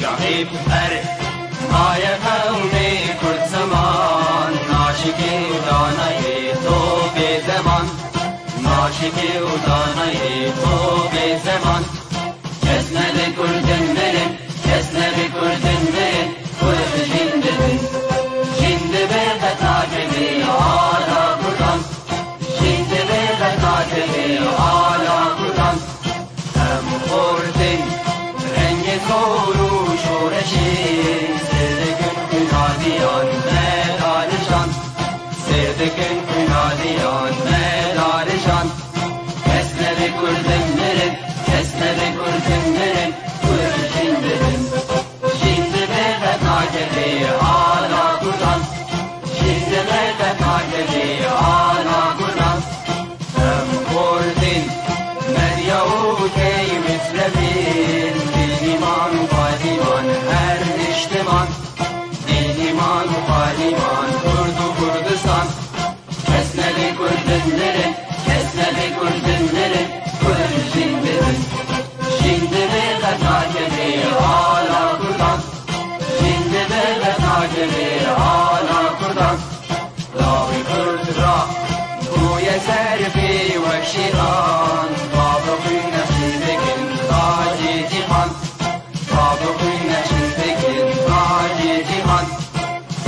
رهيب هر آية قومي كل زمان ناشكي وداني تو بزمان ناشكي وداني تو بزمان كسنا لكل دمرن كسنا لكل دمرن كل جندبن جندبن تتاكبي على قرآن جندبن تتاكبي على قرآن هم خوردن رنگ کورو شورشین سردکن کنادیان مدارشان سردکن کنادیان مدارشان کسنه بکردن مرن کسنه بکردن مرن کل جندبن جندبن تتاکبی آلا قرآن جندبن تتاکبی آلا قرآن هم خوردن مدیعو کی مثلبین دینیمان و قادیمان هر اجتمان دینیمان و قادیمان کرد و کردستان کسنه بکردن مرن کسنه بکردن مرن کل جندبن جندبن تتاکبی آلا قرآن جندبن تتاکبی آلا قرآن راوی کرد را گوی سرفی و شیران بابقی نشیدکن تاجی جیهان بابقی نشیدکن تاجی جیهان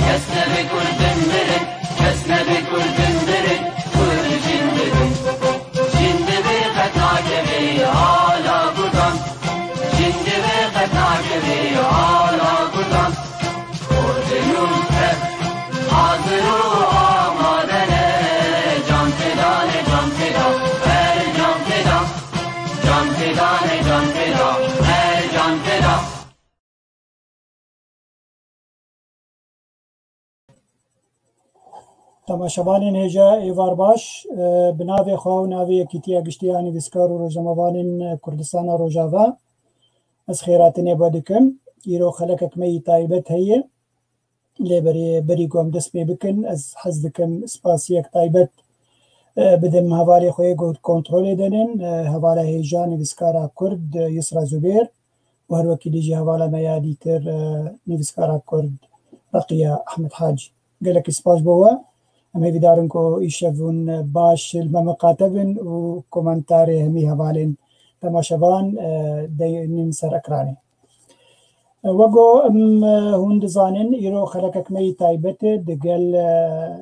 کسنه بکردن مرن کسنه بکردن مرن کل جندبن جندبن تتاکبی آلا قرآن جندبن تتاکبی آلا قرآن خوردنون هر حاضر و آمادنه جان فدانه جان فدا هر جان فدا جان فدانه جان فدا هر جان فدا تماشاوانên hêja êvar baş bi navê xwe û navê Yekîtiya Giştiya Nivîskar û Rojnamevanên Kurdistana Rojava ez xêratinê xwe dikim. Îro xelekek me yî taybet heye lê berî ku em dest pê bikin ez hez dikim spasiyek taybet bidim hevalê xwe yê kontrolê denin hevala hêja nivîskara Kurd Yusra Zubêr û her wekî jî hevala me ya dîtir nivîskara Kurd Reqiya Ahmed Hacî. Gelekî spas bo we. Em hêvîdarin ku îşev hûn baş li me miqatebin û komentarê hemî hevalên temaşevan deyînin ser ekranê. Wego em hûn dizanin îro xelekek me yî taybet e digel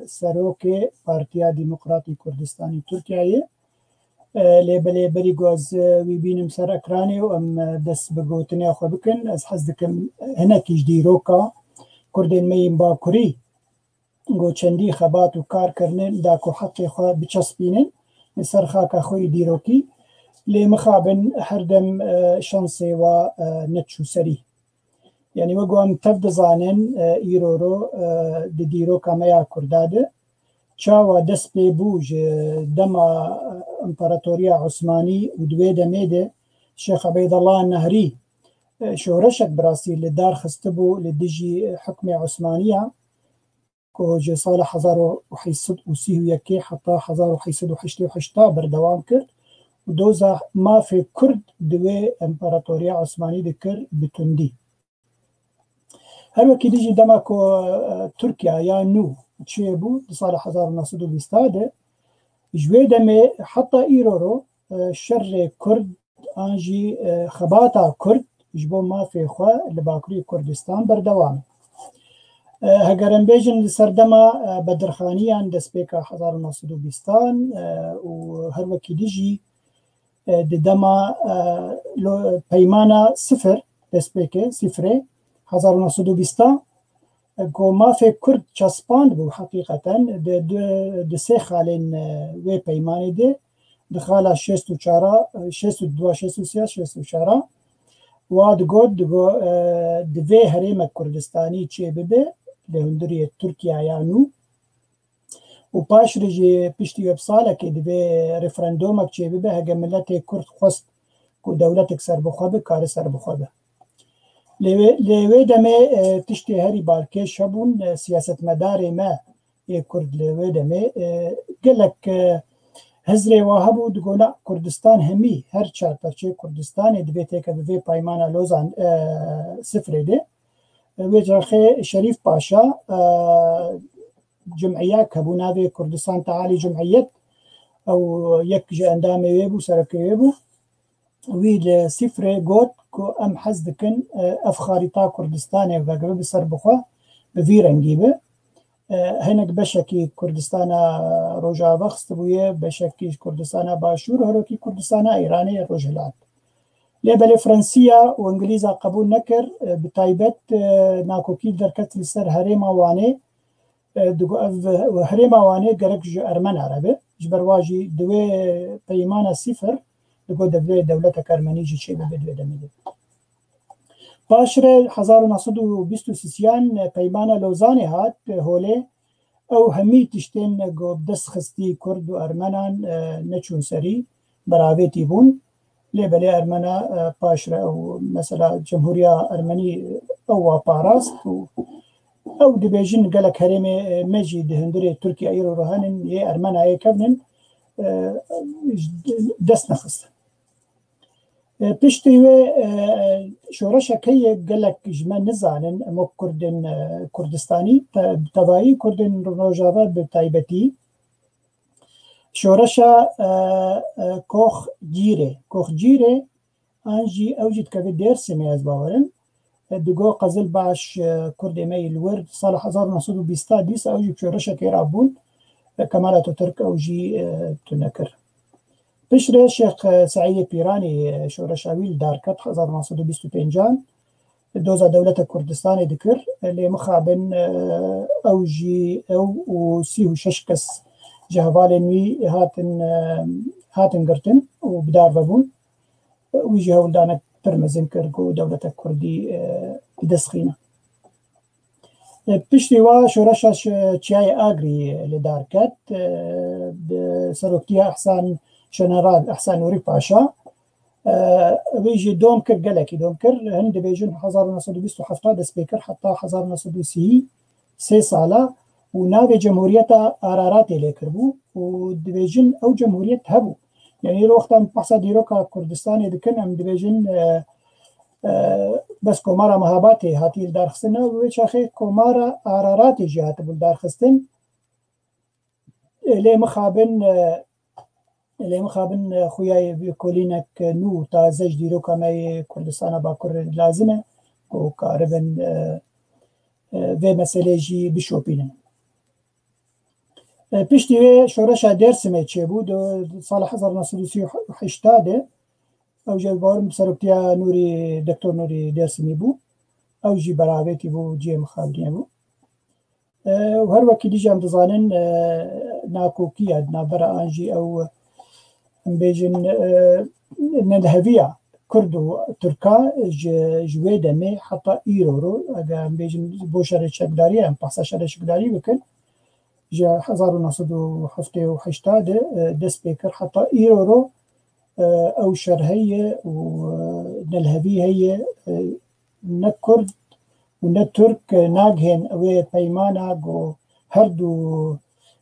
serokê Partiya Demokratîk Kurdistanê Tirkiyeyê lê belê berî ku ez wî bînim ser ekranê û em dest bi gotinê xwe bikin ez hez dikim hinekî ji dîroka Kurdên me yên Bakurî گوچندی خبات و کار کردن دا کو حق خو بچسبینن سر خاکا خوی دیروکی لی مخابن هر دم شانسی و نتشو سری یعنی وگو هم تفد زانن ایرو رو دی دیروکا میا کرداده چاوا دست پی بوج دما امپراتوریا عثمانی و دوی دمیده شیخ عبیدالله النهری شورشک براسی لدار خستبو لدیجی حکم عثمانیه که جه سال 1831 حتی 1888 بردوام کرد و دوزا مافی کرد دوی امپراتوریا عثمانی دکر بتندی. هر وکی دیجی دما که ترکیه یا نو چه بود سال 1920 ده جوی دمه حتی ایرو رو شر کرد آنجی خباتا کرد جبو مافی خواه لباکری کردستان بردوام. هەگەرم بێژن سەردەما بەدرخانیان دەستپێکە 1920 و هەروەکی دیژی دەما پەیمانە سفر دەستپێکێ سیفرێ 1920 کۆ مافێ کورد چەسپاند بوو حەقیقەتەن دسێ خالێن وێ پەیمانێ دێ دخالا 64 وا دگوت دوێ هەرێمە کوردستانی چێ ببێ لە هەندوریە تورکیایان و پاش رژێ پشتی وەبسالێکی دوێ ڕێفرەندۆمێک چێ ببێ هەگە ملەتێ کورد خۆست و دەولەتێک سەربەخوا بێ کارە سەربەخوا بێ لێوێ دەمێ تشتێ هەری باڵکێش هەبوون سیاسەتمەدارێ مە کورد لێوێ دەمێ gelek هزري وهبو دقولا كردستان همي هر چار پرچه كردستان دبيته كبوي پايمانا لوزان سفره ده ويجرخي شريف باشا جمعية كبوناوي كردستان تعالي جمعية أو يك جاندامي ويبو سركي ويبو ويل سفره قوت كو أم حزدكن أفخاريتا كردستان وقبل بسر بخوا بفيرنجيبه هناك بشكي كردستان روجاوا خستبويه بشكي كردستان باشور هروكي كردستان إيراني روجلات لبلي فرنسية وإنجليزا قبول نكر بتايبت ناكوكي دركت لسر هريما واني هريما واني قرق أرمن عربي جبرواجي دوي بيمانا صفر دقو دبلي دولة كرمانيجي شيء بدوي دميدي باشر 1923 پیمانه لوزانه هات هوله او همی تشتین گو دست خستی کرد و ارمنان نچون سری براویتی بون لبلی ارمنا باشر او مثلا جمهورية ارمنی او پاراست او دبیجن گلک هرم مجی دهندری ترکی ایرو روحانن یه ارمنا ای کبنن دست نخست پشتی و شورش که گلک جمع نزانن اما کردستانی تبایی کردن روجاوا به تایبتی شورش کوخ جیره آنجی اوجد که درس میاز باورن دگو قزل باش کرد میل ورد سال 1920 دیس اوجد شورش که رابون کمالات ترک اوجی تنکر بشري شيخ سعيد بيراني شورشاويل داركت 1925 دوزا دولة كردستان ذكر اللي مخابن اوجي او وسيو ششكس جهوالنوي هاتن قرتن وبدار بابون ويجي هول دانا ترمزن كرقو دولة كردي دسخينة بشتي وا شورشا تشاي اغري لداركت بسروكتيا احسان جنرال احسان نوري باشا بيجي دومكر قالكي دومكر هند بيجون 1927 دس بيكر حتى 1930 سي سالا ونافي جمهورية ارارات ليكربو ودبيجن او جمهورية هبو يعني الوقت بحث ديروكا كردستان دكن ام دبيجن بس كومارا مهاباتي هاتي الدار خستنا وشاخي كومارا ارارات جهات بالدار خستن اللي مخابن خوياي كولينك نو تا زج ديرو كماي كردستان باكر لازمه وكاربن في مسألة جي بشوبين بيشتي شورشا درس ما تشبو صالح 1938 او جي بارم سربتيا نوري دكتور نوري درس ميبو او جي براويتي بو جي مخابرين بو وهر وكي دي جام تظانن ناكوكي عدنا برا انجي او بيجن ندهفيا كردو تركا جويدا مي حتى ايرورو اگه بيجن بوشر شكداري ام بحث شر شكداري بكن جا 1978 دس بيكر حتى ايرورو او شر هي ونلهفي هي نكرد ونترك ناجهن او بيمانا جو هردو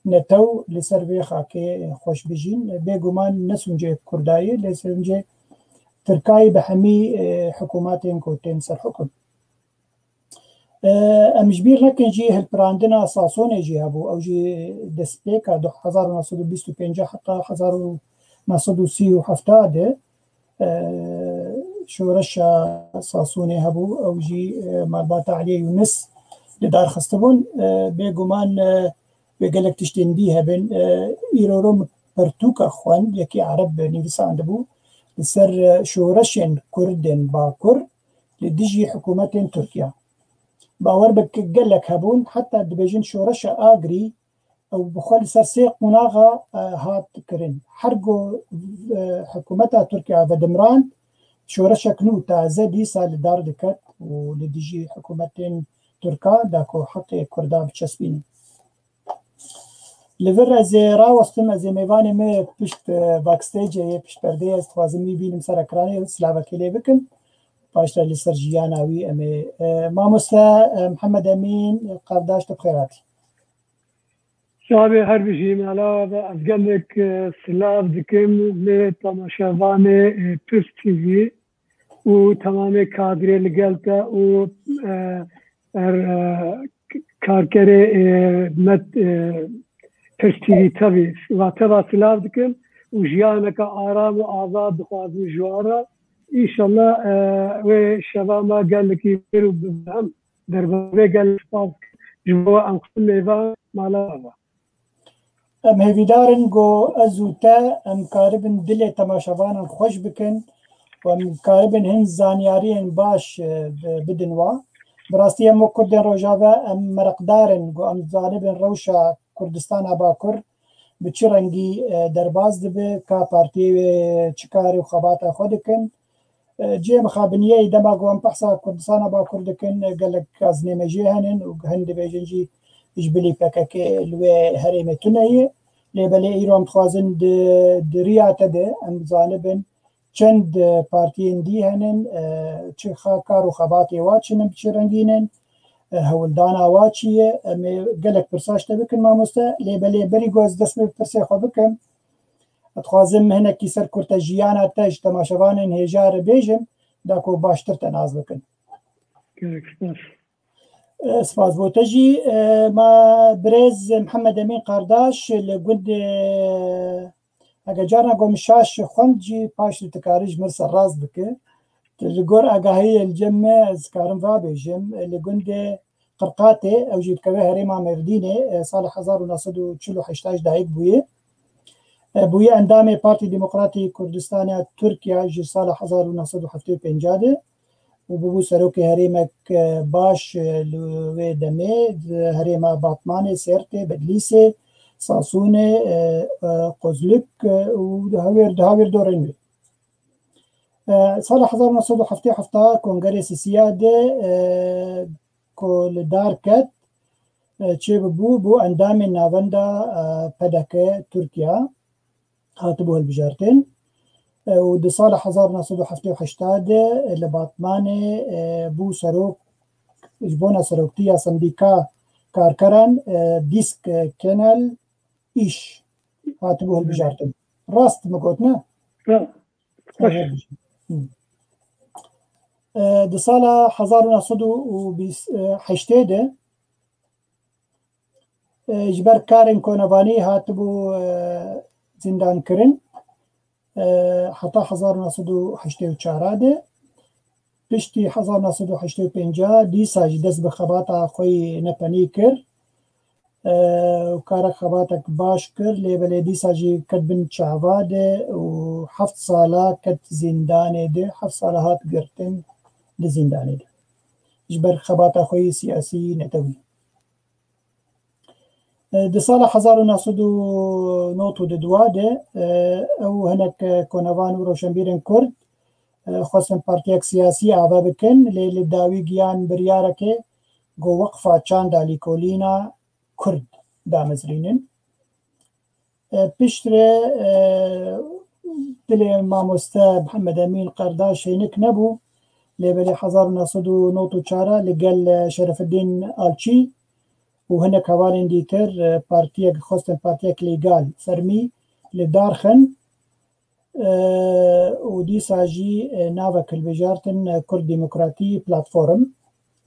نتو لسر وی خاکه خوش بجین بگمان نسونجه کردایی لسنجه ترکای به همی حکومات کوتین سر حکم امجبیر نکن جی هلپراندنا ساسون جی هبو او جی دسپیکا دو 1925 حتی 1937 شورش ساسونی هبو او جی مالبات علی یونس لدار خستبون بگمان بقالك تشتين بيها بين إيرورو برتوكا خوان يكي عرب نيفسان دبو لسر شورشين كردن باكر لديجي حكومة تركيا باور بك قالك هبون حتى دبيجين شورشا آغري أو بخوال سر سيق مناغا هات كرين حرقو حكومة تركيا ودمران شورشا كنو تازا دي سال دار دكت ولديجي حكومة تركا داكو حقي كردا بتشسبيني لور زیرا وستم از میوان می پشت باکستیج یا پشت پرده است خوازم میبینیم سر اکرانی سلاوکیلی بکن پاشتر لسر جیاناوی امی ماموستا محمد امین قرداشت بخیراتی صابي هر بشي مالا أفقلك سلاف دكم لتماشاوان بيرس تي في وتمام كادري لقلتا و كاركري مت بيرس تي في تبي واتبع سلاف دكم وجيانك آرام وآزاد دخوازن جوارا إن شاء الله وشباب ما قال لك يبيروا بفهم دربه قال لك جوا أنقل ليفا مالا ام هیویدارن گو ازوتا ام کاربن دل تماشاوان خوش بکن و ام کاربن هن زانیارین باش بدن وا براستی ام کردن روجاوا ام مرقدارن گو ام زانبن روشا کردستان باکر بچی رنگی درباز دبه کا پارتی چکاری و خباتا خودکن جي مخابنيه دما قوم بحثا كردستان باكر دكن قال لك از نمجي هنن وهند بيجنجي إجبلي بكك الوي هريمة تناية لبلي إيران تخازن دريا تده أم زانبن چند بارتيين دي هنن چه خاكار وخباتي واتشنن بچرنگينن هولدانا واتشيه أم قالك برساش تبكن ما مستا لبلي بري قوز دسم برسي خبكن اتخازم هنا كيسر كرتا جيانا تاج تماشوانن هجار بيجن داكو باشتر تناز بكن سپاس بۆ تەژی ما برێز محەممەد ئەمین قارداش لە گوند ئەگە جارنا گۆم شاش خوندجی پاش تکاریش مرسە ڕاست بکە لە گۆر ئاگاهەیە الجەمە ئەزکارم ڤابێژم لە گوند قرقاتێ ئەو ژیرکەوێ هەرێما مێردینێ ساڵی 1948 دایک بوویە ئەندامێ پارتی دیموقراتی کوردستانیا تورکیا ji ساڵە 1975 وبوو سەرۆکی هەرێمێک باش لێ دەمێ هەرێما باتمانێ سێرتێ بەدلیسێ ساسوونێ قۆزلک و هاوێر دۆڕێن بێ ساڵە 1970 کۆنگەرێ سیسیا دێ کۆلدار کەت چێ ببوو بۆ ئەندامێ ناوەندا پەدەکە تورکیا هاتبوو هەڵبژارتن و دو سال 1978 لباتمانه بو سروک اجبونا سروکتیا سندیکا کارکران دیسک کنل ایش هاتبوه البجارتن راست مگوت نه؟ دو سال 1908 ده اجبر کارن کونوانی هاتبو زندان کرن حتی 1984 ده پشتی 1985 دیسا جی دست به خباتا خوی نپنی کر و کار خباتک باش کر لیبل دیسا جی کد بن چاوا ده و 7 ساله کد زندانه ده 7 ساله هات گرتن ده زندانه ده جبر خباتا خوی سیاسی نتوی ده سال 1992 ده او هناك كونوان و روشنبيرن كرد خواستن پارتيك سياسي آبا بكن ليل داوي گيان برياركي گو وقفا چاندا ليكولينا كرد دامزرينن پشتره دل ماموستا محمد أمين قرداش هنك نبو لبلي 1994 لقل شرف الدين آلچي وهنا كوالين ديتر بارتيك خواستن بارتيك ليغال فرمي لدارخن ودي ساجي نافك البجارتن كرد ديمقراطي بلاتفورم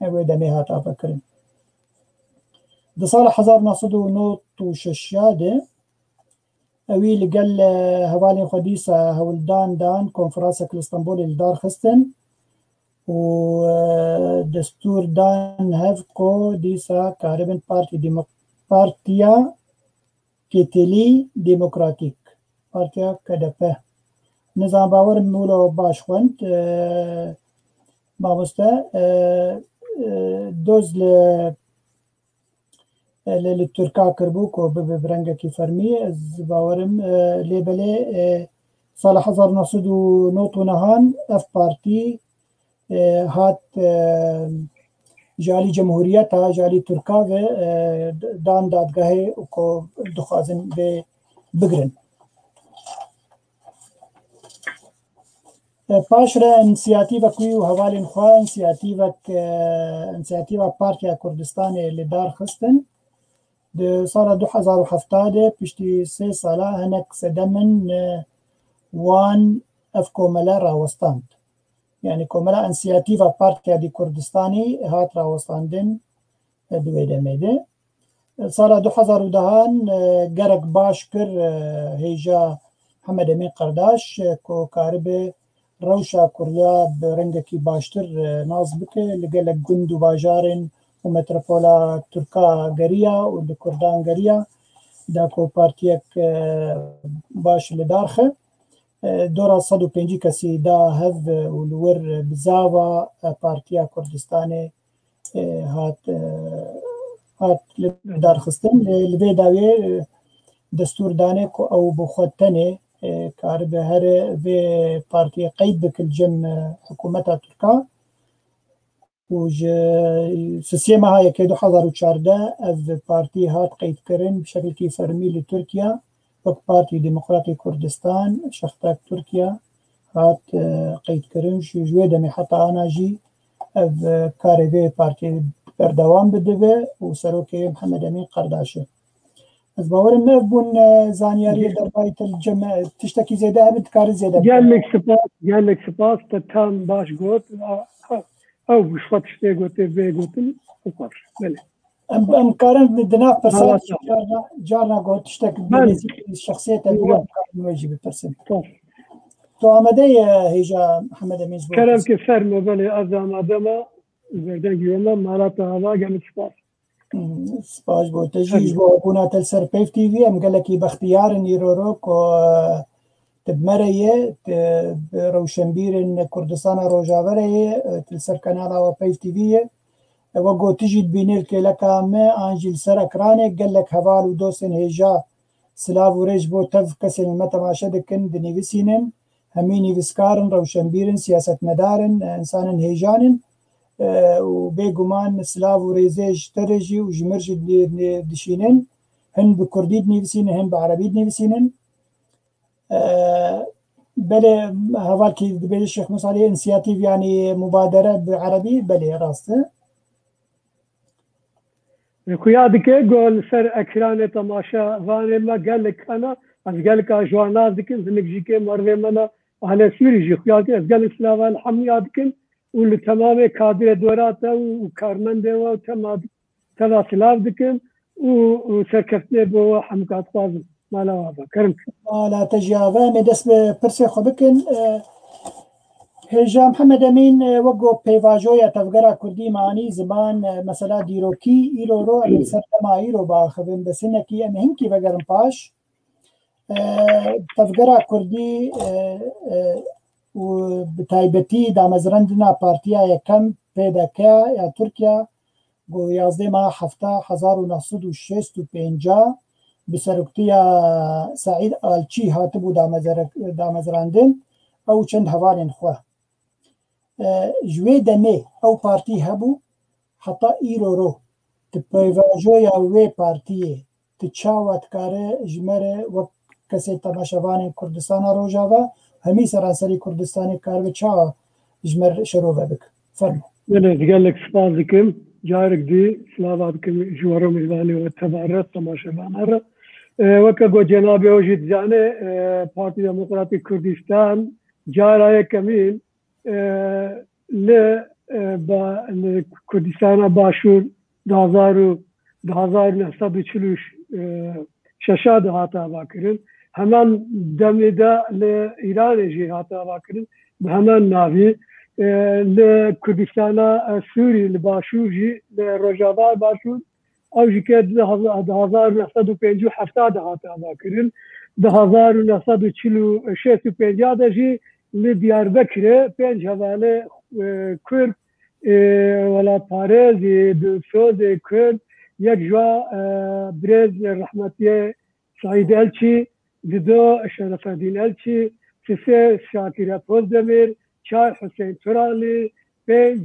او دميهات افكرن ده صالح 1996 اوي لقل هوالين خديسة هولدان دان كونفرانسك الاسطنبول الدار خستن ودستور دان هفكو ديسا كاربن بارتيا كتلي ديمقراطيك بارتيا كدفه نظام باور مولو باش خوند ماموستا دوز للتركا كربوكو ببرنگا كي فرمي از باورم ليبلي صالح 1990 نهان اف بارتي هات جالي جمهوريتها جالي تركاوي دان دادگاهي وكو دخوازن بگرن پاشره انسياتيفا كوي وهوالين خوا انسياتيفا بارتيا كردستان لدار خستن ساڵە 2070 پشتی 3 ساڵە هەنێک سەدەمن وان ئەف کۆمەلە ڕاوەستاند یعنی کۆمەلە ئەنسیاتیڤە پارتیادی کوردستانی هات ڕاوەستاندن دوێ دەمێدێ ساڵە 2010 گەرەک باش کرد هێژە محەممەد ئەمین قەرداش کۆکاربێ ڕەوشە کوردیا بە ڕەنگێکی باشتر ناز بکە لەگەلە گوند و باژارن و مەترۆپۆلا تورکا گەریە و لە کوردان گەریە دا کۆپارتیەک باش لە داخە دۆرە 105 کەسی دا هەڤ و لور بزاوە پارتیا کوردستانê هات دارخستن لبێ داوێ دەستوردانێ کو ئەو بخۆتەنێ کاربێ هەر بێ پارتیە قەید بکرد جەم حکوومەتە تورکا و سیستێمە هایەکەی 2014 ئەv پارتی هات قەیدکردن بشەکلکی فەرمی لە تورکیا وەک پارتی دیموکراتی کوردستان شەختاک تورکیا هات قەیدکردن ژوێ دەمێ حتا ئاناژی ئەv کارێ بێ پارتی بەردەوام بدەبێ و سەرۆکێ محەممەد ئەمین قەرداشە ez bawerim ne bûn zaniyariyê derbayê tiştekî zêde hebin dikarin zêde gelek spas te tam baş got ew wişva tiştê gotê vê gotin em karin di nav pirsa carna got tiştek şexsiyete wê jî bipirsin tu amade ye hêja Mihemed Emîn keremkê ferme belê ez amade me zerdengiyema malata hava gelek spas سپاس بۆ تەژیش بۆ بووناتە سەر پێف تیڤ ئەم گەلێکی بەختیارن ئیرۆرۆک و تبمەرەیە ڕەوشەمبیرن کوردستانە ڕۆژاوەرەیە سەر کەناڵاوە پێف تیڤە ئەوە گۆتیژیت بینێت کێلەکامە ئانجیل سەر ئەکرانێک گەلێک هەواڵ و دۆسن هێژا سلااو و ڕێژ بۆ تەف کەسێن مەتەماشە دەکەن دنیویسینن هەمی نویسکارن ڕەوشەمبیرن سیاست مەدارن ئەنسانن هێژانن و بێگومان سلااو و ڕێزێژ تەرێژی و ژمرژ دشینن هەن بە کوردی نویسینە هەن بە عەرەبی نویسینن بەلێ هەواڵکی دەبێت شێخ موساڵی ئینسیاتیڤ ینی مبادرە بە عەرەبی بەلێ ڕاستە خویا dike gol ser ekranê temaşa vanê me gelek hene ez geleka jwarnaz dikim zinik jîkê mervê me ne ahle Sûrî jî xuya ez gelek silavan hemûya dikim û li temamê kadîrê dorate û karmendê we teva silav dikim û serkeftinê bo hemûkat xwazim mala we kerim malate jiyave me dest bi pirsê xwe bikin هێژا محەممەد ئەمین وەک گۆ پەیڤاژۆیە تەڤگەرا کوردی مانی زمان مەسەلا دیرۆکی ئیرۆرۆ سەر تەما ئیرۆ باخبن بە سنەکی ئەمە هینکی بەگەرم پاش تەڤگەرا کوردی و بتایبەتی دامەزرەندنا پارتیا یەکەم پێدەکە یا تورکیا گۆ 11 ماه 1965 بسەرکتیە سعید ئالچی هاتبوو دامەزراندن ئەو چەند هەوارێن خوا ژوێ دەمێ ئەو پارتی هەبوو حتا ئیرۆرۆ پەیڤاژۆیە وێ پارتیێ چاوەتکارە ژمەرە وەک کەسێک تەماشەوانێن کوردستانە ڕۆژاوە هەمی سەرانسەری کوردستانی کار بە چاوە ژمەر شەرۆڤە بکە فەرموو gelek spas dikim carek dî silava dikim ji wero mêvanê we tebarret temaşevanan re weke got cenabê ew jî dizane Partî Demokratîk Kurdistan cara yekemîn li Kurdistana Başûr 1946 hata avakirin hemen demê de li Îranê jî hata avakirin bi hemen navî li Kurdistana Sûrî li Başûr jî li Rojava Başûr ew jî ke 1950 hata avakirin 1946 de jî li Diyarbekirê 5 hevale Kurd welatparêzê di sozê Kurd yek jwa birêz rehmetiye Saîd Elçî dido Şerefeddîn Elçî sê Şakîr Pozdemir 4 Hüseyin Turalî 5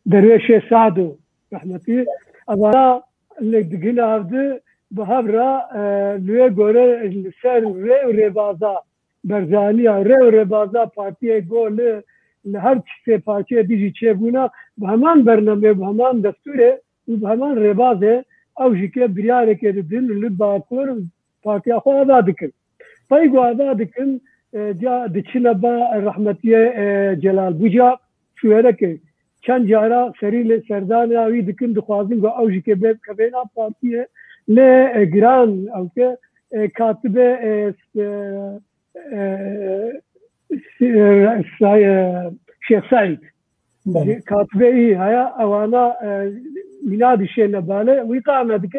derwêşê Sado rehmetî evara li digîn avdi bi hevra lê gore li ser rê û rêbaza berzaniya rê û rêbaza partiyê got لهر سه پارچه دیجی چبونا به همان برنامه به همان دستوره و به همان ربازه او جیکه بریاره که دن لباکور پارتی خو آزاد دکن پایگو آزاد دکن جا دچنا با رحمتیه جلال بوجا شوهره که چند جارا سری سردان آوی دکن دخوازن گو او جیکه به کبینا پارتیه ل گران او که کاتبه شيخ سعيد كاتبه هيا اوانا ميلاد الشيء نباله ويقام دك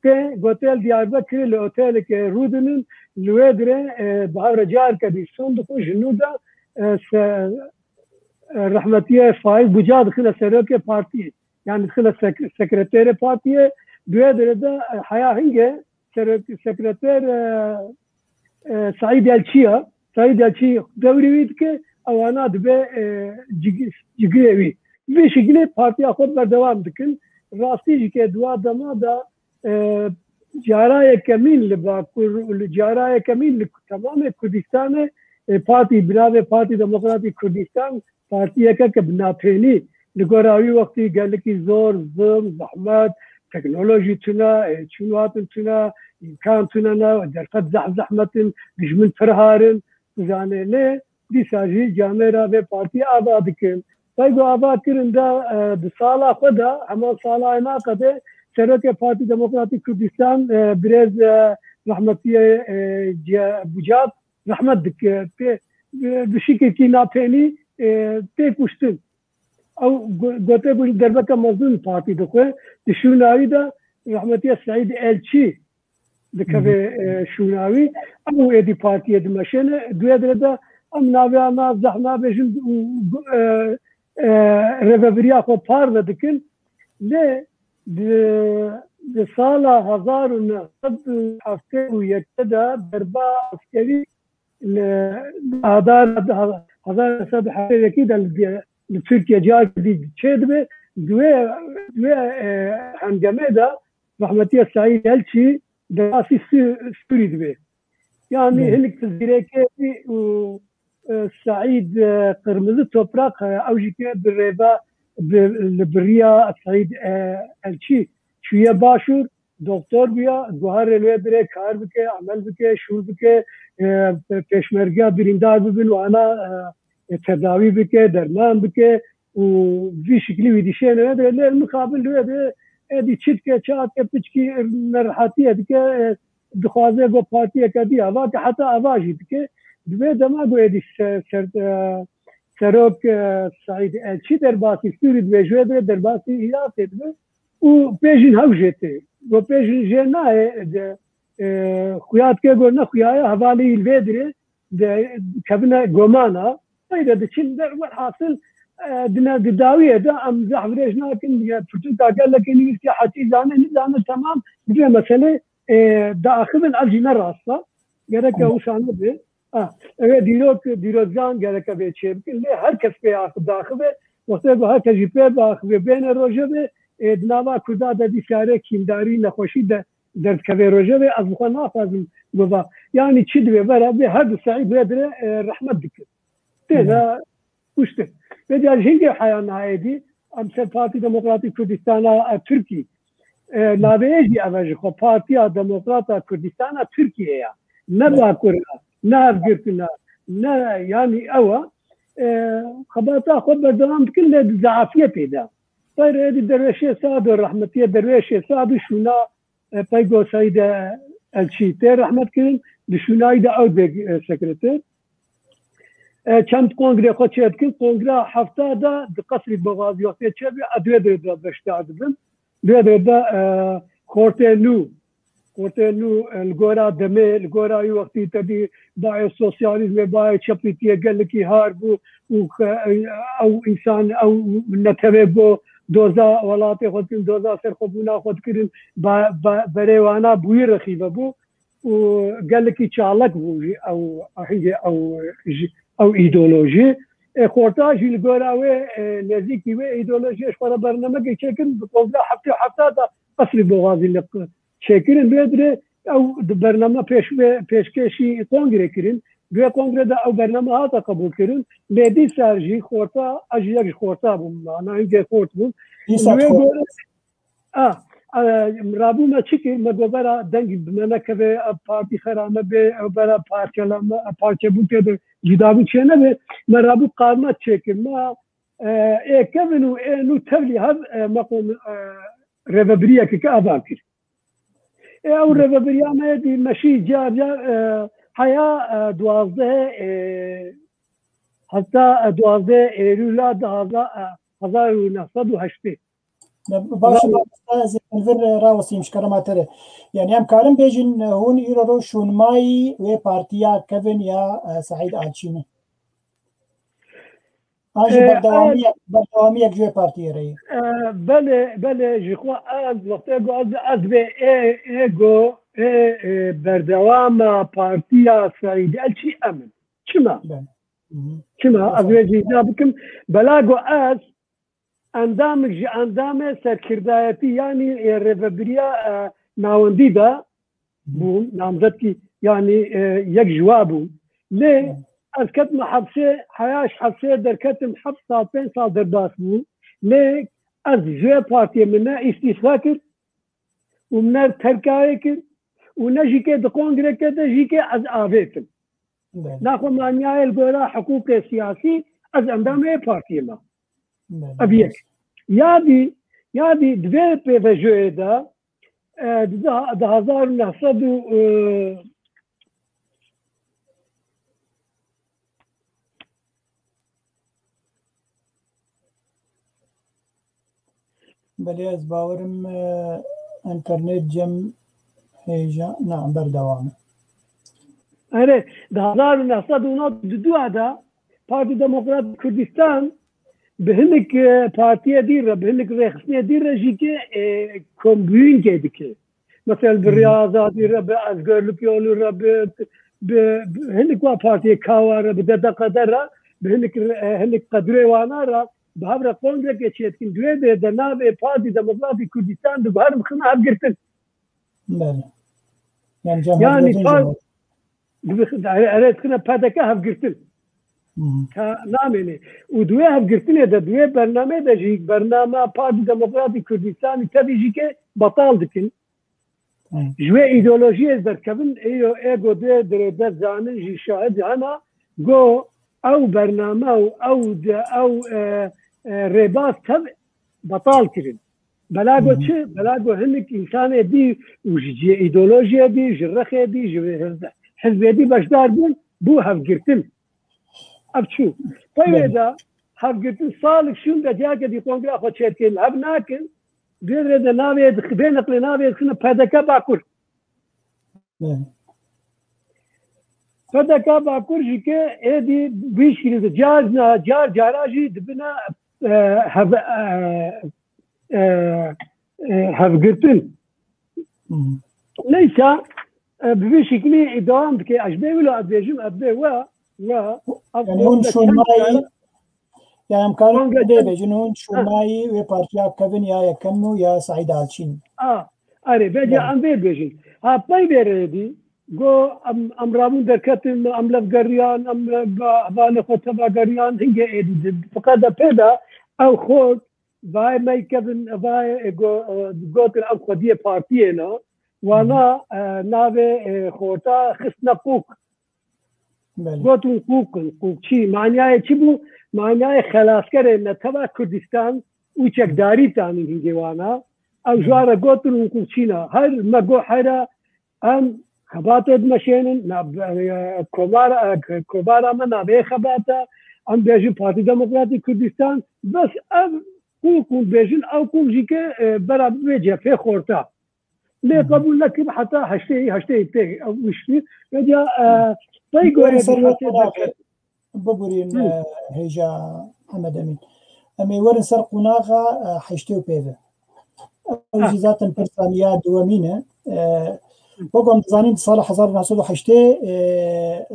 اوتيل دياربكر الاوتيل كرودن لويدره بهار جار كدي صندوق جنودا رحمتيه فايز بجاد خلا سرك بارتي يعني خلا سكرتير بارتي دويدره ده حياه هنجه سكرتير سعيد الشيا سعيد الشيا دوري ويدك اوانا دبه جگریوی به شکلی پارتی خود بر دوام دکن راستی که دوا دما دا جارای کمین لباکور جارای کمین تمام کردستان پارتی بناوی پارتی دموکراتی کردستان پارتی که بناپینی لگوراوی وقتی گلکی زور زم زحمت تکنولوژی تنا چونات تنا امکان تنا درفت زحمت دشمن فرهارن زانه نه دیساجی جامعه را به پارتی آباد کن پایگو آباد کردن دا سالا خدا همان سالا اینا قده سرک پارتی دموکراتی کردستان برز رحمتی بجاد رحمت دک بشکل کی ناپینی تی پشتن او گوته بوش دربکه مزدون پارتی دخوه دشوناوی دا رحمتی سعید الچی دکه شوناوی او ایدی پارتی دمشنه دوی درده ام ناوی اما زحمه بجن رفبریا خو پار دکن لی د سالا 1971 دربا عسکری آدار 1971 لترکیا جار دی چه دبه دوی هنگامه دا رحمتی سعید الچی دراسی سوری دبه yani hilik tezgireke سعيد قرمز توبراق او جيكي بالريبا بالبريا سعيد الشي شويه باشور دكتور بيا جوهر الويدري كار بك عمل بك شو بك پشمرگا بریندار ببن وانا تداوی بك درمان بك وفي شكلي ويديشين الويدري المقابل الويدري ادي تشتكي تشاتكي بتشكي مرحاتيه بك دخوازه گو پارتیه کدی آوا که حتی آواجی بکه دوی دما گویدی سروک سعید الچی در باسی سوری دوی جوی در باسی ایراته دوی و پیجین هوجته و پیجین جناه خویات که گو نخویای حوالی الویدره کبنا گمانا ایده دچین در حاصل دنا داویه دا ام زحفرش ناکن فتو تاکل لکنی که حتی زانه نزانه تمام دوی مسئله داخل الجنة راسا جرك وشانه به دیروزان جرك به چه بکنه هر کس به آخر داخل وقتی به هر کسی به آخر بین روزه به دنوا کدا دادی ساره کینداری نخوشی درد که روزه به از خود نافذ گفت یعنی چی دوی برای به هر دو سعی بدره رحمت دکت تینا وشته بدی از هنگی حیان هایدی امثال پارتی دموکراتی کردستان ترکی ناویجی اوج خو پارتیا دموکراتا کردستان ترکیه یا نه باکوره نه افغانستان نه یعنی اوا خبرتا خود بردام کل ضعفیه پیدا غیر درویش سعد و رحمتی درویش سعد شونا پیگو سعید الچیته رحمت کردن دشونای دا او بگ سکرتر چند کنگره خود چه کن کنگره هفته دا قصری بغازیاتی چه بی ادویه دا بشتاد بن دوی خورتنو الگورا دمه الگورا ای وقتی تدی باید سوسیالیزم باید چپیتیه گلکی هار بو او انسان او نتوه بو دوزا ولات خود کن دوزا سر خوبونا خود کردن بریوانا بوی رخیبه بو و گلکی چالک بو او ایدولوژی خورتاش الجوراوي نزيكي وإيديولوجيا شفرة برنامج شكل بقولنا حتى دا قصر بوغازي اللي شكل بيدري أو برنامج بيش كشي كونغري كرين دوێ کۆنگرەدا ئەو بەرنامە هاتە قبولکردن لێدی سارژی خۆرتا ئەژی یەکش خۆرتا بووم ناینگە خۆرت بووم رابوومە چ کرد مەگۆبەرە دەنگی بمەنەکەوێ پارتی خەرامە بێ ئەو بەرە پارچە بوو پێ جدابوو چێ نەبێ مە رابوو قارمەت چێکرد ما ئێکەبن و ئێن و تەولی هەر مەقۆم ڕێڤەبریەکە کە ئاوا کرد ئەو ڕێڤەبریامەیەدی مەشی جار هەیە 12 ئێرولا 1970 باشه زیادتر راوسیم شکرماتره یعنی هم کارم بیجین هون ایرو رو شونمایی و پارتیا کوین یا سعید آلچینی آنجا بردوامی یک جوی پارتیه رایی بله جخوا از وقتی از به ایگو بردوام پارتیا سعید آلچی امن چما از ویجی بکم بلاگو از ئەندامێک ji ئەندامێ سەرکردایەتی ینی ڕێڤەبریە ناوەندیدا بووم نامزەتی ینی یەک ژوا بوو لێ ئەس کەتمە حەبسێ حەیاش حەبسێ دەرکەتم 5 ساڵ دەرباس بوو لێ ئەس ژێ پارتیە منە ئیستیفا کرد و منە تەرکاوێ کرد و نەژیکێ دقۆنگرێکە دەژیکێ ئەس ئاوێتم ناخۆ مانیایە گۆرە حقوقی سیاسی ئەس ئەندامێ پارتیەمە ئەڤیەک یادی دوێ پێڤەژۆیەدا 1900 بەێ ئەس باوەرم ئەتەرنێت جەم هێژە نام بەردەوامە ئەرێ 1992دا پارتی دەموکرات کوردستان بهنك بارتيا ديرة بهنك ريخسنيا ديرة جيكي كومبوين كيدكي مثلا بالرياضة ديرة بأزقر لكيولو بهنك وا بارتيا كاوارة بدأ قدرة بهنك قدري وانا بهابرا قونجرة كيشيتكين دويدة دنابي بارتي دموكراتي كردستان دو بهارم خنا هبقرتن يعني عريت خنا بادكا هبقرتن نامێنێ و دوێ هەبگرتنێدا دوێ بەرنامە دەژیک بەرنامە پارتی دەموکراتی کوردستانی تەبیژیکە بەتاڵ دکن ژوێ ئیدۆلۆژیە دەرکەبن ئێگۆ دوێ درێدە زانن ژی شاهد هەنا گۆ ئەو بەرنامە و ئەو ڕێباز تەب بەتاڵ کردن بەلاگۆ چ بەلاگۆ هەندێک ئینسانێ دی و ژجێ ئیدۆلۆژیە دی ژڕەخێ دی حزبێدی بەشدار بوون بوو هەبگرتن ئەچوو پێدا هەبگرتن ساڵێک شوون دەجاکە دی کۆنگرا خۆ چێتکەین هەب ناکەن بێدرێدە ناوێت بێ نەقلێ ناوێت خنە پەدەکە باکوور پەدەکە باکوورژی کە ئێدی بیشکرێت جار جاراژی دبنە هەبگرتن لەیسا ببێ شکلی ئیداوام بکە ئەژبێ ولا ئەبێژم ئەبێ وە هون شونمایی یا امکان ده بجن هون شونمایی و پارتیا کبن یا یکنو یا سعید آلچین آره بجا ام بجن ها پای بیردی گو ام رامون درکتم ام لفگریان ام بال خطبه گریان هنگه ایدی فقط پیدا او خود وای می کبن وای گوتر ام خودی پارتیه نه وانا ناوه خورتا خسنا قوق گوتون قوق چی معنیه چی بو معنیه خلاصکره نتبا کردستان او چکداری تانی هنگه وانا او جواره گوتون قوق چی نه هر مگو حرا ام خباتت مشینن کوبارا من نابه خباتا ام بیجن پارتی دموکراتی کردستان بس ام قوقون بیجن او قوق جی که برا بیجه فی خورتا ليه قبول لك حتى هشتي تي او مشي يا طيب ببورين هيجا محمد امين امي ورن سرقناغا حشتي بيفا جزات برساميات دوامينه وقام زانين صالح 1908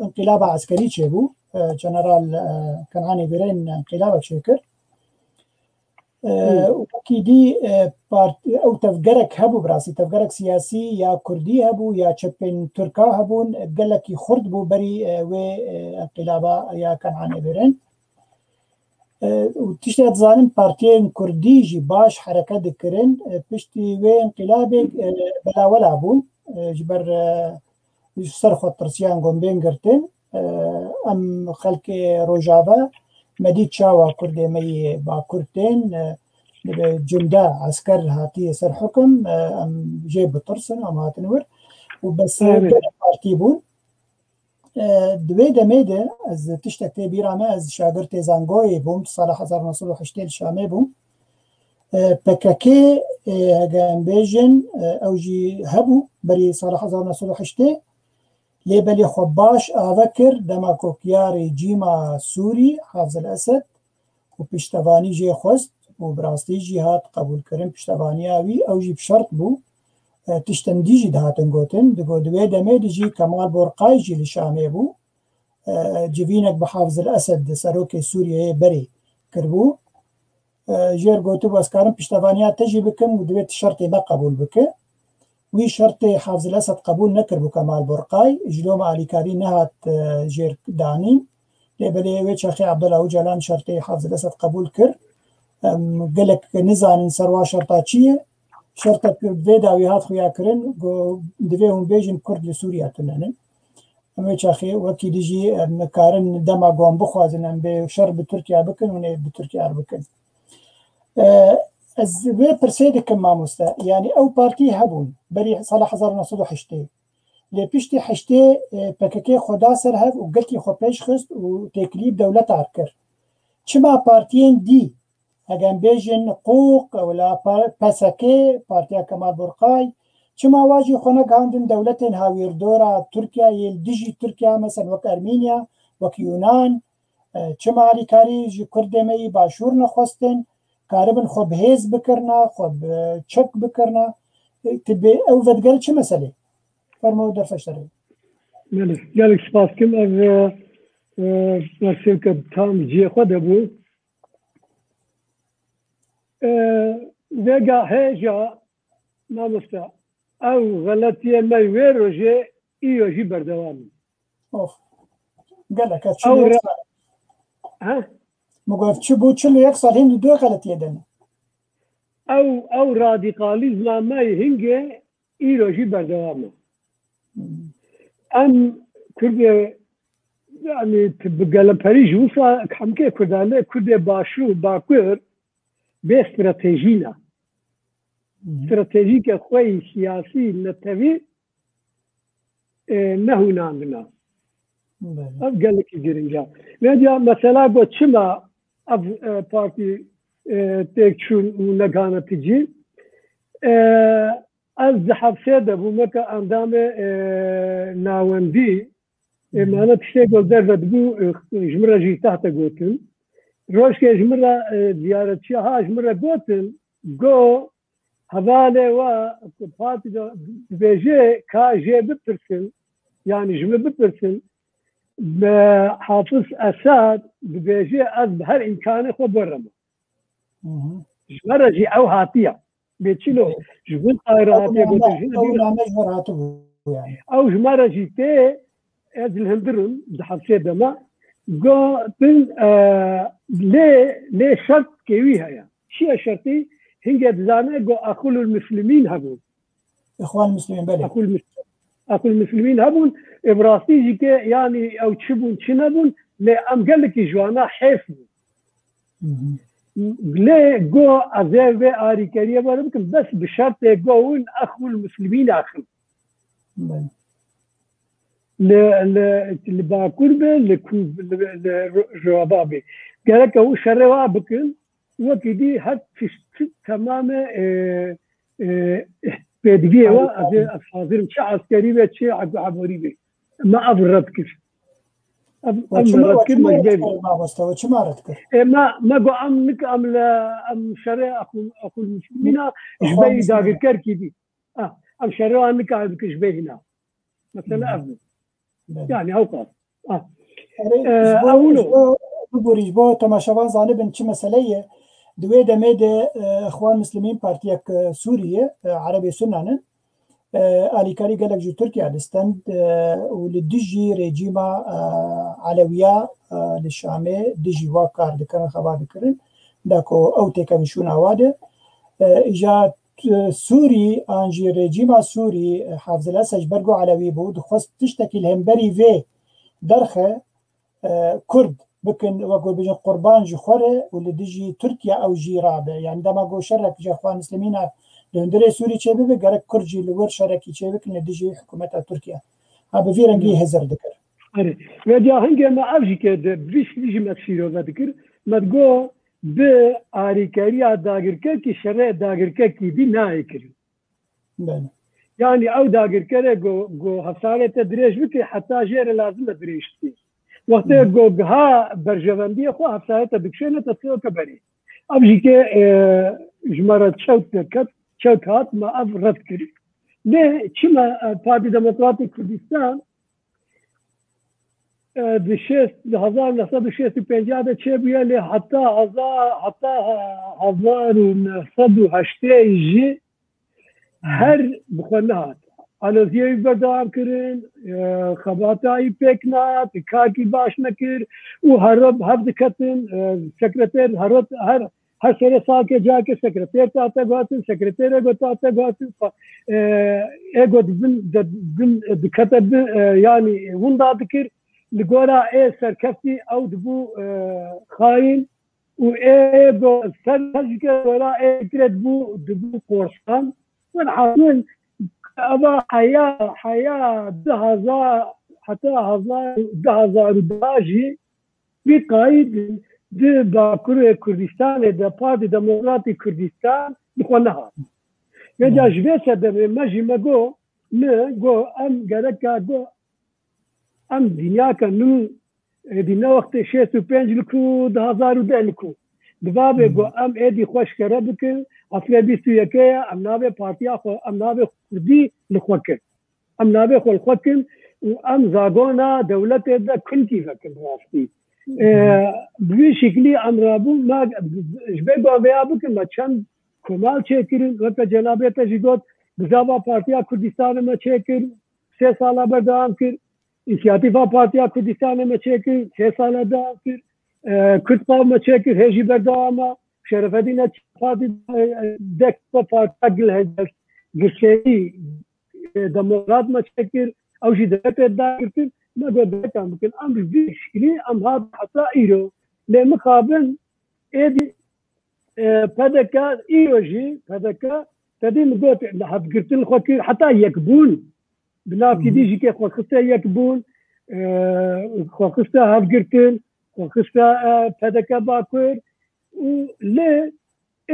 انقلاب عسكري تشبو جنرال كنعاني بيرين انقلاب شكر وكيدي او تفجرك هبو براسي تفجرك سياسي يا كردي هبو يا تشبين تركا هبون قال لك يخرد بو بري وانقلابا يا كان عن ابرن وتشتغل ظالم بارتين كردي جي باش حركه ذكرن بشتي وانقلابك بلا ولا بون جبر سرخو ترسيان قومبين قرتن ام خلق روجافا مديد شاوا كردي مي با كردين جندا عسكر هاتي سر حكم ام جيب طرسن ام هاتنور وبس بارتي بون دوی دمیده از تشتکتی بیرامه از شاگرد زنگوی بوم سال 1908 شامه بوم پککی هجان بیجن اوجی هبو بری سال 1908 لیبلی خباش آوکر دماکوکیار جیما سوری حافظ الاسد و پشتوانی جی خوست و براستی جهاد قبول کرن پشتوانی آوی اوجی بشرط بو تشتنديجي دهاتن قوتن دقو دوي دمي ديجي كمال بورقاي جي لشامي بو جبينك بحافظ الأسد سروكي سوريا بري كربو جير قوتو باسكارن بشتفانيات تجي بكم ودويت شرطي ما قبول بك وي شرطي حافظ الأسد قبول نكربو كمال بورقاي جلوم علي كاري نهات جير دانين لبلي ويتش أخي عبد الله وجلان شرطي حافظ الأسد قبول كر قالك نزان سروا شرطاتشيه شرطة دوی داویات خویا کرن دوی هم بیجن کرد لسوریا تنن اما چاخی وکی دیجی مکارن دما گوام بخوازن به شر به ترکیه بکن و نه به ترکیه بکن از وی پرسیده کم ماموستا یعنی او پارتی هبون بری سال 1908 لی پیشتی حشته پککی خدا سر هف و گلکی خو پیش خست و تکلیب دولت عرکر چما پارتین دی اگم بیجن قوق ولا پسکه پارتیا کمال برقای چما واجی خونه گاندن دولتین هاویر دورا ترکیا یل دیجی ترکیا مثلا وک ارمینیا وک یونان چما علی کاری جی کردمی باشور نخواستن کاربن خوب هیز بکرنا خوب چک بکرنا تبی او ودگل چه مسئله فرمو در فشتره ملک گلک سپاس کم از مرسیل که تام جی خود بود ويجا هيجا ما مستا او غلطيه ما ويروجي ايو جي بردوامي اوف قال لك شو ها مقف شو تشلو يكسر هند دو غلطيه دن او راديكاليزم ما هنجي ايو جي بردوامي ام كرد يعني تبقى لباريس وصا حمكي كردانه كرد باشو باكر باستراتيجينا استراتيجيك خوي سياسي نتبي نهو نامنا قال لك جرينجا نجا مثلا بتشما اب بارتي تكشون ونغانا تجي از حفصه بومكا اندام ناوندي انا تشتغل دردبو جمره جي تحت قوتن روش که جمره زیارتچی ها جمره گوتن گو حواله و پارتی بیجه که جه بپرسن یعنی جمله بپرسن به حافظ اسد بیجه از هر امکان خود برم جمره جی او هاتیه بیچلو جمله قایر هاتیه او جمره جی تی از الهندرون بحفظه دما گو تن ليه شرط كويها يعني شيء شرطي هي دزانه جو اخو المسلمين هبون اخوان المسلمين بلي اخو المسلمين هبون ابراسيجي كي يعني او تشبون تشنبون لا ام قال لك جوانا حيف ليه جو ازيبه اري كريه ممكن بس بشرط جوون اخو المسلمين اخو لباكوربه لجوابابي قال لك هو شروا بكل وكدي حد في تمام بدقيه وأز حاضر مش عسكري بشيء عبوري بي ما أبرد كيف أبرد كيف ما جاي ما مستوى شو ما ردك ما جو أم نك أم شرع أخو المسلمين إشبه داقر كركي أم شرع نك عندك إشبه هنا مثلا أبدا يعني أوقات أولو بوريج بو تماشاوان زانبن چه مسئله دوێ دەمێدە ئەخوان مسلمین پارتیەک سووریە عەرەبی سونانن ئالیکاری گەلک ji Tirkiye distend û li dijî rejîma Elewiya li Şamê dijî wa kar dikirin xeba dikirin da ku ew têkenîşûna wa de îja Sûrî an jî rejîma Sûrî Hafız el-Esed ji ber ku Elewî bû dixwest tiştekî li hemberî vê derxe Kurd bikin wekû bijin qurban ji xwe re û li dijî Tirkiye ew jî rabe yani dema got şerek ji xwe mislimîn a li hundirê Sûrî çêbibe gerek Kurd jî li wir şerekî çêbikin li dijî hikûmeta Tirkiye ha bi vî rengî hezir dikir. Ve ya hingê me ev jî ke de vî jî me şîrove dikir me got bi alîkariya dagirkekî şerê dagirkekî dî nayê kirin. Yani ew dagirkerê got hefsarê te dirêj bike heta jêre lazim e dirêj bike. Wextê got giha berjevendiyê xwe hefsarê te dikişêne te çêke berê. Ev jî ke ji me re çewt hat me ev red kir. Lê çima Partî Demokratîk Kurdistan di 1965 de çêbûye lê heta 1980 jî her bi xwe nehat. Aloziyê berdewam kirin, xebatayî pêk nehat, karkî baş nekir û hev diketin sekreter her sere salkê cake sekreter tate gotin, sekreterê got tate gotin got bin dikete yani winda dikir li gora serkeftî ew dibû xayîn û ser jike gora dirê dibû korsan wen hatûn ama heya 2010 jî vî qayîd di Bakurê Kurdistanê de Partî Demokratîk Kurdistan bi xwe nehat. Vêca ji vê sedemê me jî me got em gereka got em dinyaka nû êdî ne wextê 65 li ku 2010 li ku divabê got em êdî xweşkere bikin Efrê 21 em navê partiya xwe em navê Kurdî li xwe kin. Em navê xwe li xwe kin û em zagona dewletê de kinkî vekin rastî. Bi vî şeklî em rabûn ji vê gaveya bikin me çend komal çêkirin weke cenabê te jî got bizava Partiya Kurdistanê me çêkir 3 sala berdewam kir. İnisiyatîfa Partiya Kurdistanê me çêkir 3 sala dewam kir. Kurdpav me çêkir hê jî berdewama. Şerefedîn Partî dek partiya gilşerî demokrat me çêkir ew jî devletê dagirtin me got dekan bikin em bi vî şîrî em hat heta îro lê mixabin êdî pedeka îro jî pedeka tedî min got hevgirtin xwe kir heta yekbûn binavkî dî jî ke xwexiste yekbûn xwexiste hevgirtin xwexiste pedeka bakur û lê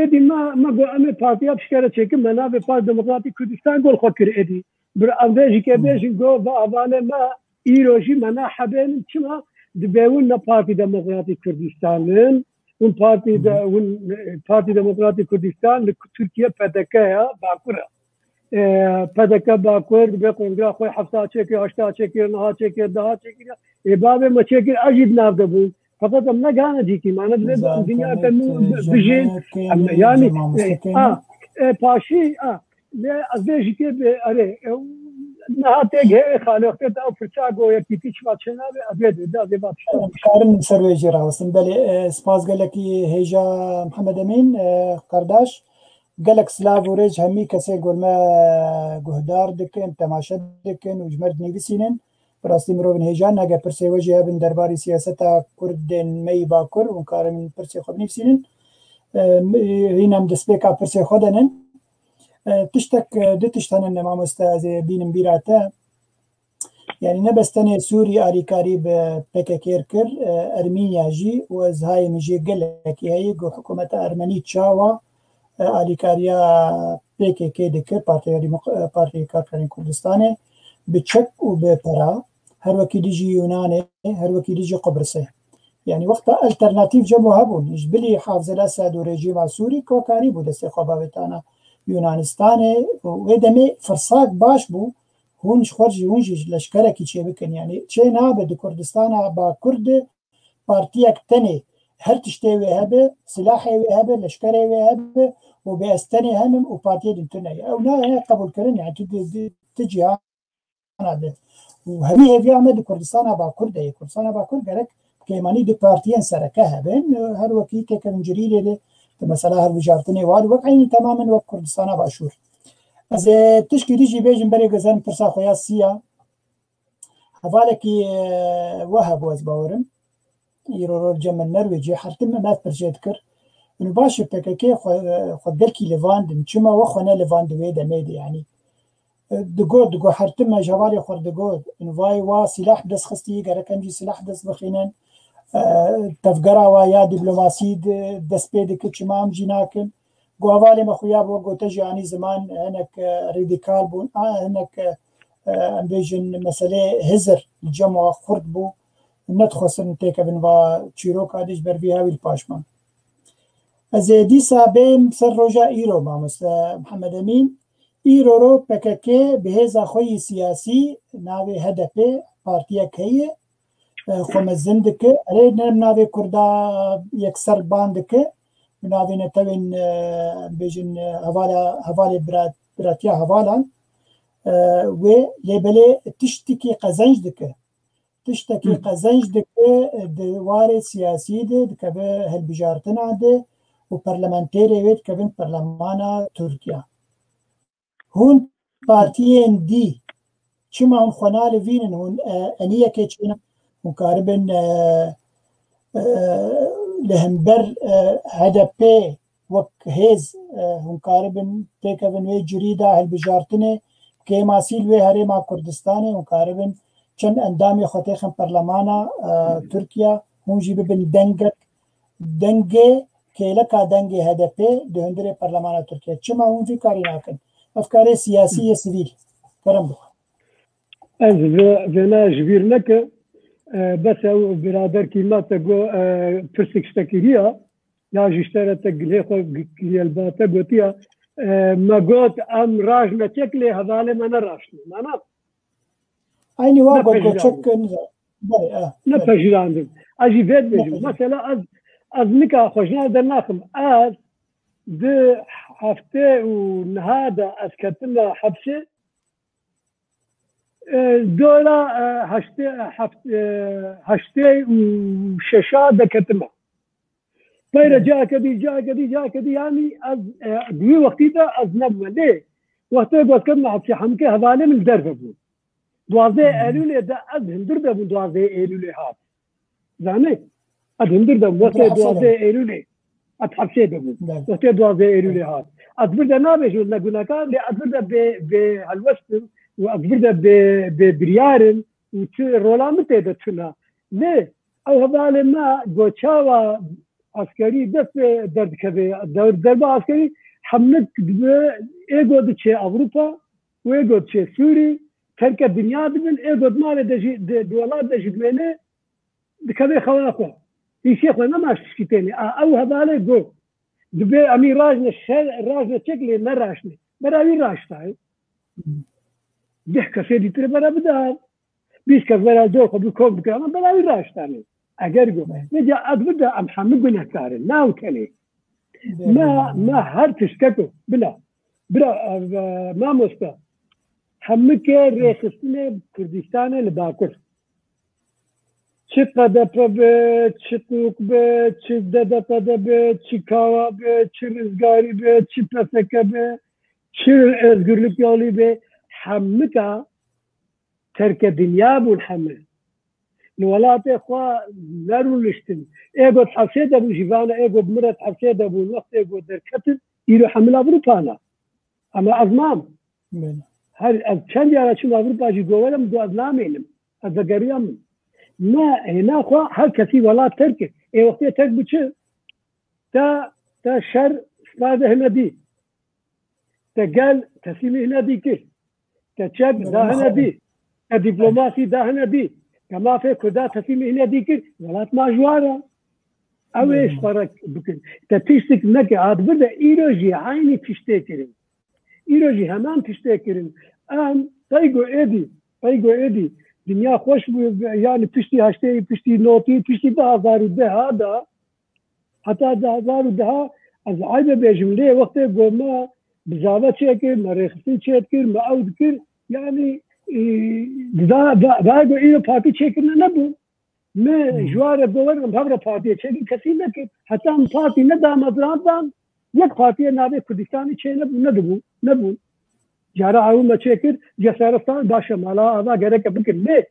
êdî me got em ê partiya pişkere çêkin me navê Partî Demokratîk Kurdistan gol xwe kir êdî bir em vê jî ke bêjin got ve avalê me îro jî me nehebênin çima dibe hûn ne Partî Demokratîk Kurdistanên hûn Partî Demokratîk Kurdistan li Tirkiye PDK ya Bakur PDK Bakur dibe kongra xwe hefta çêkir heşta çêkir niha çêkir daha çêkir ê bavê me çêkir ew jî nav de bûn fakat em negane dîkî mane dilê dinya te bijîn yani paşî lê ez vê jî kê erê نهاتێک هەیە خالۆختێت ئەو پرچا گۆیەکی تیچما چێناوێ ئەبێت دازێ کارم سەروێژی ڕاوەستن بەێ سپاس گەلێکی هێژا محەممەد ئەمین قەرداش gelek silav û rêj hemî kesê gurme guhdar dikin temaşe dikin û ji me nivîsînin bi rastî mirovên hêjan nage pirsê we jî hebin derbarî siyaseta Kurdên meyî Bakur û karin pirsê xwe binivîsînin hînem destpêka pirsê xwe denin tiştek du tişt hene mamoste ez ê bînim bîra te yani ne bes tenê Sûrî alîkarî bi PKK kir Ermînya jî û ez hayê min jê gelekî heye got hikûmeta Ermenî çawa alîkariya PKK dikir Partiya Karkerên Kurdistanê bi çek û bi para her wekî dijî Yûnanê her wekî dijî Qibrisê yani wexta alternatîv cem hebûn ji bilî Hafız el-Esed û rejîma Sûrî kokarî bû destê xwe bavêtana Yunanistanê wê demê firsak baş bû hûn ji xwe jî hûn jî leşkerekî çê bikin yani çê nabe di Kurdistana Bakur de partiyek tenê هر تشتي وهبه سلاحي وهبه لشكري وهبه وبأستني همم وبارتيه دنتنا او نا قبول كرن يعني تجي هذا وهذه هي عمد كردستان با كرد كردستان با كرد غير كيماني دي بارتيان سركها بين هر وكي كان جريله له مثلا هر وزارتني واد وقعين تماما وكردستان با شور از تشكيلي جي بيجن بري غزان برسا خويا سيا حوالكي وهب وزبورم يرو جمع النرويجي حرتم ما برجيتكر انه باش بككي خدلكي ليفاند چما وخونه ليفاند ويدا ميدي يعني دقو حرتم جواري خور دقو انه واي وا سلاح دس خستي غركم جي سلاح دس بخينن تفقرا ويا دبلوماسي دس بيدك چما ام جيناكن قوالي مخويا بو تجي يعني زمان هناك راديكال بون هناك امبيجن مساله هزر الجمع خرد بو ندخسن تيكا بنوا تشيروك عادش برفيها بالباشمان از دیسا بیم سر روژا ایرو مامست محمد امین ایرو رو پککه به هزا خوی سیاسی ناوی هدفه پارتیا کهیه خومزندکه اره نرم ناوی کردا یکسر باندکه ناوی نتوین بیجن حواله براتیا حوالان و لیبله تشتکی قزنج دکه تشتکی قزنج دکه دوار سیاسی ده که هالبجارتنا ده وبرلمانتيري ويت كابن برلمانا تركيا هون بارتيين دي چما هم خنال فينن هون انيا كيچنا مقاربن لهمبر هدفي وك هيز هم قاربن تيكابن وي جريدا هالبجارتنه كيماسيل وي هري ما كردستاني مقاربن چن اندامي خطيخن برلمانا تركيا هون جيب بن دنگه كيلكا دنگي هدفه دهندري برلمان تركيا چما هون في كاري ناكن افكار سياسيه سيفيل كرم بخ از فينا جبير لك بس برادر كيما تقو فرسكشتكيريا لا جشترى تقلي خو الباتا قوتيا ما قلت ام راجنا تشكلي هذا ما راجنا انا ايني واقول تشك نفجر عندهم اجي فيد مثلا از نکا خوشنا در ناخم از ده هفته و نهاده از کتنا حبشه دولا هشته و ششا ده کتنا غير جاء كذي يعني از دوی وقتی ده از نبمه وقتی قد کتنا حبشه همکه هذاله من درفه بود 12 ايلول ده از هندر ده بود 12 ايلول هات زانه أدهندر ده وقت 12 ايلول أتحبسه ده وقت 12 ايلول هات أدبر ده نابش ولا جناكان لي أدبر ده بهالوسط وأدبر ده ببريارن ورولا متى ده تنا ليه أو هذا لما جوتشاوا عسكري ده درد كذا درب عسكري حملت إيجو ده شيء أوروبا وإيجو ده شيء سوري ترك الدنيا دبل إيجو ده ماله ده دولات ده جدمنه ده كذا خلاصه يشيخ أنا ما شفتني أو هذا له جو دبي أمي راجنا راجنا شكلي ما راشني براوي راشتاي ضحك سيدي ترى برا بدار بيش كذا دوق بكم بكلام براوي راشتاني أجرجو نجا أبدا أم حمد بنا كارن ناو كلي ما هرتش كتو بلا ما مستا حمك ريخستني كردستان لباكر چه قدپه به چه توک به چه ددپه به چه کاوا به چه رزگاری به چه پسکه به چه özgürlük yolu به همه که ترک دنیا بود همه نولات خوا نرولشتن ایگو تحفیه دبو جیوانا ایگو بمره تحفیه دبو وقت ایگو درکتن ایرو حمل اوروپانا اما ازمام هر از چند یارا چون اوروپا جی گوولم دو ازلامینم از دگریم ما هنا خو هر كثير ولا تركه اي وقت ترك بتش تا شر استاذ هنا دي تقال تسليم هنا دي كيف تشك ده هنا دي الدبلوماسي ده هنا دي كما في كذا تسليم هنا دي كيف ولا ما جواره او ايش فرق بكن تتشتك نك عاد بدا ايروجي عيني تشتكرين ايروجي همام تشتكرين ام طيقو ايدي دنیا خوش بود یعنی پشتی هشته پشتی نوتی پشتی 2010 هذا حتى 2010 از عیب بیشم لی وقتی گوما بزاوه چه کرد مرخصی چه کرد معود کرد یعنی دا اینو پارتی چه کرد نبود من جوار گوورم بابر پارتی چه کرد کسی نکرد حتی هم پارتی ندام ادران یک پارتی نابه کردستانی چه نبود جارا اون چه کرد جسارستان باشه مالا آوا گره که بکر لی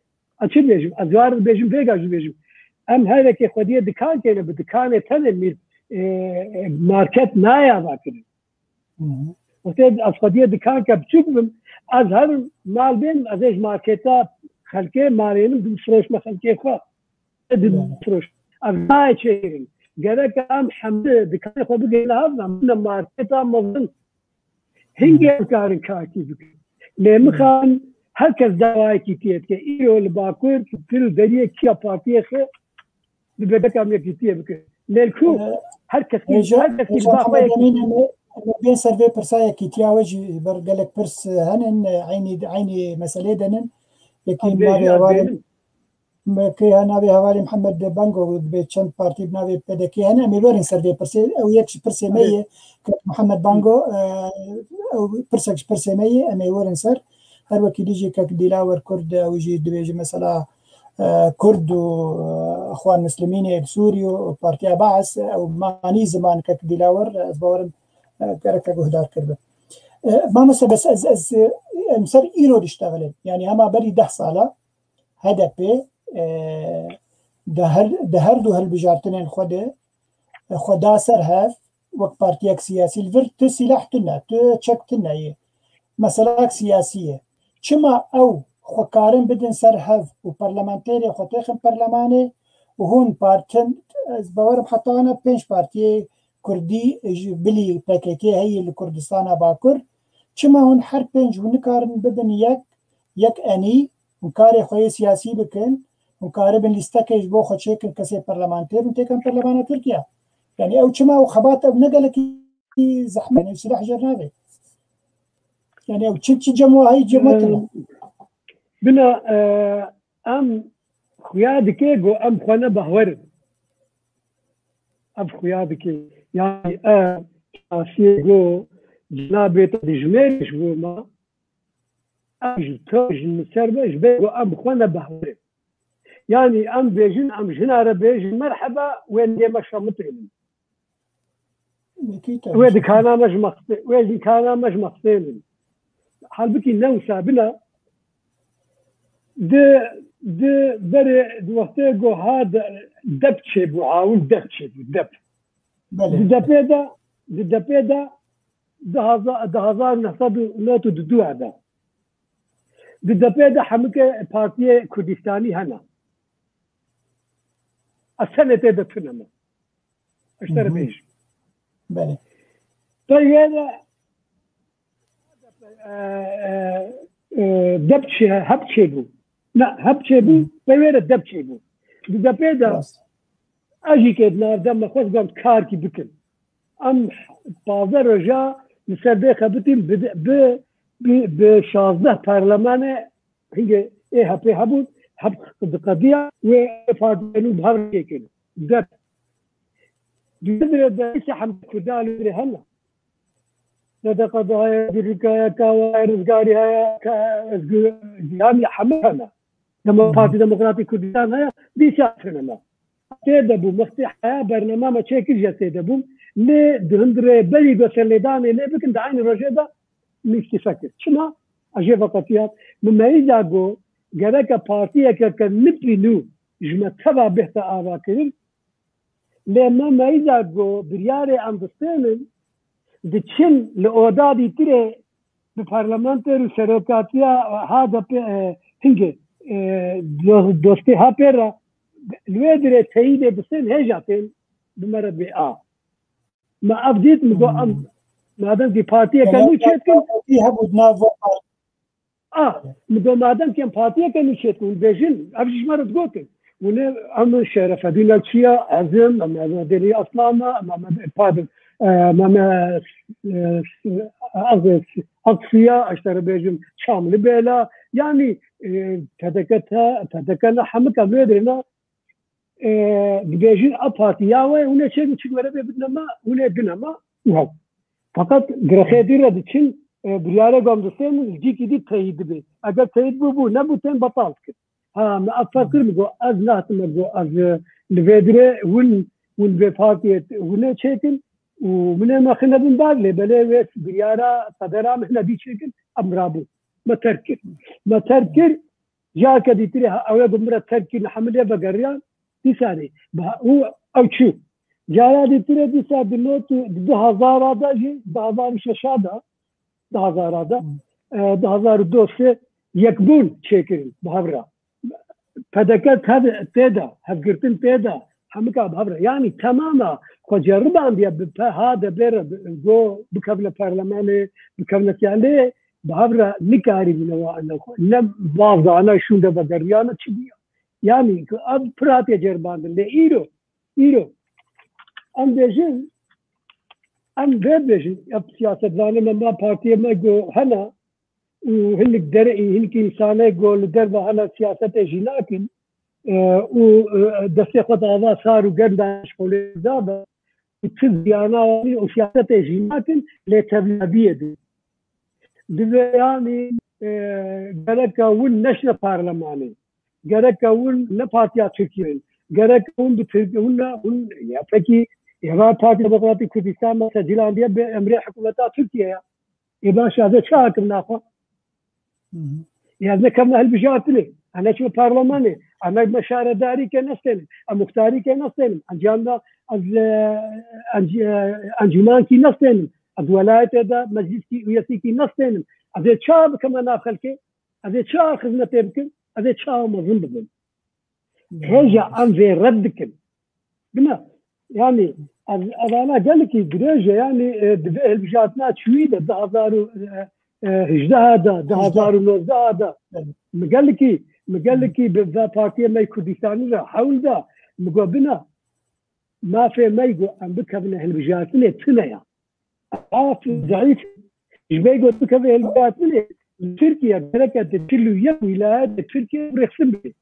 اچی بیشم از جوار بیشم بیگاش بیشم ام هر که خودی دکان کنه به دکان تنه میر مارکت نایا واکرد وقتی از خودی دکان که بچوک بم از هر مال بین از ایش مارکتا خلکه مارینم دم فروش مخلکه خوا دم فروش از نای چیرین گره که ام حمده دکان خود بگه لحظه من مارکتا مفضل هنگی کارن کارتی بکن نمیخوان هر کس دعوای کتیت که ایرو لباکور که پل دریه کیا پارتیه خیلی ببدأ كم يكتيه بك للكو هركس بين سرفي برسايا كيتيا وجي برجلك برس هنن عيني مسألة دنن لكن نبي هوالي كي نبي هوالي محمد بانجو بتشن بارتي بنبي بدكي هنا ميبرين سرفي برسي أو يكش برسي مية محمد بانجو أو برسكش برسي مية أما يورن سر هر وقت يجي كديلاور كرد أو يجي دبيجي مثلا كرد واخوان مسلمين بسوريا وبارتيا بعث او ماني زمان كديلاور باورم كركا جهدار كربه ما مثلا بس از مسر ايرو يشتغل يعني هما بري 10 ساله هدفه دهر دو هالبجارتين خدا سرهاف وقت بارتياك سياسي الفرت سلاحتنا تشكتنا مسألة سياسية كما او خوكارن بدن سرهف وبرلمانتيري خوتيخن برلماني وهون بارتن باورم حتى انا 5 بارتي كردي بلي باكيكي هي لكردستان باكر كما هون حر 5 ونكارن بدن يك اني ونكاري خوي سياسي بكن ونكاري بن لستكيج بو خوتشيكن كسي برلمانتير ونتيكن برلمان تركيا يعني او كما وخبات بنقلك زحمه يعني سلاح جرنابي يعني او تشي جمو هي جمتنا بنا ام خويادكي جو ام خوانا بهور ام خويادكي يعني اسي جو جنابت دجميش جو ما اج توج مسربج بيجو ام خوانا بهور يعني ام بيجن ام جناره بيجن مرحبا وين دي مش مطعم وين كان مش مقصد وين كان مش مقصد حال بكي نوسا بنا de bere وقتی گو هذا دبچه بو عاون دبچه بو دب دپیدا 1992 هذا دپیدا همه پارتی کردستانی هنا السنه تبدا تنما اشترى بيش بله طيب دبچه هبچه بو لا هبچه بو بويره دبچه بو دپیدا اجي كدنا دم خوش قام كار كي بكن ام بازار رجا مسبه خبتين ب 16 برلمان هي ايه هبي هبود هب قضيه وفاضلوا بهر كده ده ده حمد كدال هلا ده قضايا ديركا كوارث غاريها يعني حملنا لما بارتي ديمقراطي كردستان هي دي شافنا تدبو مفتاح برنامج تشيكي جسدبو ل دندره بلي بسلدان اللي بكن دعين الرجاده مش تفكر شنو اجي فقطيات مما يجاغو غرك بارتيه كنبلينو جما تبع بهتا اواكر لما ما يجاغو برياري اندستين دچن لاودادي تري ببرلمانتر شركاتيا هذا هنجي دوستي هابيرا الوادر تايده بسن هجاتين بمرض بي ما افديت مدام مادام دي بارتيه كانوا يشتكن فيها بدنا مدام مادام كان بارتيه كانوا يشتكن بيجن افجش مرض قوتن ولا عم شرف هذول الشيء عزم ما ديري اصلا ما بادم ما اقصيا اشتري بيجن شامل بلا يعني تدكتها حمك الوادرنا دبیجین اپاتیاوه اونه چه چیکاره ببینم اونه دنما او فقط گرخیدی را دچین بریاره گامدستم دیگه دی تایید بی اگر تایید بو نبودن بطال کرد ها افکر میگو از نه میگو از لودره ون به پارتیت اونه چیکن و منه ما خنا بن بالله بله ويت بریاره صدرام ندی چیکن امرابو ما تركر جا كدي تري اولا قمرة تركي الحملية بقريان دي ثاني هو او شو جا دي تري دي سا بنوت 2000 هذا جي 2000 شاشادا 2000 هذا 2002 يكبون شيكرين بهبرة فدكت هذا تيدا هفقرتين تيدا حمكا بهبرة يعني تماما وجرب عندي هذا بير جو بكبلة برلماني بكبلة يعني بهبرة نكاري من وأنا نم بعض أنا شو ده بقريانا تبيه يعني أب براتي جربان ده إيرو أم بيجن أم بيجن أب سياسة دانا ما بارتي ما جو هنا وهنك درعي هنك إنسانة جو لدربة هنا سياسة جيناكن ودستي خد هذا صاروا قرنا شغل زابا تزيانا وسياسة جيناكن لتبلادية دي يعني جرك ون نشنا برلماني جرك ون نباتيا تركيا جرك ون بتركيا ون يا فكي يا بارتي ديمقراطي كردستان مسجل عندي بأمر حكومة تركيا يبقى هذا شاكم ناخذ يعني كم هالبجات لي أنا شو برلماني أنا مشارع داري كنستلم مختاري كنستلم أنجامنا أنجمان كي نستلم الولايات هذا مجلس كي وياسي كي نستلم هذا شاب كمان ناخلك هذا شاب خدمة يمكن هذا شاب مظلوم بدل هجا أم في ردك بنا يعني أنا قال لك درجة يعني البجاتنا شويدة 2011 هذا مقال لك بذا بارتي ما كردستاني لا حول ذا مقول بنا ما في ما يقول أم بكبنا البجاتنا تنايا ضعيف جباي قلت لك هذه البلاد تركيا دركت كل يوم ولايات تركيا برخصم بي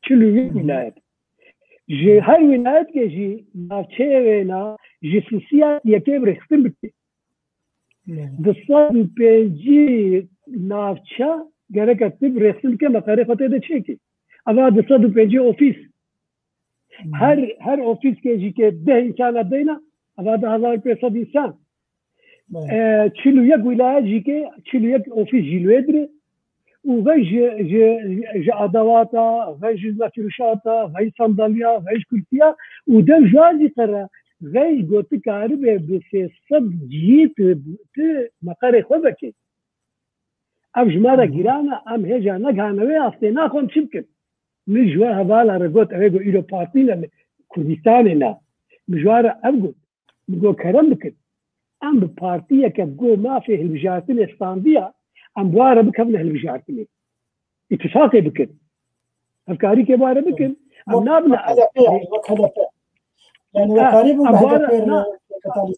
كل يوم ولايات جي هاي ولايات جي نافشينا جي سياسيات يكي برخصم بي دصاد بيجي نافشا دركت برخصم كما طريقة هذا تشيكي أما دصاد بيجي أوفيس هر أوفيس كيجي كده إنسان دينا هذا 1500 إنسان چلو یک ولایت جیکه چلو یک اوفیس جلویدره و ویج ادواتا ویج مفروشاتا ویج صندلیا ویج کرسیا و ده جازی قرار ویج گوت کاری به 300 جیت مقر خود بکی ام جمارا گیرانا ام هجا نگانوی افته ناخون چی بکن مجوار حوالا رگوت اویگو ایرو پارتینا کردستانی نا مجوار ام گوت مگو کرم بکن ام بارتيه كجو ما فيه البجارتين اسطانديه ام بواره بكمل البجارتين اتفاقي بكن افكاري كبواره بكن ام نابنا يعني وقاربهم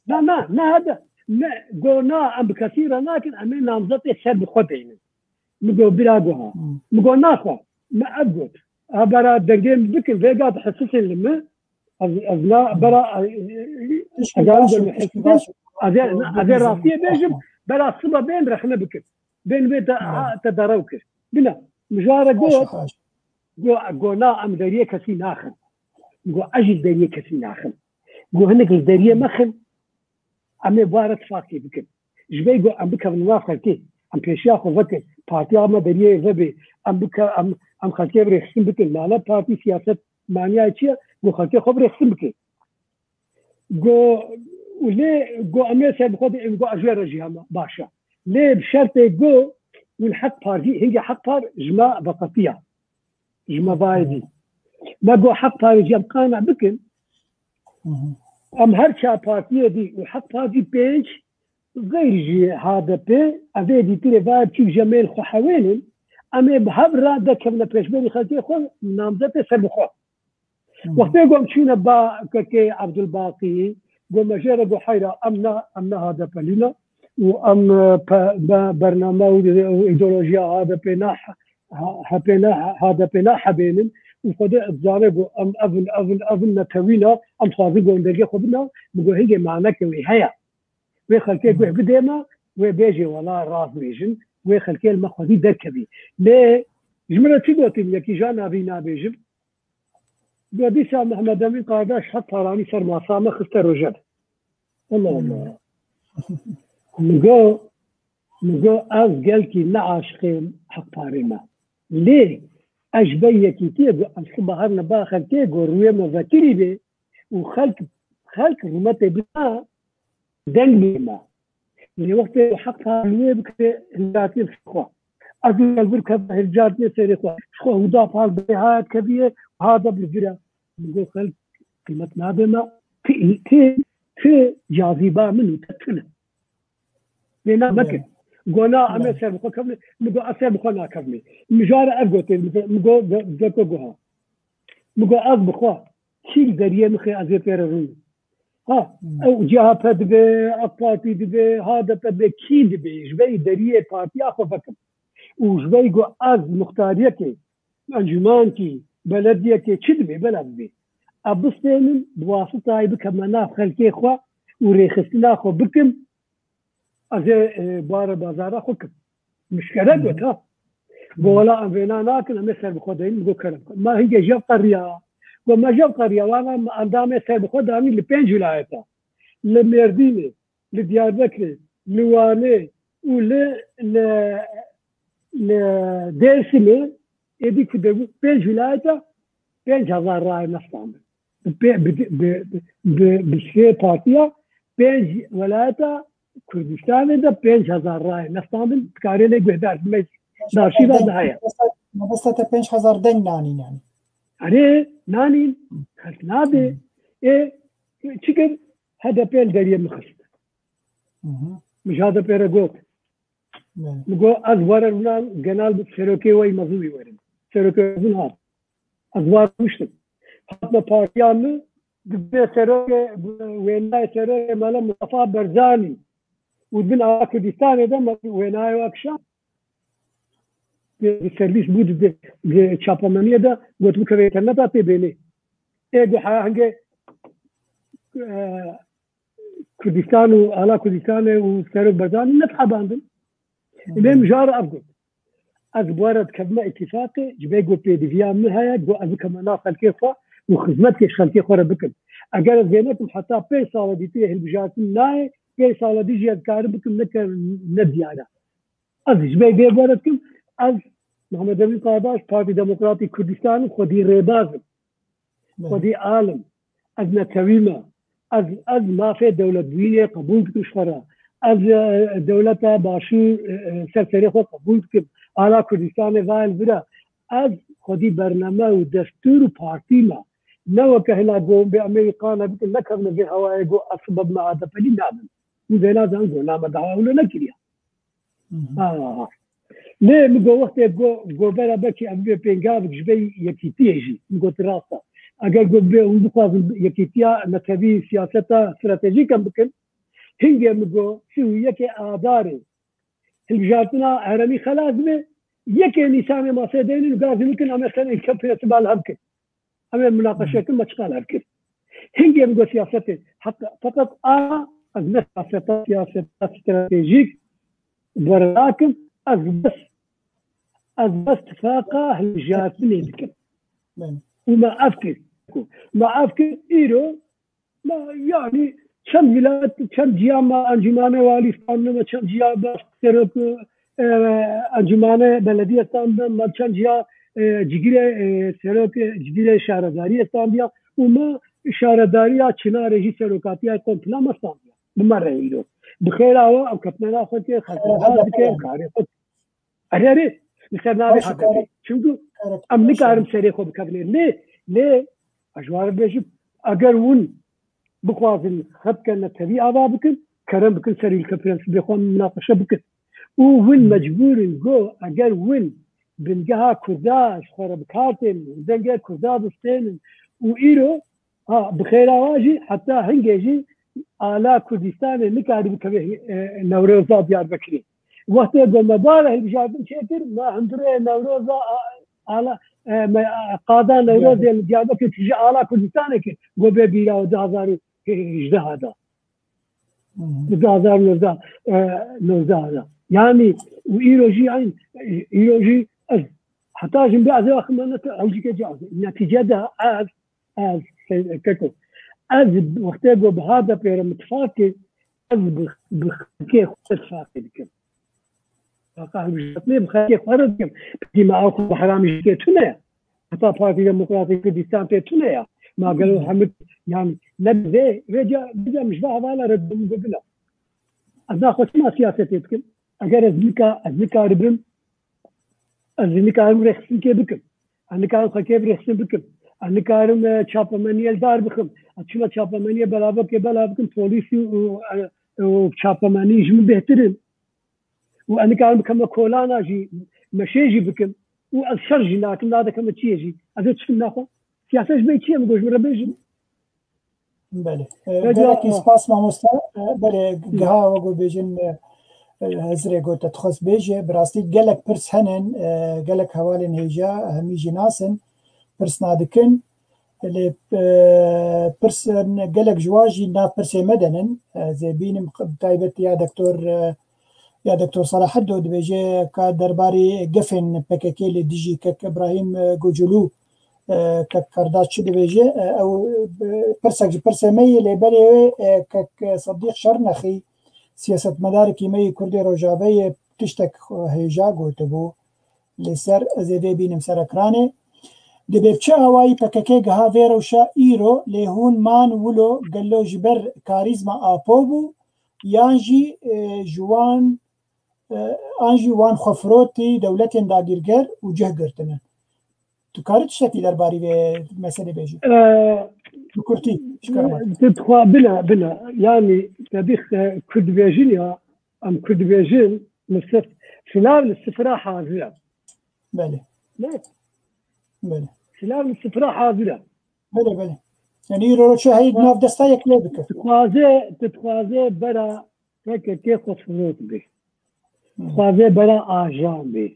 لا هذا قلنا ام بكثير لكن امين نامزتي سب خدين مقول بلاغوها مقول ناخذ ما اقول برا دنجين بكن فيجا تحسس لما ازنا برا هذا راسية بيجم بلا صبا بين رحنا بكر بين بيت تدروكر بلا مجارة قونا ام دارية كسي ناخن قو اجل دارية كسي ناخن قو هنك الدارية مخن امي بارت فاكي بكر جبي قو ام بكر نوافق كي ام بيشيا خوفتي بارتي اما دارية زبي ام بكر ام خلقي بريخسن بكر لانا بارتي سياسة معنيها اتشيا قو خلقي خو بريخسن بكر قو وليه جو أمريكا بخد جو أجير جهما باشا ليه بشرط جو والحق بارتي هي حق بار جماع بقطيع جماع بايدي ما جو حق بار جم قانع بكن أم هرشا بارتي دي والحق بارتي بيج غير جي هذا بي أبي دي تري فايد شو جميل خو حوالين أمي بهبرة ده كمنا بيش بني خلتي خو نامزته سربخو وقت يقوم شينا با كي عبد الباقي قلنا جيرا بحيرة أمنا هذا بلينا وأم برنامج إيديولوجيا هذا بناح هذا بناح بينن وخدا زانه گو ام اول نتوینا ام خوازی گوندگی خودنا بگو هنگی معنی که وی هیا وی خلکی گو بدیما وی بیجی ولا راز بیجن وی خلکی المخوازی درکبی لی جمله چی گوتیم یکی جا نبیجم گو دیسا محمد امین قاداش حد طالانی سر ماسامه خسته روجد الله مگو از گل کی نعاشقیم حق پارما لی أشبيه كتير الصبح نبا خلكي روي مذاكري به وخلك رمت بنا دنجي ما اللي وقت حقها اللي بكري الجاتي الخوا أقول البركة الجاتي سريخوا خوا وضاف هالبيعات كبيرة وهذا بالجرا نقول خلك قيمة نابما في جاذبة منه تتفنى لنا مكن قونا أمي سير بخوا كمي مقو أسير بخوا ناكمي مجارة أبقوتي مقو قوتو قوها مقو أز بخوا شيل دريه مخي أزي بير روي ها أو جهة بدبي أباتي دبي هذا بدبي كي دبي جبي دريه بارتي أخو فكم وجبي قو أز مختاريكي أنجمانكي بلديكي چي دبي بلد بي أبستينن بواسطة بكم مناف خلقي خوا وريخستنا خو بكم از بار بازار خوكم مشكلة قلتها بولا أنفينا ناكل أمسر بخودين مقول كرم ما هي جاب قرية وما جاب قرية وانا عندما سر بخوداني لبين ولايتها لمردينة لديار بكر لوانة لديرسمة يديك في بين ولايتها 5000 راي نفسهم بشي بارتيا بين ولايتها كردستان ده 5000 راي نستعمل كاري لي قدار دارشي بعد هيا بس 5000 دنگ نانين يعني اري نانين خلت نادي تشكر هذا بيل دريه مخست مش هذا بيرغوت نقول ازوار النال جنال بسيروكي وي مزوي ورد سيروكي زنهار ازوار مشتم حتى بارتيان بسيروكي وين سيروكي مالا مصطفى برزاني ودبن على كردستان ده ويناي واكشا بالسيرفيس بود بشابامانيا ده قلت بك انترنت بيني ايه حاجه كردستان وعلى كردستان وسيرو برزاني نفحه باندن اللي مجار افضل ازبارت كلمه اتفاقي جبيجو بي دي فيا من هيا جو ازك مناخ الكيفه وخدمتك خلتي خور بكم اجل زينتهم حتى بيسا وديتيه البجات ناي كي صار ديجي أذكار بكم نكر نديانا از جبهة بيبارتكم از محمد أمين قاداش بارتي ديمقراطي كردستان خدي ريبازم خدي عالم از نتويمة از ما في دولة دوية قبول بكم شفرا از دولة باشو سرسري خود قبول بكم على كردستان فايل برا از خدي برنامج ودستور وبارتي ما نو كهلا جو بأمريكا نبي نكر نبي هواي جو أسباب ما هذا فلي نعمل وزينا زانجو نعم دعوة ولا نكريا ليه مجو وقت جو برا بكي أبي بينجاب جبي يكتيجي مجو تراسة أجر جو بيوندقاز يكتيا نتبي سياسة استراتيجية بكن هنجي مجو شو يكي آداري الجاتنا عرمي خلاص به يكي نسامي ما سيدين وقاز ممكن أم مثلا يكفي يتبال هبكن أم المناقشة كل ما تشغل هبكن هنجي مجو سياسة حتى فقط از سياسة استراتيجيك براكم از بس اتفاقه الجاتني بكم وما أفكر إيرو ما يعني كم ولايات كم جياما أنجمانة واليستان كم جيا بسيروك أنجمانة بلدية استان ما كم جيا جيجيرة سيروك جيجيرة شهردارية استان وما شهردارية چنا رجي سيروكاتية كونتنا ما استان بمرة إيرو بخير أو كتنا خدتي خطرات بكم كاري خد أريري مثلا هذا شو أمريكا عرب سريع خد بكبلين ليه أجوار بيجي أجر ون بخوازن خد كنا تبي أبا بكن كرم بكن سريع الكفرنس بيخون مناقشة بكن وون مجبور جو أجر ون بنجها كرداش خرب كاتم بنجها كرداش بستين وإيرو بخير واجي حتى هنجي على كردستان نكاد بكبه نوروزا ديار بكري وقت قلنا باله الجابن شكر ما عندنا نوروزا على قادا نوروز ديابك تجي آلا كردستانك قوبي بيرا و 2018 هذا 2019 يعني وإيروجي عين إيروجي حتى جنب بعض أخمنة أوجي كجاز النتيجة ده از كتو از وقتها بهذا بير متفاكر از بخكي متفاكر كم فقال بجتني بخكي فرد كم بدي ما أخذ حرام جيتنا حتى بارتي ديمقراطي كردستان تيتنا ما قالوا حمد يعني نبذ رجع مش بقى ولا رد قبله أنا أخذ ما سياستكم أجر أزمكا ربهم أزمكا رخصن كي بكم أنا كان خكيب رخصن بكم أنا كان شابمانية دار بكم أشوف شابمانية بلابكم بوليسي وشابمانية جم بهترين وأنا كان بكم كولانا جي مشيجي بكم وأشرجي لكن هذا كم تيجي هذا تشوف ناخذ سياسة بيتشي مقولش مربيجي بله بله سپاس مامۆستا بله گها وەگو بێژن هەزرێ گۆتە تخۆست بێژێ بڕاستی gelek پرس هەنن gelek هەواڵێن هێژا هەمیژی ناسن پرس نادکن لێ پرس gelek جواژی ناف پرسێ مەدەنن زێبینم تایبەت یا دکتۆر سەلاح حەدۆ دەبێژێ کە دەربارەی گەفێن پەکەکێ لێ دژی کەک ئیبراهیم گوجلو كرداش دبيجي او برسك برسمي لبري كك صديق شرنخي سياسة مدارك مي كردي روجابي تشتك هيجا قوتبو لسر زيدي بينم سركراني دبيبچه هواي بككي جها فيروشا ايرو لهون مان ولو قالو جبر كاريزما ابوبو يانجي جوان انجي وان خفروتي دولتين داگيرگر وجه گرتنن تو کارت شتی درباره مسئله بیشی بکرتی تدخل بلا يعني تاريخ كرد بيجينيا ام كرد بيجين مستف خلال السفرة حاضرة بله بله خلال السفرة حاضرة بله يعني رو شهيد ناف دستايك ليبك تتخوازي برا هيك كيف خفروت به تتخوازي برا آجان به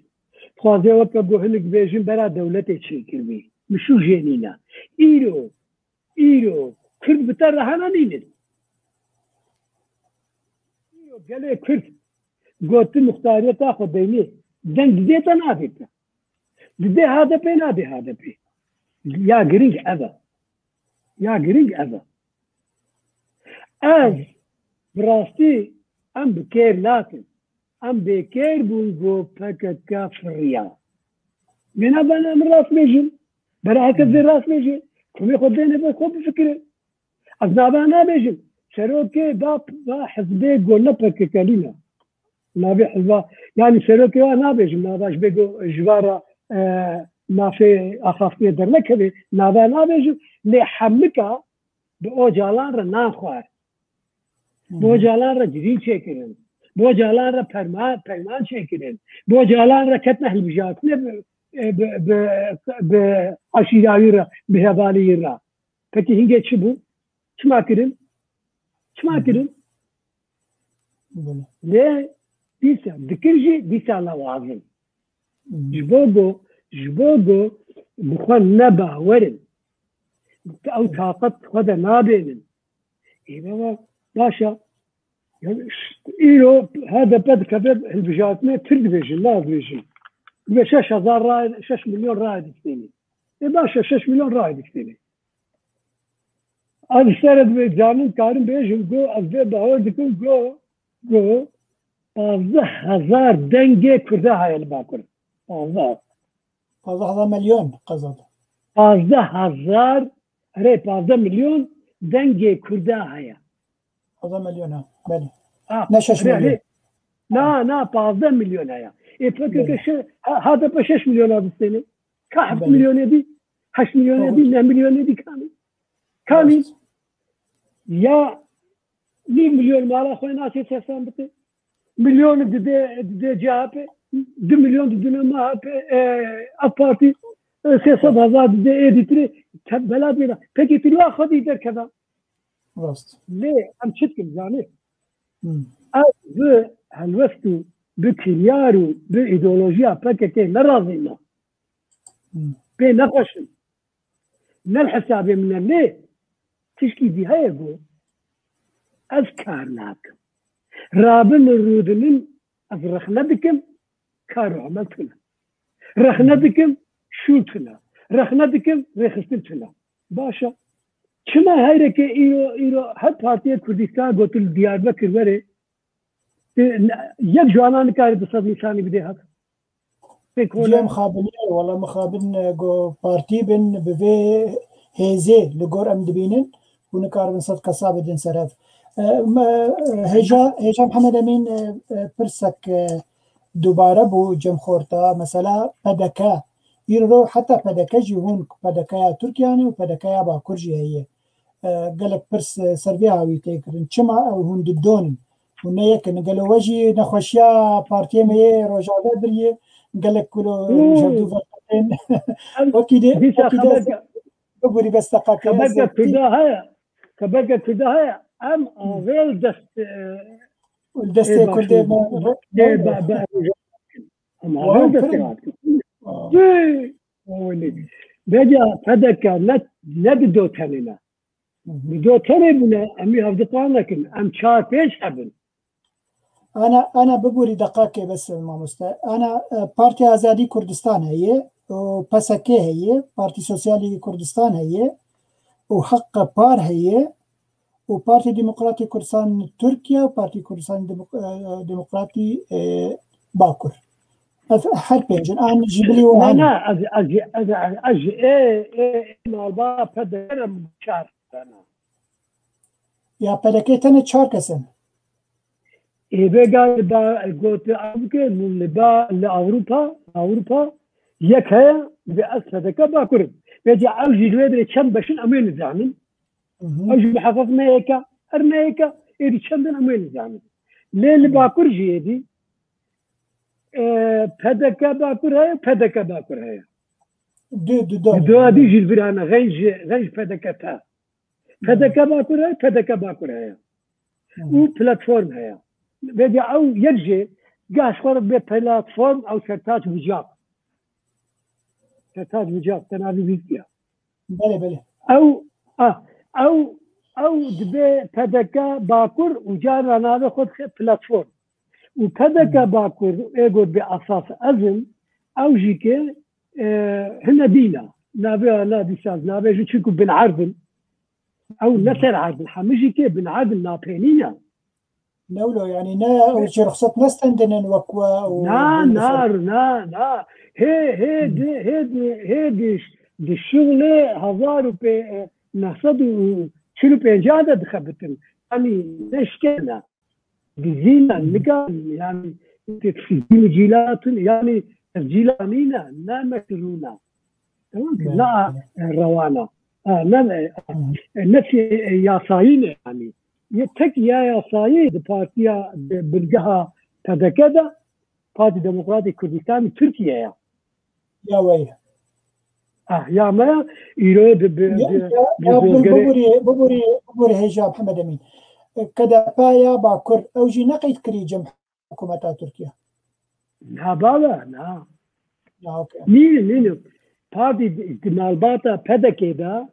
خوازه وقت بوهنك بيجن برا دولتي تشكل بي مشو جينينا ايرو كرد بتر هانا نينن ايرو قال كرد قلت مختارية تاخذ بيني دنك ديتا ناديتا دي هذا بي نادي هذا بي يا قريق أذى از براستي ام بكير لكن ام بكير بونجو فكت كافريا من ابنا من راس بيجن برا هكذا راس بيجن كم ياخذين بخوب فكره اذنابنا بيجن شروكي باب حزبي قلنا بككلينا ما بحزب يعني شروكي انا بيجن ما باش بيجو جوارا ما في اخاف يقدر لك ما بيجن لحمكا بوجالان رناخوار بوجالان رجدين شكرن بوجالان را پرمان شكرن بوجالان را كتنا هلبجاتنا بعشيراوي را بهبالي را فكي هنگه چبو چما كرن ليه ديسا دكرجي ديسا لوازم جبوغو بخوان نبا ورن او طاقت خدا نابينن ايبا باشا يعني ايرو هذا بد كبد البجاتنا ترد بيجي لا بيجي 6000 رائد 6 مليون رائد كثيري يا باشا 6 مليون رائد كثيري هذا السرد بيجانين كارم بيجي جو ازبي باور دكم جو 15000 دنجي كردا هاي الباكر 15000 مليون قصد 15000 ري 15 مليون دنجي كردا هاي 15 مليون بله نشش مليون لا 15 مليون هيا يفكر هذا ب 6 مليون هذا السنه كحب مليون يدي 8 مليون يدي 9 مليون يدي كامل يا 100 مليون مال اخوي ناس يتسام بتي مليون دي جاب 2 مليون دي ما ابارتي 600000 دي اديتري بلا بلا تجي في الواحد يقدر كذا راست ليه ام شتكم يعني هالوفتو بكريارو بإيديولوجيا بكتين لرازينا بين نقشن نل حسابي من اللي تشكي دي هاي يقول أذكار ناكم رابن الرودنين أزرخنا بكم كارو عملتنا رخنا بكم شوتنا رخنا بكم رخصتنا باشا شما هايرك إيرو حتى بارتية كردستان قلت الديار بكر وري يك جوانان كاري بصد نشاني بديها جيم خابني والله مخابن جو بارتي بن بفي هيزي لغور ام دبينن ونكار بن صد كساب دين سرف هجا محمد امين برسك دوباره بو جم خورتا مثلا بدكا يرو حتى بدكا جيهون بدكا تركياني وبدكا باكورجي هي قالك برس سربيها ويتيكرن شما او هون دبدون ونيكن قالوا وجي نخوشيا بارتي مي روجاله بريه قالك كله جدو فرقتين وكده بقولي بس دقائق كبقى كده ام اول الدستة كردي بجا فدك ندو تنينا بدو تنينا امي هفدقان لكن ام شاف ايش حبن انا بقولي دقائق بس الماموستا انا بارتي ازادي كردستان هي وباسكي هي بارتي سوسيالي كردستان هي وحق بار هي وبارتي ديمقراطي كردستان تركيا وبارتي كردستان ديمقراطي باكر حرب بينجن انا جبلي وانا اجي ايه مالبا بدر مشار انا يا بدكيتنا تشاركسن إيبقى قلت أمك من لأوروبا يكها بأسفدك باكر بيجي أوجي الوادر كم بشن أمين زعمن أوجي بحفظ أرميكا إيدي كم بن أمين زعمن ليه باكر جيدي فدك باكر هي دو هذه جلبرانا غيج فدك باكر هي وبلاتفورم هي بدي او يرجع قاش خرب ببلاتفورم او شركات وجاب تنابي بيها بلي او دبي بدكا باكر وجانا ناخذ بلاتفورم وبدكا باكر يقول باساس اذن او جيكي هنا دينا نابي شاز نابي شيكو بنعرض او نسر عرض حمجي كي بنعرض نابينينا نولو يعني نا رخصت نستندن وكوا نا هي دي الشغل هزار بي نقصد شنو بيجادة دخبتن يعني نشكلنا دي زينة نقال يعني تسجيل جيلات يعني تسجيلانينا لا مكرونا لا روانا نفس ياسايين يعني يتك يا صايد بارتيا بلقاها كذا بارتي ديمقراطي كردستان تركيا يا ويلي يا ما يرود ببوري هجا محمد امين كذا بايا باكر اوجي نقيت كري جمع حكومة تركيا لا بابا لا اوكي مين بارتي دمالباتا بدا كذا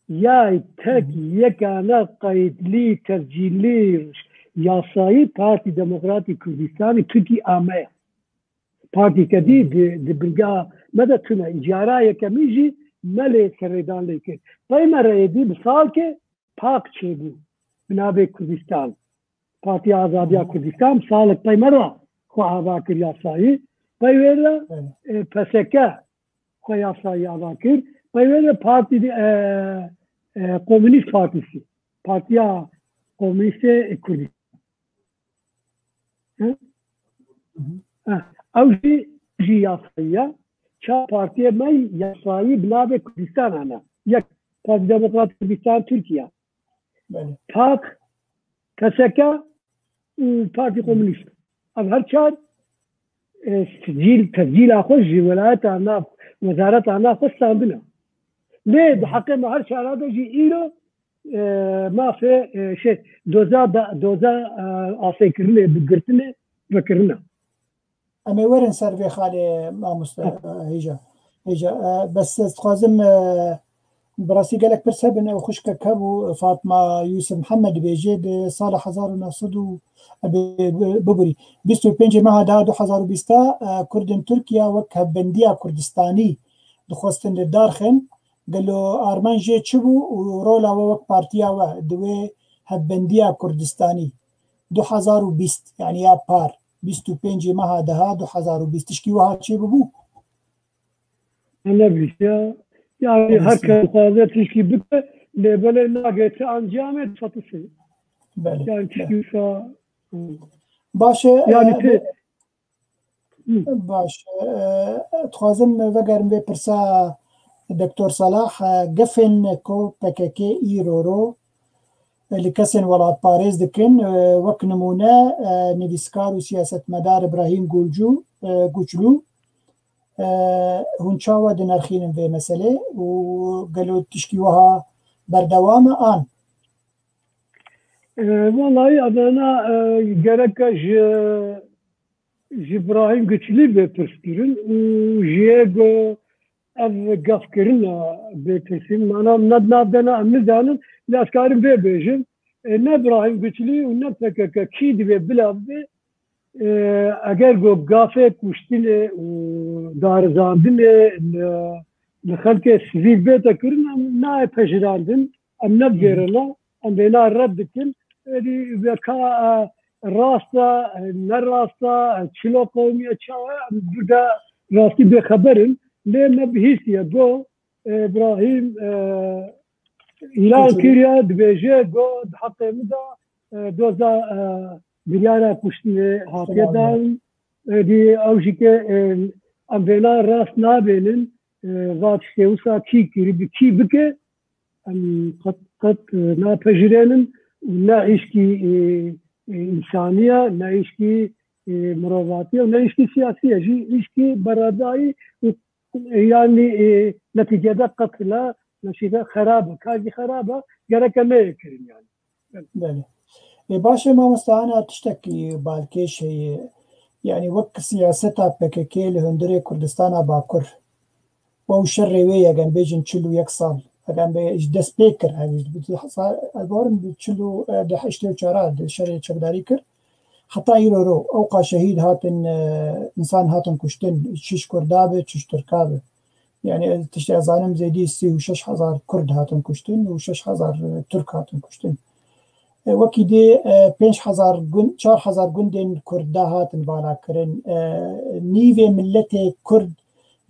يا تك يكانا قيد لي تسجيلي يا صايد بارتي ديمقراطي كردستاني تركي آمية بارتي كدي دي بلقا مدى تنا إجارة يكميجي ملي سريدان ليكي طيما رأيدي بسالك باك تشيبو بنابي كردستان بارتي آزادية كردستان بسالك طيما را خواه باكر يا صايد طيما پسكا خواه يا صايد باكر طيما بارتي komünist partisi. Partiya komüniste Kürdistan. Avji yasaya ça partiye may yasayı binabe Kürdistan ana. Yak Parti Demokrat Kürdistan Türkiye. PAK, KSK Parti Komünist. Av her çar تسجيل أخوش ولايات أعناف وزارات أعناف السامبلة. ليه بحقيقة ما هرش على هذا يجي إيرو ما في شيء دوزا أفكرنا بقرتنا فكرنا. أما ورن سر في خالي ما هيجا بس تخوازم براسي قالك برسبن او خشكة كابو فاطمة يوسف محمد بيجي سال 1900 ببري 25 معها دا 2020 كردن تركيا وك هبندية كردستاني دخواستن الدارخن قالوا آرمان جي تشبو ورولا وك بارتيا ودوي هبندية كردستاني 2020 يعني يا بار 25 معها دا 2020 تشكي وها تشي ببو أنا بيشا يعني هكا قاعدة تشكي بك لبلا ناقة أنجامة فتصل يعني تشكي فا باشه يعني باش تخوازم وگرم به پرسا دکتور صلاح قفن كو بككي ايرورو اللي كسن ولاد باريس دكن وك نمونه نویسکار و سیاست مدار ابراهیم گوچلو هونچاوا دنرخين في مسألة وقالوا تشكيوها بردوام آن والله أنا جرك إبراهيم قتلي بتفكيرن وجيجو أفكرنا بتفكيرن أنا ندنا أمزانا لأسكارم بيجن إبراهيم قتلي ونفك كيد ببلاد اگر گو گافه کشتنه و دارزاندنه لخلق سیویل بیتا کرن نا پشراندن ام نبگیرنا ام بینا رد کن وکا راستا نراستا چلو قومی اچاوه ام برده راستی بخبرن لی نبهیسیه گو ابراهیم اعلان کریا دبیجه گو حقی مدا دوزا بریارا کشتنه هاتیه دارن دی اوشی که ام بینا راست نابینن وات شتیوسا کی بکه ام قد ناپجرینن نا ایشکی انسانیه نا ایشکی مرواتیه نا ایشکی سیاسیه جی ایشکی برادایی يعني نتيجة قتلها نشيدة خرابة كاجي خرابة جرك ما يكرم يعني. بله. باشا ما مستعانة تشتكي بالكيش هي يعني وقت سياستها بككي لهندري كردستان باكر وهو شر ويا كان بيجن تشلو يكسال كان بيج دس بيكر هذه البارم بتشلو ده حشتي وشارات شر شبداري كر حتى يرو أوقع شهيد هاتن إنسان هاتن كشتن شش كردابة شش تركابة يعني تشتي ظالم زي دي سي وشش هزار كرد هاتن كشتن وشش هزار ترك هاتن كشتن وكي دي 5000 جند 4000 جندن كردا هاتن بالا كرن نيفي ملتي كرد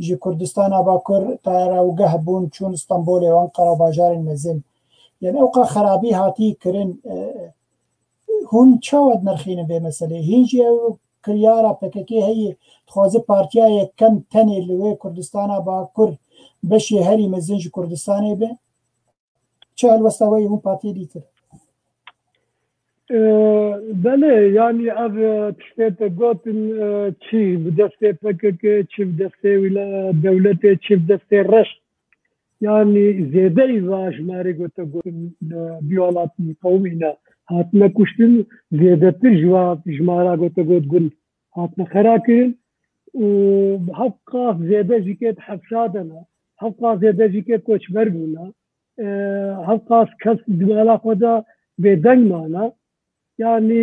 جي كردستان باكر تارا وقهبون چون اسطنبول وانقرة وباجار المزن يعني أوقع خرابي هاتي كرن هون چاود نرخين به مسئله هنجي كريارا پکكي هي تخوازي پارتيا كم تني لوي كردستان باكر بشي هري مزنج كردستان به چه الوستوي هون پارتيا ديتر بله يعني اف تشتت قوتن چي بدسته پکكي چي بدسته ولا دولته چي بدسته رشت يعني زيدي واش ماري قوتن بيولاتي قومينا هاتنا كشتن زيادتر جواب جمارا قوت قل هاتنا خراكرن وحقا زيادة جيكت حفشادنا حقا زيادة جيكت كوش بربونا حقا كس دمالا خدا بدنگ مانا يعني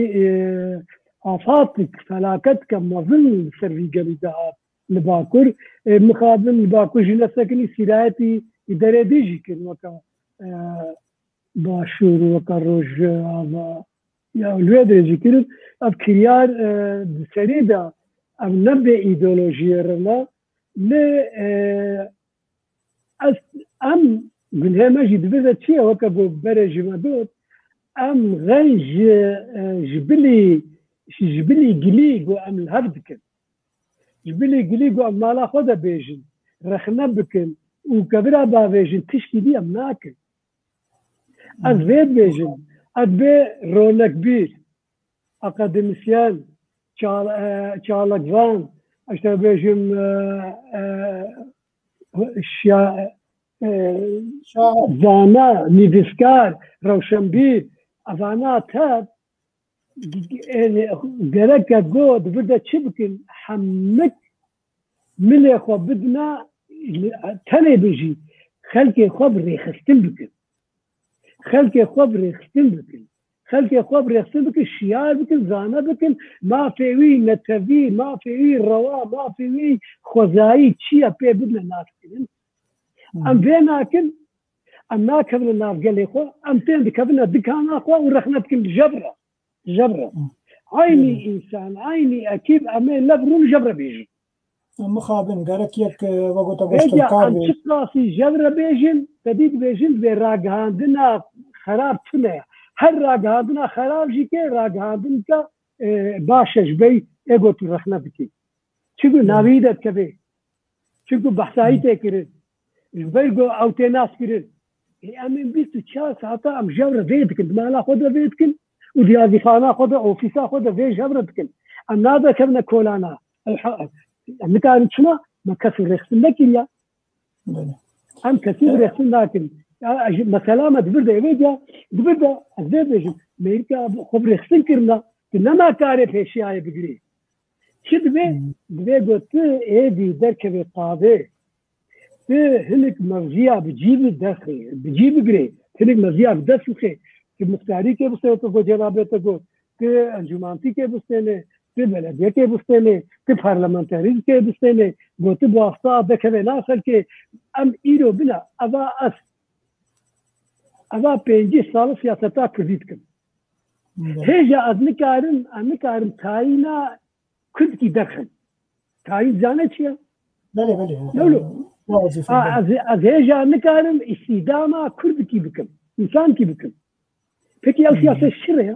آفاتك فلاكتك مظل سري قلدها لباكر مقابل لباكر جنا ساكني سرايتي إدارة دي جيكن وكا باشور وكروج يا الواد ذكر أفكار سريدة أم نبي إيديولوجية رنا ل أم من هما جد بذا شيء وكبو برج مدود أم غيج جبلي قليق وأم الهردك جبلي قليق وأم مالا خدا بيجن رخنا بكن وكبرا بابيجن تشكي دي أم ناكل أزبيت بيجن أدبي رونك بير أكاديميسيان شالك فان أشتا بيجن زانا نيفسكار روشنبير أفانا تاب قرأك قود بدا تشبكن حمك مليخ وبدنا تەنێ بژی خەلکێ خۆ بڕێخستن بکن خەلکێ خۆ بڕێخستن بکن خەلکێ خۆ بڕێخستن بکن شیار بکن زانە بکن مافێوی نەتەوی مافێوی ڕەوا مافێوی خۆزایی چییە پێ بدنە ناسکردن ئەم پێ ناکن ئەم ناکەونە ناوگەلێ خۆ ئەم پێم دکەبنە دکاناخوا و ڕەخنە بکن ژەبرە عینی ئینسان عینی ئەکیب ئەمێ لەبڕون ژەبرە بێژن مخابن گەرەکێک وەگوتە گۆشتکار ڕاستی ژەبرە بێژن دەدیت بێژن بێ ڕاگەهاندنە خراپ چنەیە هەر ڕاگەهاندنە خراپژی کێ ڕاگەهاندن کە باشەش بەی ئێگۆ تو ڕەخنە بکەیت چگو ناوی دەتکەبێ چگو بەحسایی تێکردن بەی گۆ ئەو تێ ناسکردن ئەمێ 24 ساعتە ئەم ژەورە بێ بکن مالا خۆ دەبێ بکن و دیازیخانە خۆ ئۆفیسا خۆ دەبێ ژەورە بکن ئەم نادەکەونە کۆلانە نکارن چما ما کەسی ڕێخستن نەکردیا ئەم کەسی ڕێخستن ناکرد مەسەلا مە دبردە ئێوەیە دبردە ئەس دێ بێژم ئەمریکا خۆ ڕێخستن کردنا نەماکارێ پێشیایە بگرێ چ دبێ گوت ئێدی دەرکەوێ قابێ هنك مغزية بجيب الداخل بجيب بقري هنك مغزية بدس بخي في مختاري كي بستنه تقول جنابه تقول في انجمانتي كي بستنه في بلدية كي بستنه في بارلمانتاري كي بستنه قلت بواسطة بكذا ناخل كي ام ايرو بنا اذا بينجي صالة سياستا كرديتكم هيجا ادنكارن تاينا كرد كي دخل تاين زانه چيا بله از هێژا نکارم ئیسیداما کوردکی بکەم ئینسانکی بکەم پێکی ئەو سیاسەت شڕەیە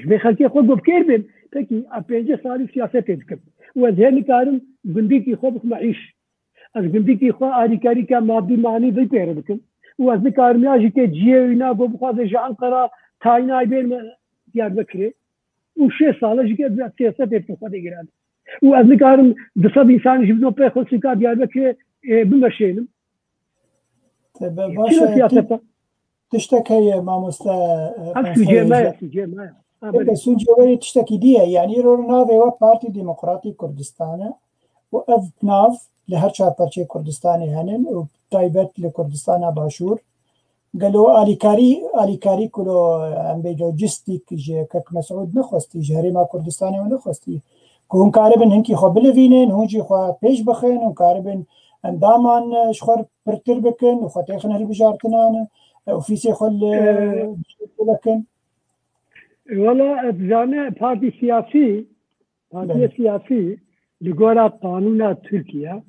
بێ خەڵکی خۆ بۆ بکێر بێن پێکی پێنجە ساڵی سیاسەت پێ بکەم و ئەز هێ نکارم گوندێکی خۆ بکمە عیش ئەس گوندێکی خۆ ئاریکاریکە مادی معنی بی پێرە بکەم و ئەز نکارم یاژی کێ جیێوینا بۆ بخوازێ ژە ئەنقەرە تاینای بێن دیار بکرێ و 6 ساڵەژی کێ سیاسەت پێ بکەم خۆ دەگیران و از نکارم 200 انسانی جبنو پی خودسی کار دیار بکه بمشینم باشه تشتكي ماموستا سوجي تشتكي دي يعني رونافي و بارتي ديمقراطي كردستان و اف ناف لهر چاپرچه كردستاني هنن و تايبت لكردستان باشور قالوا آليكاري كلو ام بي لوجستيك جي كك مسعود نخوستي جهري ما كردستاني ونخوستي كون كاربن هنكي خو بلوينن هونجي خو بيش بخين وكاربن اندامان شخور برتر بكن وخطيخن هالبجارتنان وفيسي خل لكن والله زانه بارتي سياسي لغورا قانون تركيا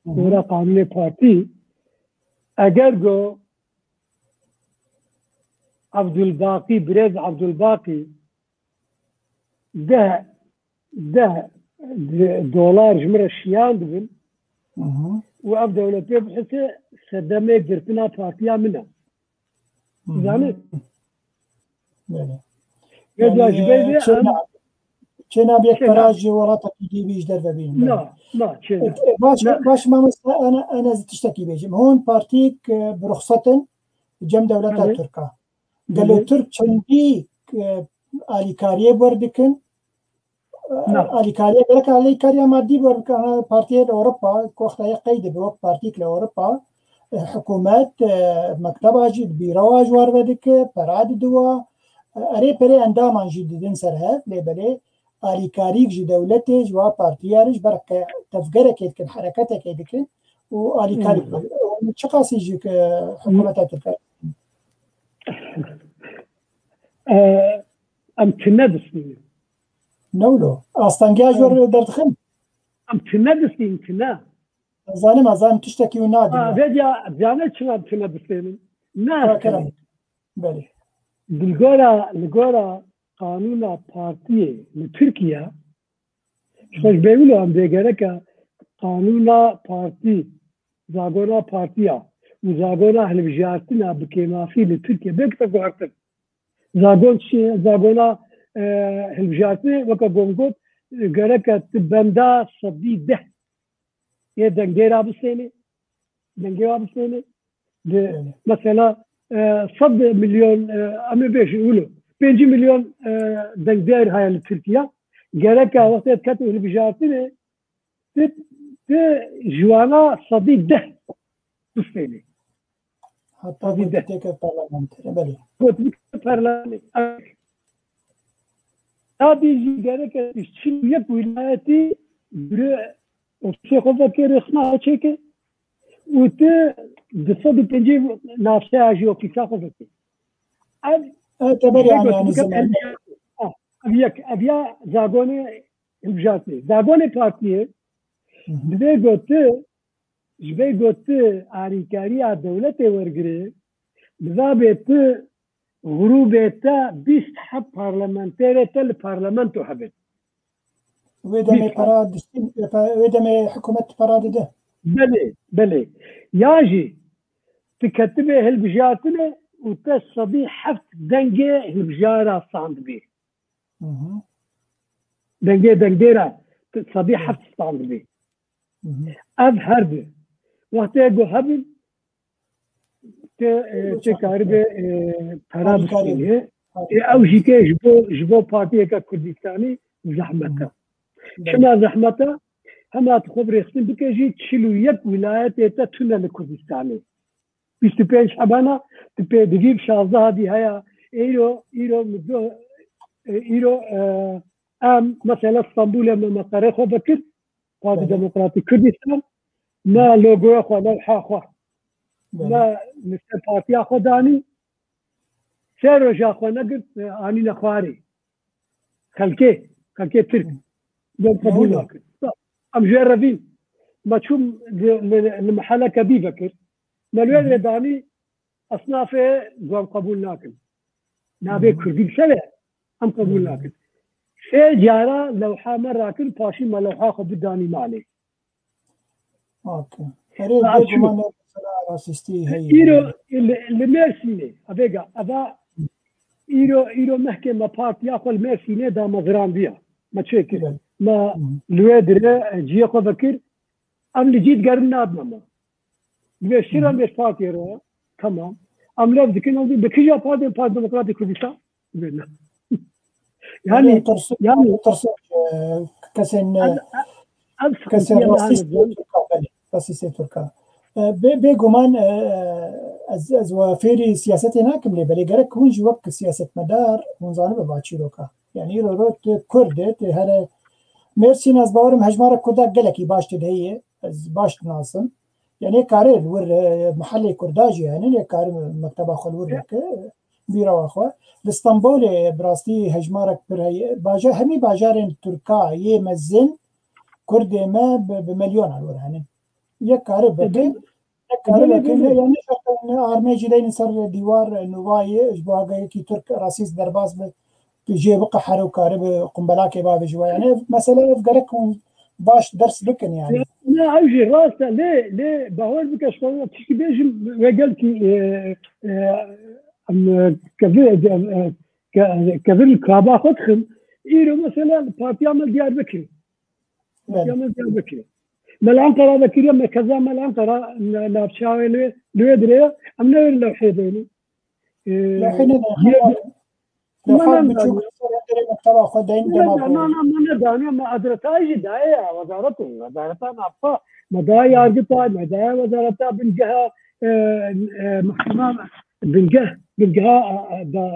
غورا قانون بارتي اگر گو عبدالباقي بريز عبدالباقي ده دولار جمرة شيان دبن وأب دولتي بحث سدمي قرتنا بارتيا منها زانت يجب جبيبي چنا بيك براجي وراتك يجي بيش دربه بين لا باش ما مثلا انا تشتكي بيجم هون بارتيك برخصة جم دولتها تركا قالوا ترك چندي آليكاريه بردكن آليكاريا مادي بردكن بارتي لأوروبا كوختا قيد بوقت بارتيك لأوروبا حكومات مكتب جد بيرواج وردك براد دوا اري بري اندامان جديدين سرهات لبلي آليكاريك جي دولتي جوا بارتيارج برك تفقرك يدكن حركتك يدكن وآليكاريك شقاسي جيك حكومات تركيا ام تندسني نولو استنجاج ور دردخن ام تندسني كنا زانم تشتكي ونادي فيديا زانت شنو تندسني ناس بله لغورا قانون بارتي لتركيا شوش بيقولوا ام بيجرك قانون بارتي زاغورا بارتيا وزاغورا هلبجاتنا بكيما في لتركيا بيكتب وقتك زاغونا هلبجاتنا وكا بونغوت جرك تبندا صدي ده يا دنجيرا بسنه مثلا 100 مليون امي بيش يقولوا 5 مليون دنجير هاي لتركيا جرك وقت كتو هلبجاتنا جوانا صدي ده تستيني حتى بيتك البرلمان بله قلت برلمان هذه جدارك تشيل يك ولايتي برا وشيخ فكر اسمها تشيك وت دصدي تجي نافسه اجي وكيسا فكر تبري يعني زمان ابيا زاغوني البجاتي زاغوني بارتيه جبه قلت عاريكاري الدولة ورقري بذابت غروبتا 20 حب برلمانتيري تل برلمانتو حبت ويدمي حكومة براد ده بلي ياجي تكتبه هالبجاتنا وتصدي حفت دنجي هالبجارة صاند بيه دنجيرا تصدي حفت صاند بيه هربه وقت يجو هبل تكاربه ترابسكيه او جيكي جبو بارتيه كردستاني زحمتها شما زحمتها هما تخبر يختم بكجي تشيلو يك ولايات تتنا لكردستاني 25 شعبانا تبي تجيب شازده هذه هيا ايرو مدو ايرو ام مثلا اسطنبول لما مقر بكر قاضي ديمقراطي كردستان ما لوجو خو لوحه خو ما مثل بارتيا خو داني سيرو جا خو نقد اني نخواري خلكي ترك يوم قبول لكن ام جربين ما تشوف المحله كبي بكر ما الوالد داني اصنافه يوم قبول لكن نابي كردي سنه ام قبول لكن سي جارة لوحه مره كل باشي ما لوحه خو بداني مالي اوكي فريد بيجمان راسستي هي ايرو اللي ميرسيني ابيغا ابا ايرو محكمه بارتيا خو الميرسيني دا مزران بيها ما تشكل ما الوادر جي خو بكر ام اللي جيت قرنا ماما بيشيرا مش بارتي تمام ام لو ذكرنا بكيجا بارتي ديمقراطي كردستان يعني ترسل كسن راسستي تركا بيجمان از وفيري سياستنا كملي بلي غرك ونج وقت سياسه مدار منظانه بباچيروكا يعني روت كرد هذا ميرسي ناس باورم هجماره كردا قالكي باش تدهيه از باش ناصم يعني كاري ور محلي كرداجي يعني كاري مكتبه خلور لك بيرا اخو اسطنبول براستي هجماره برهي باجا همي باجارين تركا يمزن كرد ما بمليون على يعني يكاري بكي يعني ارميجي دين سر ديوار نوايه اشباه جايكي ترك راسيس درباز بيجي بقى حرو كارب قنبلاكي باب جوا يعني مثلا افقرك باش درس بكن يعني لا اوجي راسه ليه بقول بك شو تشكي بيجي وقالكي كذا الكابا خدخم ايرو مثلا بارتي عمل ديار بكري مالانقره بكري ما كذا مالانقره لا بشاوي لو يدري ام نور لو حيديني لو حد بتشوف مكتبه خدين ما داني ما ادرتاي دايه وزارتها نافا مدايا ارجطا مدايا وزارتها بنجها محكمه بنجها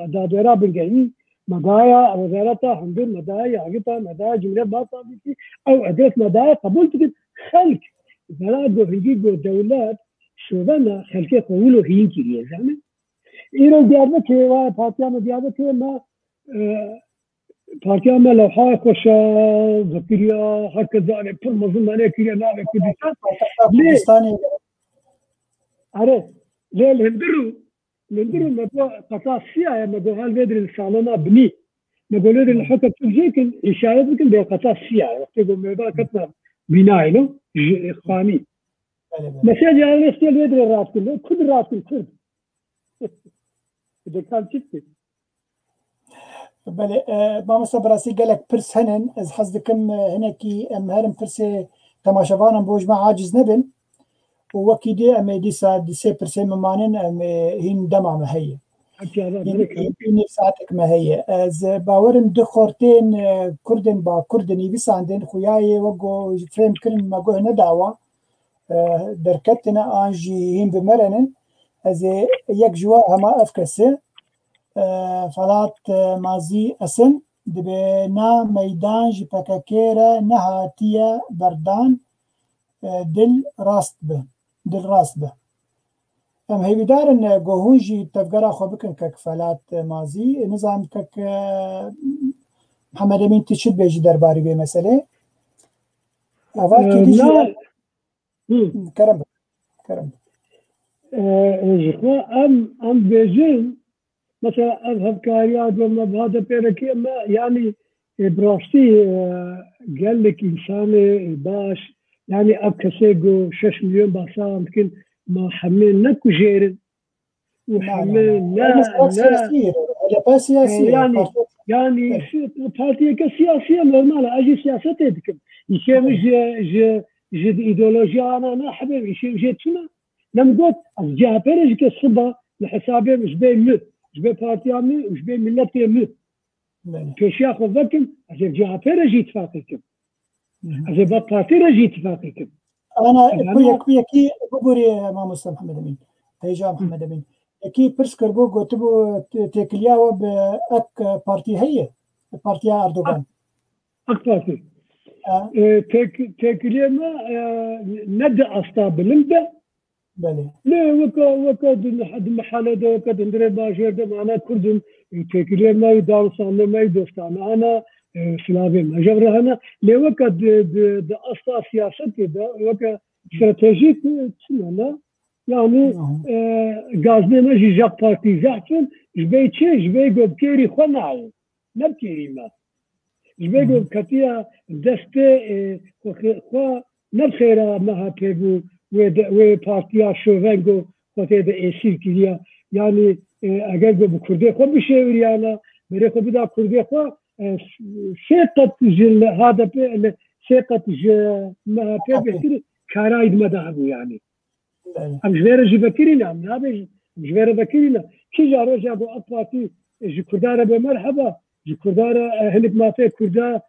دادرا بنجهي مدايا وزارتها هندور مدايا ارجطا مدايا جمله باطا او ادرس مدايا قبول تجد خلق بلاد وهيجي دولات شوفنا خلقي قولوا هين كيري زعما ايرو ديابتي وبارتيا ديابتي ما بارتيا ما لو حاجه خوشا ذكريا هكذا انا كل ما ظن انا كيري انا كردستاني عرفت ليه الهندرو ما قطع فيها ما قال بدر الصالونه بني ما قالوا الحكم تجيك اشاره يمكن بقطع فيها وقت يقول ما كتنا بناء له خاني مساج على الاستيل بدر الراس كله كل راس كل إذا كان شفتي بله ما مستبراسي قالك برس هنن از حزدكم هناكي ام هرم برسي تماشافانا بوجمع عاجز نبن ووكيدي ام ديسا دي سي برسي ممانن ام هين دمع مهي این ساعتك ما هي از باورم دو خورتين كردن با كردني بيساندن خوياي وقو فريم كرن ما قوه ندعوة دركتنا آنجي هم بمرنن از يك جوا هما افكسه فلات مازي اسن دبنا ميدان جي پککيرا نهاتيا بردان دل راست به ام هیوی دارن گوهونجی تفگرا خو بکن که فلات مازی نظام که محمد امین تشد بیجی درباری به مسئله اول که دیجی کرم جخوا ام بیجین مثلا اذهب كاريات وما بهذا بيركي ما يعني براسي قال لك انسان باش يعني ابكسيجو 6 مليون باسا يمكن ما حمل نكو جيرن وحمل لا سياسية يعني بارتي كسياسية نورمال اجي سياسة تدكم يشم ج ايديولوجيا انا حبيبي يشم جيتنا لم قلت جابرج كالصبا لحسابي مش بين جبه بارتيامي وش بين ملتي مو كيش ياخذ ذكم عشان جابرج يتفاقكم عشان بارتي رجي يتفاقكم انا كي بقولي ما مستر محمد امين هيجا محمد امين كي برسكر بو قلتبو تكلياو باك بارتي هي بارتي اردوغان اك بارتي تكليا ما ندى اسطاب لمبه بله لا وكا حد محل ده وكا دندري باشر ده معنا كردم تكليا ما يدار صار ما يدوستان انا سلافي ما جبره انا لا وكا د اسطا سياسه كده وكا استراتيجيك تسمعنا يعني غازنا نجي جاك بارتي زعتن جبي تشي جبي بكيري خناعي نبكيري ما جبي كتيا دسته خو نبخيرا ما هبو و پارتیا شوونگو خاطر به ایسیل کردیا یعنی اگر به کردی خو بشوریانا بره خو بدا کردی خو سقط جل هذا سقط ج ما بيحكي كرايد مدعو يعني ام جوير جبكرينا ام نابج جوير بكرينا كي جارو جابو اطفاتي ج كرداره بمرحبا ج كرداره هلك ما في كردا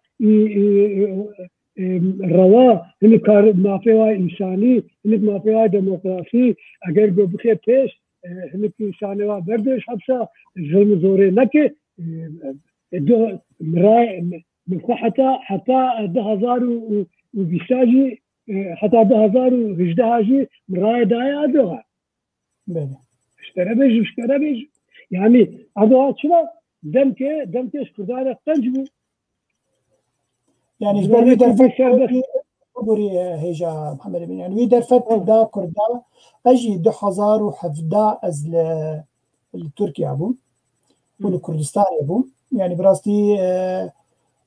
روا هني كار ما فيها إنساني هني ما فيها ديمقراطي أجر بخير بيش هني إنساني وبردش حبسة الظلم زوري لك دو مراي من حتى 2000 وبيساجي حتى 2011 مراي دايا دوها اشترى بيج يعني هذا شنو دمك كردارة تنجبو يعني جبري درفت بوري هيجا محمد بن يعني وي درفت دا كردا اجي 2017 از لتركيا بو ولكردستان بو يعني براستي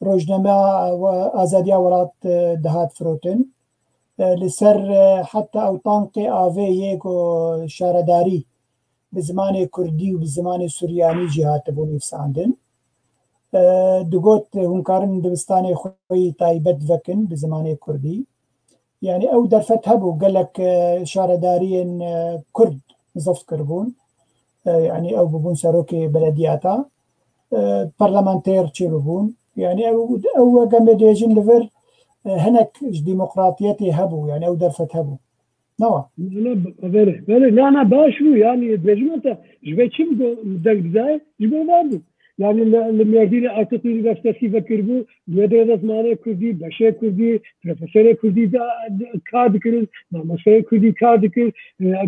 روجنامه وازاديه ورات دهات فروتن لسر حتى او طانقي افي يكو شارداري بزمان كردي وبزمان سورياني جهات بو نفساندن دقوت هنكارن دبستاني خوي تايبت ذكن بزماني كردي يعني او درفت هبو قال لك شارداريين كرد نظفت كربون يعني او ببون ساروكي بلدياتا برلمانتير تشي ببون يعني او قمديجين لفر هناك ديمقراطيتي هبو يعني او درفت هبو نوا لا انا باشو يعني بجمعته جبت شي بدك جبوا بعض يعني الميادين أعتقد يونيفرسيتي فكربو مدرسة مانع كردي بشر كردي بروفيسور كردي كارد كرد ماسटर كردي كارد كرد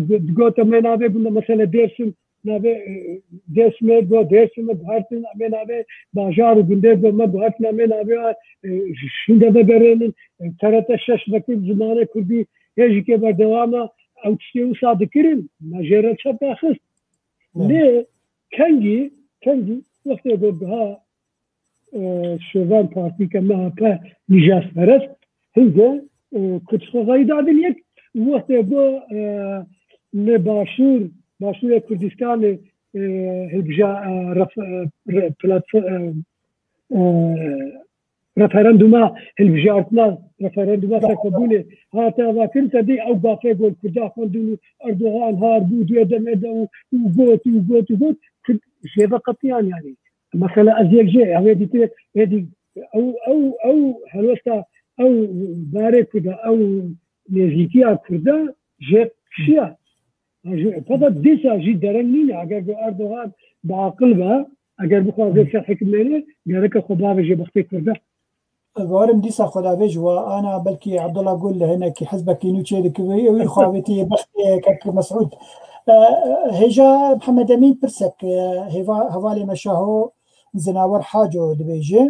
دقوت من أبي بنا مثلا درسم نبي درس में भारत में नबे बाजार गुंडे में भारत में नबे शिंदे बगरेन तरत शश वक्त जमाने كردي هيك के बदवामा أو تشيو صادقين مجرد شباخس ليه كنجي وقت بها شوفان بارتي كما با نجاس فرس هيدا كنت صغير عدليك وقت بها لباشور كردستان هلبجا رفرندوما هلبجارتنا رفرندوما تكبونه هاتا وكنت دي او بافيغول كردا فندونو اردوغان هار بود يدم ادو وغوت شێبە قەتیان ینی مەسەلە ئەزیەک ژێ ئەوێ دیتر هێدی ئەو هەلوەستا ئەو بارێ کودا ئەو نێزیکیە کوردە ژێ شیە فقط دیسا ژی دەرەنگ نینە ئەگەر بۆ ئەردۆغان بەعاقل بە ئەگەر بخوازێ حکمێنێ گەرەکە خۆ بابە ژێبەختی کوردە وارم دیسا خداوێژ و ئانا بەلکی عەبدوڵڵا گول لە هەنێکی حەزبەکی نوچێ دەکەوێ ئەوی خواوێتی بەختی کەک مەسعود هێژا محەممەد ئەمین پرسێک هەواڵی مەشاهۆ زناوەر حاجۆ دەبێژێ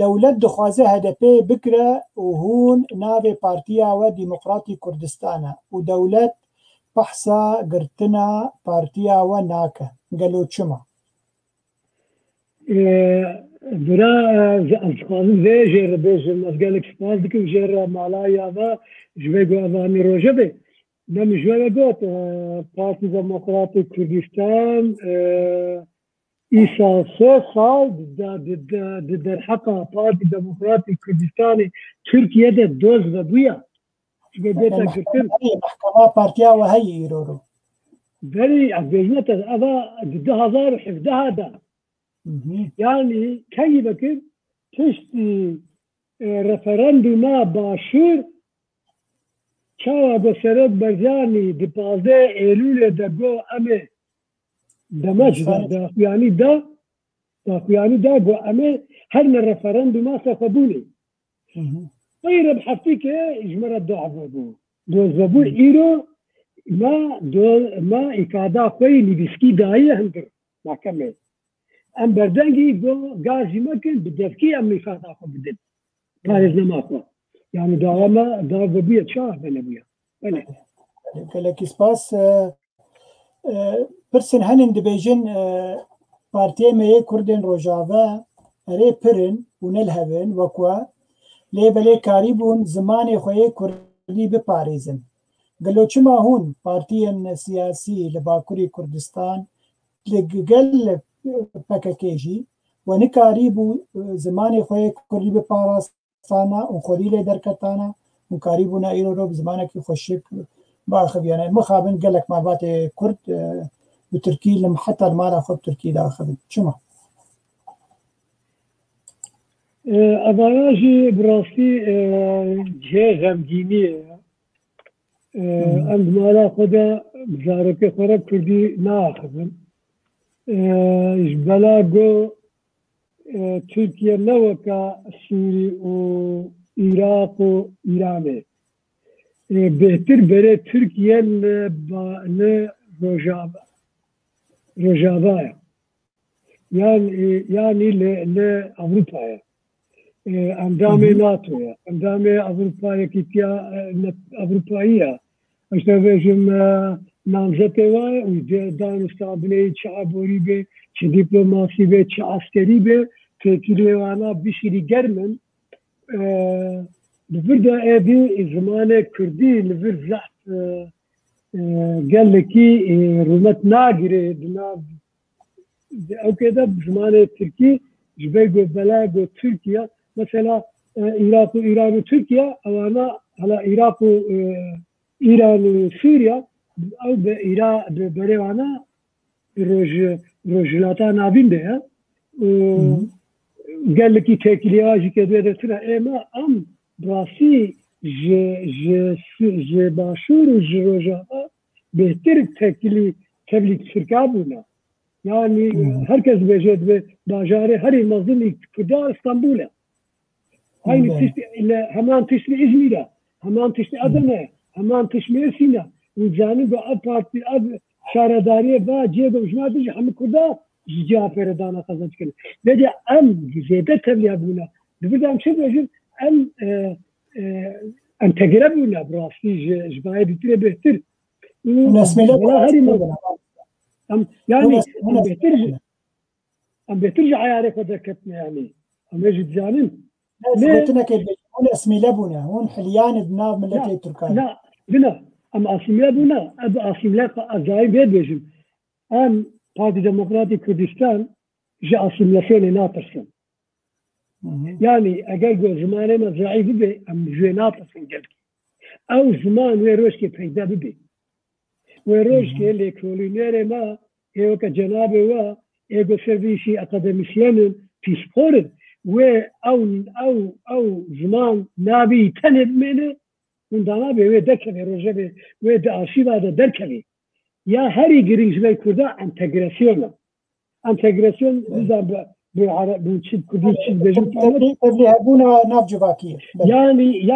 دەولەت دخوازە هەدەپێ بکرە و هون ناوێ پارتیاوە دیموقراتی کوردستانە و دەولەت بەحسا گرتنە پارتیاوە ناکە گەلۆ چما برا ئەخوازم vê jêre bêjim ez gelek spas dikim jêra malaya ve ji vê guhevani roje bê dem ji we got Partî Demokratî Kurdistan îsal 3 sal di derheqa Partî Demokratî Kurdistanê Tirkiyeyê doz vebûye ji vê bêta girtin محکمە پارتیاوە هەیە ئیرۆرۆ berî ez bêjme te eva di 2017 da yani keyî vekir tiştî referanduma başûr çawa bi Serok Barzanî di 15 Eylûlê de got em ê demeç daxuyanî da got em ê her ne referanduma xwebûnê غير بحفتيكه اجمرت دعوه دوزبو ايرو ما إكادا خوي نبسكي داية هندر محكمة ام بردنجي دو غازي مكن بدفكي ام إكادا خو بدل قارز نماخو يعني دعوة بيت شاه بنبويا لكن سباس برسن هنن دبيجن بارتيه ميه كردن روجاوا ري پرن ونلهبن وكوا لێبەلێ کاریبوون زمانی خۆی کوردی بپارێزن گەلۆ چما هون پارتیەن سیاسی لە باکووری کوردستان لەگەل پەکەکێژی و نکاری بوو زمانی خۆی کوردی بپاراستانە و خۆری لێ دەرکەتانە و کاری بوونا ئیرۆ زمانێکی خۆشک باخەبیانە مخابن گەلک ماباتێ کورد و تورکی لە حتا مالا خۆ تورکی داخەبن چما ئەمانەژی بڕاستی جێ غەمگینیە ئەم مالا خۆدا بزارەکە خۆرە کوردی ناخبن بەلا گۆ تورکیە نەوەکە سووری و عێراق و ئیرانێ بهتر بەرێ تورکیە لە ڕۆژاوایە یانی لە ئەوروپایە ئەندامێ ناتۆیە ئەندامێ ئەوروپایەکیتیا ئەوروپاییە ئەشتا بێژم نامزەتێ وایە و دانستابلەی چ ئابۆری بێ چ دیپلۆماسی بێ چ ئاسکەری بێ تێکی لێوانە بشیری گەرمن لەڤردا ئێدی زمانێ کوردی لەڤر زەحت گەلێکی ڕومەت ناگرێ ئەو کێدا زمانێ تورکی ji vê got bela got Tirkiye mesela Irak û İran û Tirkiye ewana hala Irak û İran û Sûriya ew bi berê wana rojhilata navîn de ye gelekî têkiliya jî kedê detire ême em rastî ji başûr û ji rojava bêhtir tevlîk Tirka bûne yani herkes bêje dibe bajarê herî mezin Kurda İstanbul'e aynı tiştî heman tiştî İzmir'e heman tiştî Adana heman tiştî Mersin'e û canî bi ev partî ev şaredariye ve cê gojna dijî hemû Kurda ji cihafêre dana xezan dikin bêje em zêde tevliya bûne dibêje em çi bêjin em entegre bûne bi rastî ji bayê dîtirê bêhtir herî يعني ام بترجع عيارك وذكرتنا يعني ام يجي تجانين هون اسمي لبنا هون حليان بناب ملتي التركان لا بنا ام اسمي لبنا اب اسمي لك ازاي بيجم ام Partî Demokratî Kurdistan ji asimilasyonê natirsin yani eger got zimanê me zaî bibe em jê natirsin gelkî ew ziman wê rojkê peyda bibe wê rojkê lêkolînerê me hêweke cenabê we ايجو سيرفيسي اكاديميسيان في سبورت و او زمان نابي تنب منه وندانا به دكبي روجبي و داشي بعد دركبي يا هاري جرينج بي كردا انتجراسيون نظام بالعرب بنشد كردي تشد بجم اللي هبونا ناف جواكيه يعني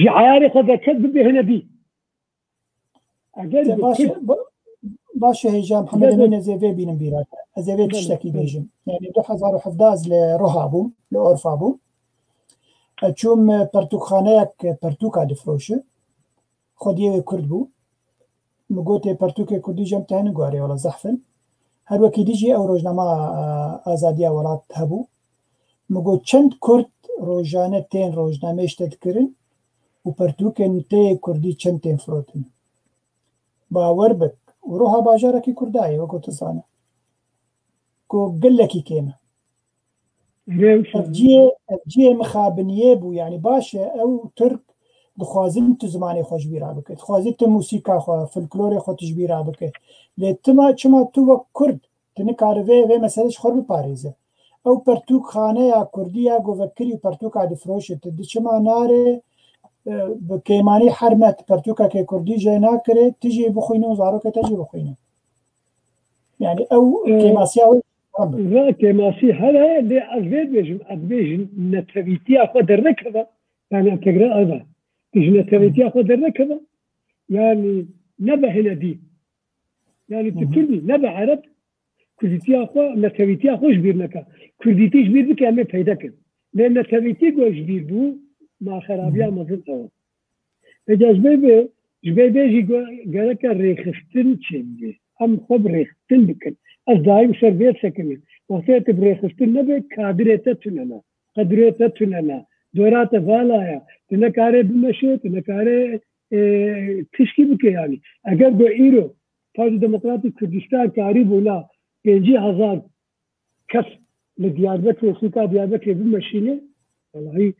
جعاري قد كذب هنا دي باشه هیجام محمد امین زیوی بینم بیرات زیوی تشتکی بیجم يعني 2017 لرهابو لأورفابو چوم پرتوخانه پرتوکا دفروشه خودیه کرد بو مگوته پرتوک کردی جم تهن گواره ولا زحفن هر وکی دیجی او روزنامه آزادی ولات هبو مگو چند کرد روزانه تین روزنامه اشتد کرن و پرتوکن تی کردی چند تین فروتن باور بک و روها باجاره کی کردایی وکو تزانه کو گلکی کیمه افجیه مخابنیه بو يعني باشه او ترک دخوازن تو زمانی خوش بیرا بکه دخوازن تو موسیقا خو فلکلور خو تجبیرا بکه لیتما چما تو کرد تنکاروه و مسئلهش خور بپاریزه او پرتوک خانه یا کردی یا گوکری پرتوک عادی فروشه تدی چما ناره بکیمانی حرمت پرتوکا که کردی جینا کره تجی بخوینه و زارو که تجی بخوینه يعني او كيماسيا لا كيماسي هذا اللي أزبيج نتبيتي أخذ الركبة يعني تقرأ هذا تيجي نتبيتي أخذ الركبة يعني نبه هنا دي يعني تكلني نبه عرب كرديتي أخذ نتبيتي أخذ جبيرنك كرديتي جبير بك يعني فايدك لأن نتبيتي جو جبير بو مع خرابيا مظل أول إذا جبيبي جالك ريخستن تشدي أم خب ريخستن بكن الدائم سربيت سكني وقتها بريخستن نبي قدريته تننا دورات فالايا تنكاري بمشي تنكاري تشكي بك يعني اگر دو ايرو فوج ديمقراطي كردستان كاري بولا 50,000 كس لدياربكر وسوكا دياربكر بمشينه والله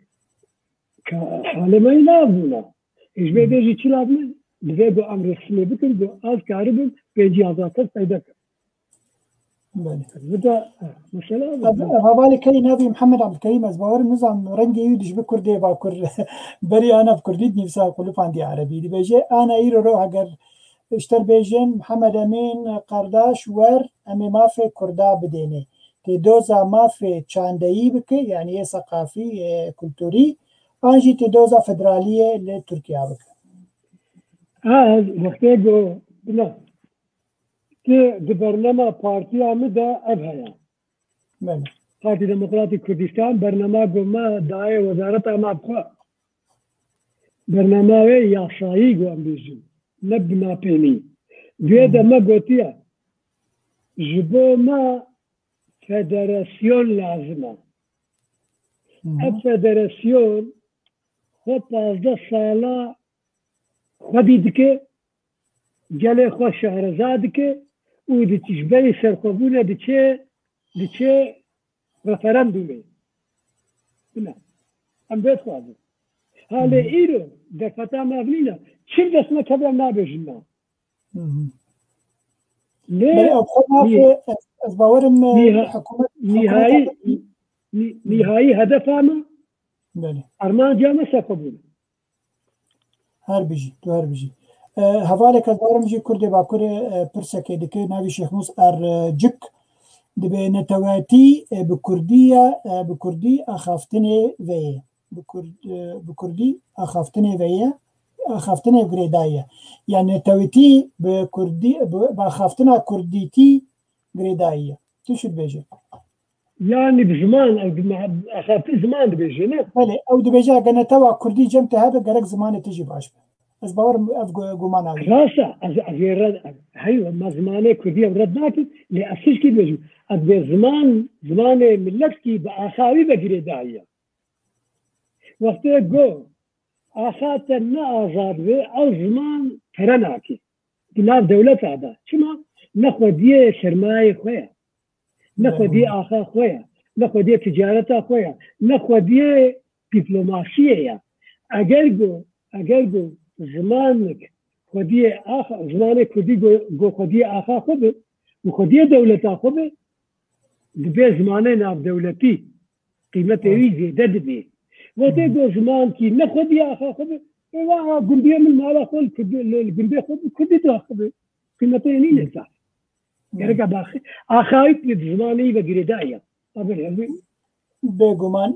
حاله ما يلابونا ايش بيجي تشلابنا بزيدو امر رسمي بكن دو از كاري 50,000 كس فايدك بدا هذا كي نبي محمد عبد الكريم أزبار نظام رنجي يدش بكردي باكر بري أنا بكردي نفسي أقول عندي عربي دي بيجي أنا إيرو روح أجر اشتر بيجين محمد أمين قرداش ور أمي ما في كردا بديني تدوزا ما في تشاندي بك يعني ثقافي كولتوري أنجي تدوزا فدرالية لتركيا بك وقتها لا که د برنامه پارتی آمده ابهیا پارتی دموکراتی کردستان برنامه گوما دای وزارت آمد خواه برنامه یاسایی گوام بیشون نبنا پینی دویده ما گوتیا جبو ما فدراسیون لازمه اب فدراسیون خود 15 ساله خودی دکه جل خو شهرزاد که او د تشبه سرخوبونه د چه رفرندومه نه ام بیت خوازه حاله ایرو در فتا مبنینا چیم دسمه کبرا نابجنا ليه از باورم حکومت نهایی هدف همه ارمان جامعه سرخوبونه هر بجی هەواڵێک کە دەڕمژی کوردێ باکوورێ پرسەکێ دەکەی ناوی شێخ موس ئەرجک دەبێنێتەوەتی بە کوردی ئاخافتنێ veyê bi kurdî ئاخافتنێ veyê ئاخافتنێ girêdayê yani netewîtî bi kurdî bi axaftina kurdîtî girêdayî tu şi dibêje yani bi ziman axaftin ziman dibêje ne belê ew dibêje eger netewa kurdî cem te hebe gerek zimanê te jî baş be از باورم اف گمان آوی راسا از رد هیو ما زمانه کردی رد نکرد لأسش کی بجو از به زمان ملت کی با آخاوی بگیره دایه وقتی گو آخات نه آزاد و او زمان ترناکی بناب دولت عدا چما نخودی سرمایه خویا نخودی آخا خویا نخودی تجارت خویا نخودی دیپلماسیه یا اگر گو زمانك خودی زمان کردی گو خودی آخا خوبه و خودی دولت خوبه دبی زمان ناف دولتی قیمت وی زیاده دبی وقتی گو زمان کی نه خودی آخا خوبه و گندی من مالا خود گندی خود کردی تو خوبه قیمت اینی نزد گرگا باخی آخایت زمانی و گریدایا ابر بێگومان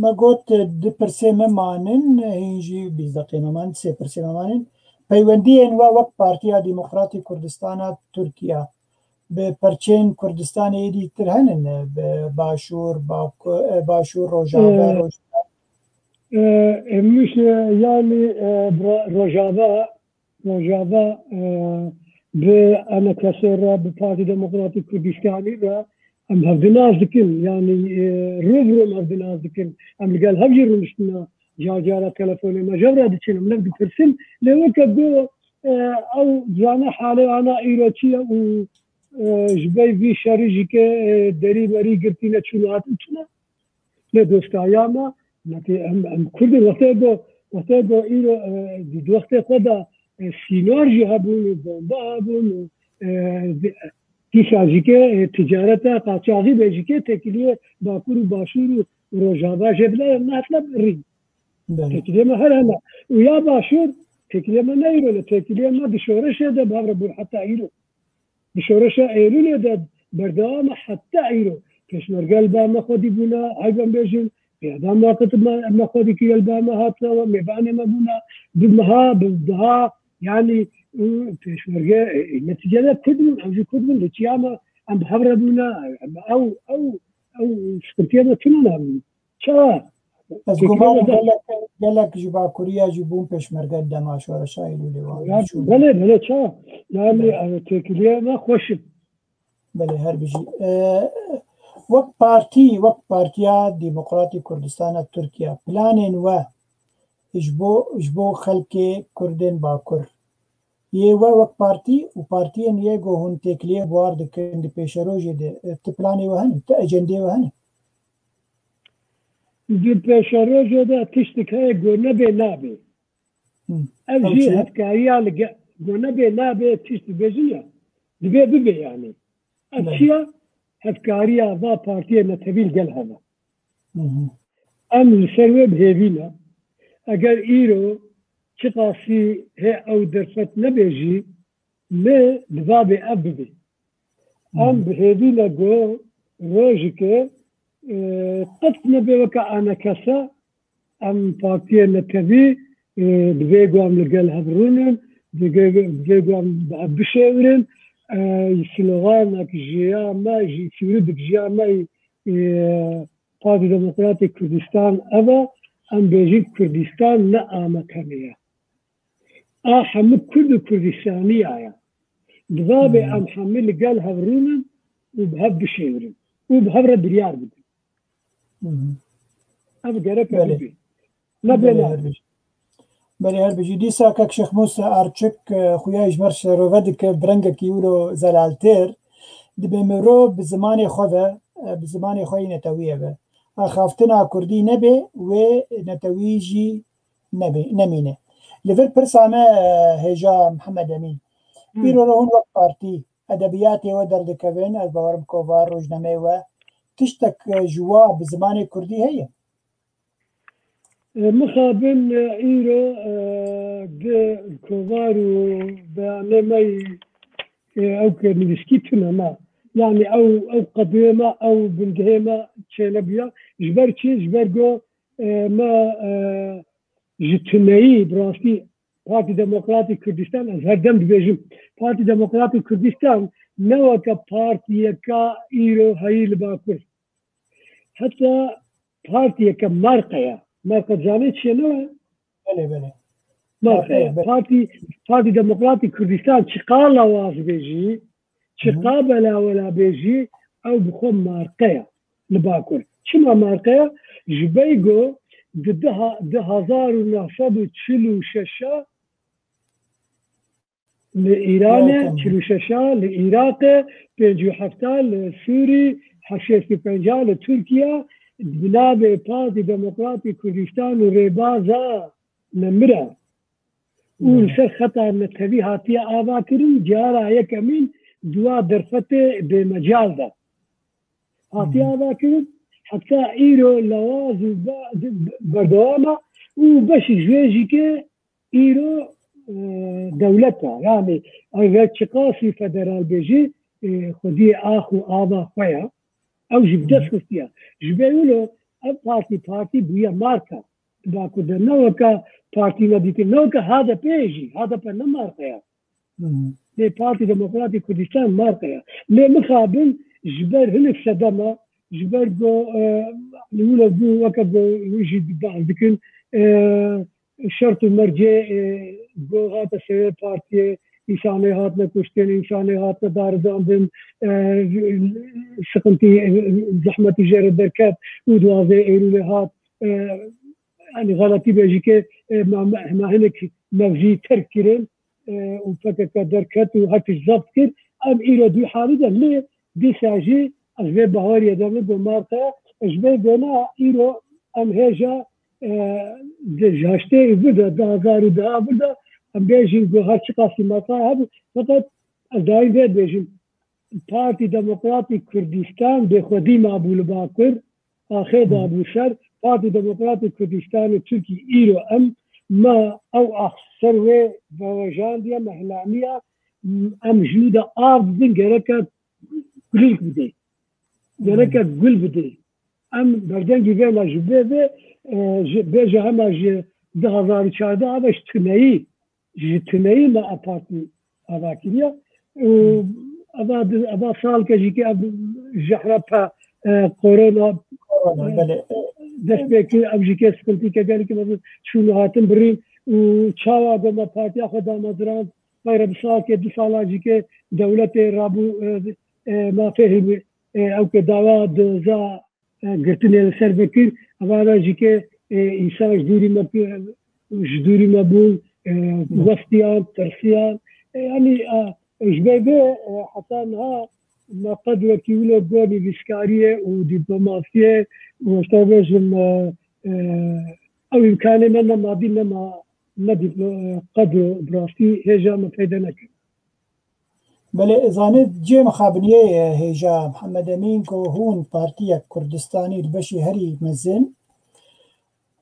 مەگوت دو پرسێ مەمانن هینجی 20 دقیقە مەمان سێ پرسێ مەمانن پەیوەندیên وە وەک پارتیا دیموکراتی کوردستانە تورکیا بە پەرچێن کوردستانی دیتر هەنن باشوور ڕۆژاوا مش يعني رجابة بأنا كسر ببارتي ديمقراطي كردستاني ام هفدناز دكن يعني روبرو هفدناز دكن ام قال هفجر مشنا جاجارة تلفوني ما جرى دكن ام نقدر ترسم لو كدو او زانا حالي انا ايروتشيا و جبي في شارجك دري مري قلتينا شنو هاتنا لا دوست اياما نتي ام كل وقتها ايرو دي وقت خدا سينورجي هبون بومبا هبون تیشاجیکه تجارت قاچاقی بیجیکه تکلیه باکور و باشور و روجاوا جبله مطلب ری تکلیه ما هر هنا و یا باشور تکلیه ما نیرونه تکلیه ما بشورش ده بابر بول حتی ایرو بشورش ایرونه ده بردام حتی ایرو کشمرگل با ما خودی بونا هایبان بیجیم بیادام وقت ما خودی که یلبا ما هاتنا و میبانه ما بونا بمها بمدها يعني پێشمەرگە نەتیجەدا کردبوون ئەوژ کردبوون لە چیامە ئەم هەبرە بوونە ئەو شکرتێمە چنابوون چا gelek ji Bakuriya jî bûn pêşmerge dema şoreşayê belê belê ça yani têkiliyema xweşin belê her bijî wek Partiya Dîmokratîk Kurdistana Tirkiye planên we ji bo xelkê Kurdên Bakur yê we wek partî û partiyên yê got hûn têkiliyê buwar dikin di pêşerojê de ti planê we hene ti ecendê we hene di pêşerojê de tiştek heye got nebe nabe ev jî hevkariya li got nebe nabe tişt dibêjin ya dibe bibe yani ev çiya hevkariya va partiyê netewîl gel hene em li ser wê bihêvîne eger îro çi qasî hê ew derfet nebêjî lê divabê ev bibe em bihêvîne got rojike qet nebe weke anekese em partiyê netewî divê got em li gel hevrûnin divê got em bişêwirin sloganek jiya me jî sûridik jiya me Partî Demokratîk Kurdistan ev e em bêjin Kurdistan ne amekeniye a hemû Kurd û Kurdistanîya ye divabê em hemû li gel hevrûnin û bi hev bişêwirin û bi hev re biryar bidin ev gereke bibê nebe belê her bijî dîsa kek Şex Musa Arçik xuya ji ber şerove dike bi rengekî wilo zelaltêr dibe mirov bi zimanê xwe ve bi zimanê xwe yî netewî be axaftina Kurdî nebe wê netewî jî nemîne li vir pirsa me hêja Mihemed Emîn îro re hûn wek partî edebiyatê we derdikevin ez bawerim kovar rojnameyê we tiştek ji wa bi zimanê Kurdî heye مخابن إيرو كوفارو بانمي أو كنسكيتنا ما يعني أو قديمة أو بندهمة تشيلبيا جبر شيء جبر جو ما جتناي براستي Partî Demokratîk Kurdistan ez her dem dibêjim Partî Demokratîk Kurdistan ne weke partiyeka îro heyî li Bakur heta partiyeka marqeya marka canê çiye ne we belê marqeya Partî Demokratîk Kurdistan çiqala waz bêjî çiqabela wela bêjî ew bi xwe marqeya li Bakur çima marqeya ji bey got di 1946 li Îranê 46 li Iraqê 57 li Sûrî 85 li Tirkiye binavê Partî Demokratîk Kurdistan û rêbaza nemira و لەسەر خەتا نەتەوی هاتیە ئاواکردن جارە یەکەمین دوا دەرفەتێ بێمەجالدا هاتی ئاواکردن حتا ئیرۆ لەواز و بەردەوامە و بەشی ژێژیکێ ئیرۆ دەولەتە یانێ ئەگەر چ قاسی فەدەرال بێژی خودی ئاخ و ئاوا خۆیە ئەو ژی بدەست خستیە ji ber wilo ev partî bûye marka bakudaneweka partî nedîtineweka HDP jî HDP ne markaya lê Partî Demokratîk Kurdistan markaya lê mixabin ji ber hinek sedema ji ber wilo bû weke jî baz dikin şert û mercê hate sêvê partiyê İnsanê hatine kuştin, insanê hatine darizandin, sıkıntı, zahmeti jere derket, û duazê Eylûlê hat, yani galetî bêjî ke hema hinek mevzî terk kirin û PKK derket û hetiş zapt kir, em îro dû halî de lê dîsa jî ez vê bahariyê de min marka ji vê dêna îro em hêja ji heştê bide 2010 bide em bêjin ku her çi qasî marka hebû fakat ez daîm vê dibêjim Partî Demokratîk Kurdistan bêxwedî mabû li Bakir axê dabû ser Partî Demokratîk Kurdistanê Tirkî îro em ma ew ser wê vewejandiye mehlamiya em ji nû de av bidin gereke gulîk bidê gereke gul bidê em berdengî vê me ji vê vê bêje hema ji 2014 ava ji tuneyî ji tuneyî me a partî avakiriye û ava salke jî ke ev ji herepa korona dest pêkir ev jî ke sıkıntîke gelekî mezin çûn hatin birîn û çawa dema partiya xwe damaziran gayre bi salkê 2 sala jî ke dewletê rabû mafê ew ke dawa doza girtinê li ser vekir evara jî ke însan ji dûrî me bûn westiyan tirsiyan yani ji vê vê heta niha me qed wekî wilo gonî vîskariyê û dîplomasiyê û heta bêjim ew imkanê me ne madî ne qed bi rastî hêja me peyda nekin بله زانه جه مخابنیه هیجا محمد امین که هون پارتیه کردستانی بشی هری مزن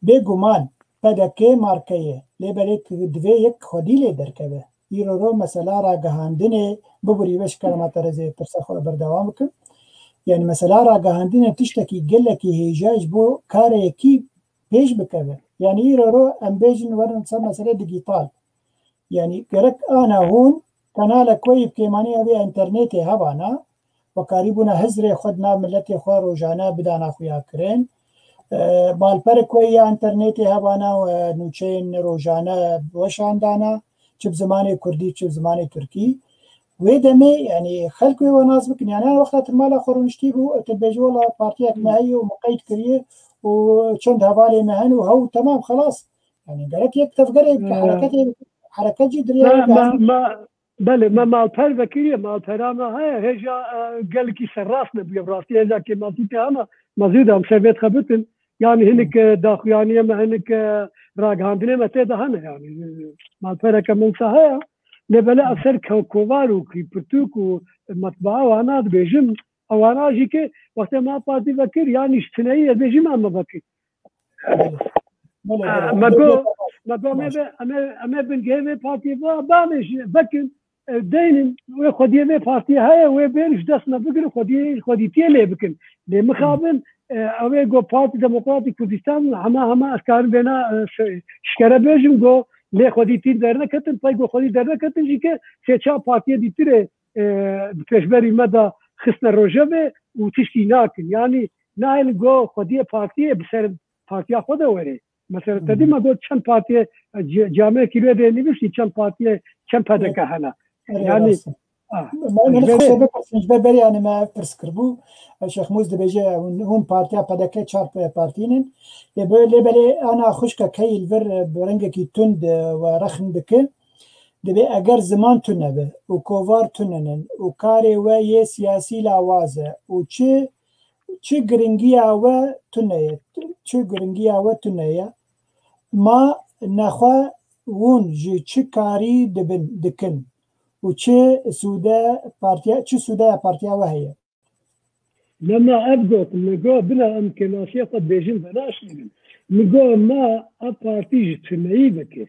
بگمان پدکه مارکیه لیبره دوی یک خودی لی درکبه ایرو رو مثلا را گهاندنه ببوری وش کلمات رزه پرسخو بردوام کن یعنی مثلا را گهاندنه تشتکی گلکی هیجاج بو کاره یکی پیش بکبه یعنی ایرو رو ام بیجن ورن مثلا دیجیتال یعنی گرک آنا هون کانال کوی بکیمانی اوی انترنتی هوانا و کاریبونا هزر خودنا ملت خو روزانه بدانا خویا کرن بالپر کوی انترنتی هوانا و نوچین روزانه وشاندانا چه زمان کردی چه زمان ترکی و دمه یعنی خلقی و ناز بکن یعنی وقت مال خورنشتی بو تبجولا پارتیک مهی و مقید کریه و چند حوالی مهن و هو تمام خلاص يعني قالك يك تفكر حركات جدريه بله ما مالپەر vekiriye malperama heye hêja gelekî serrast nebiye rastî hêja kêmatî ama mazî de em servêt xebitin yani hinek daxuyaniye me hinek ragihandinê me tê de hene yani malpereke min sa heye lêbele ev ser kovar û pirtûk û metbaa wana dibêjim ewana jî ke wextê ma partî vekir yani ji tuneyî ez bêjim em me vekir me got em ê bingehê partiyê bamê jî vekin deynin wê xwediyê vê partiye heye wê bên ji dest me bigirin xwedîtiyê lê bikin lê mixabin ew ê got Partî Demokratîk Kurdistan hema ez karim bêhna şikere bêjim got lê xwedîtî derneketin pey got xwedî derneketin jî ke sêça partiyê dîtirê bi pêşberî me de xistne rojevê û tiştî nakin yani nahêlin got xwediyê partiyê bi ser partiya xwe de were mesela tedî me got çend partiye camiyekî wê dê nivîsî çend partiye çend pedeke hene yani بر يعني ما برسكربو شيخ موز دبيجي هون بارتيا بدك چار بارتينن لبلي انا خوشكا كي الفر برنگكي تند ورخن بك دبي اگر زمان تنبه و کووار تننن و کاری و یه سیاسی لاوازه و چه گرنگیا و تنه ما نخوا ون جی چ کاری دکن و چه سوده پارتیا و هەیە لما أبدأ نقول بنا أمكن أشياء قد بيجين بلاش نقول ما أبارتي اجتماعي بكر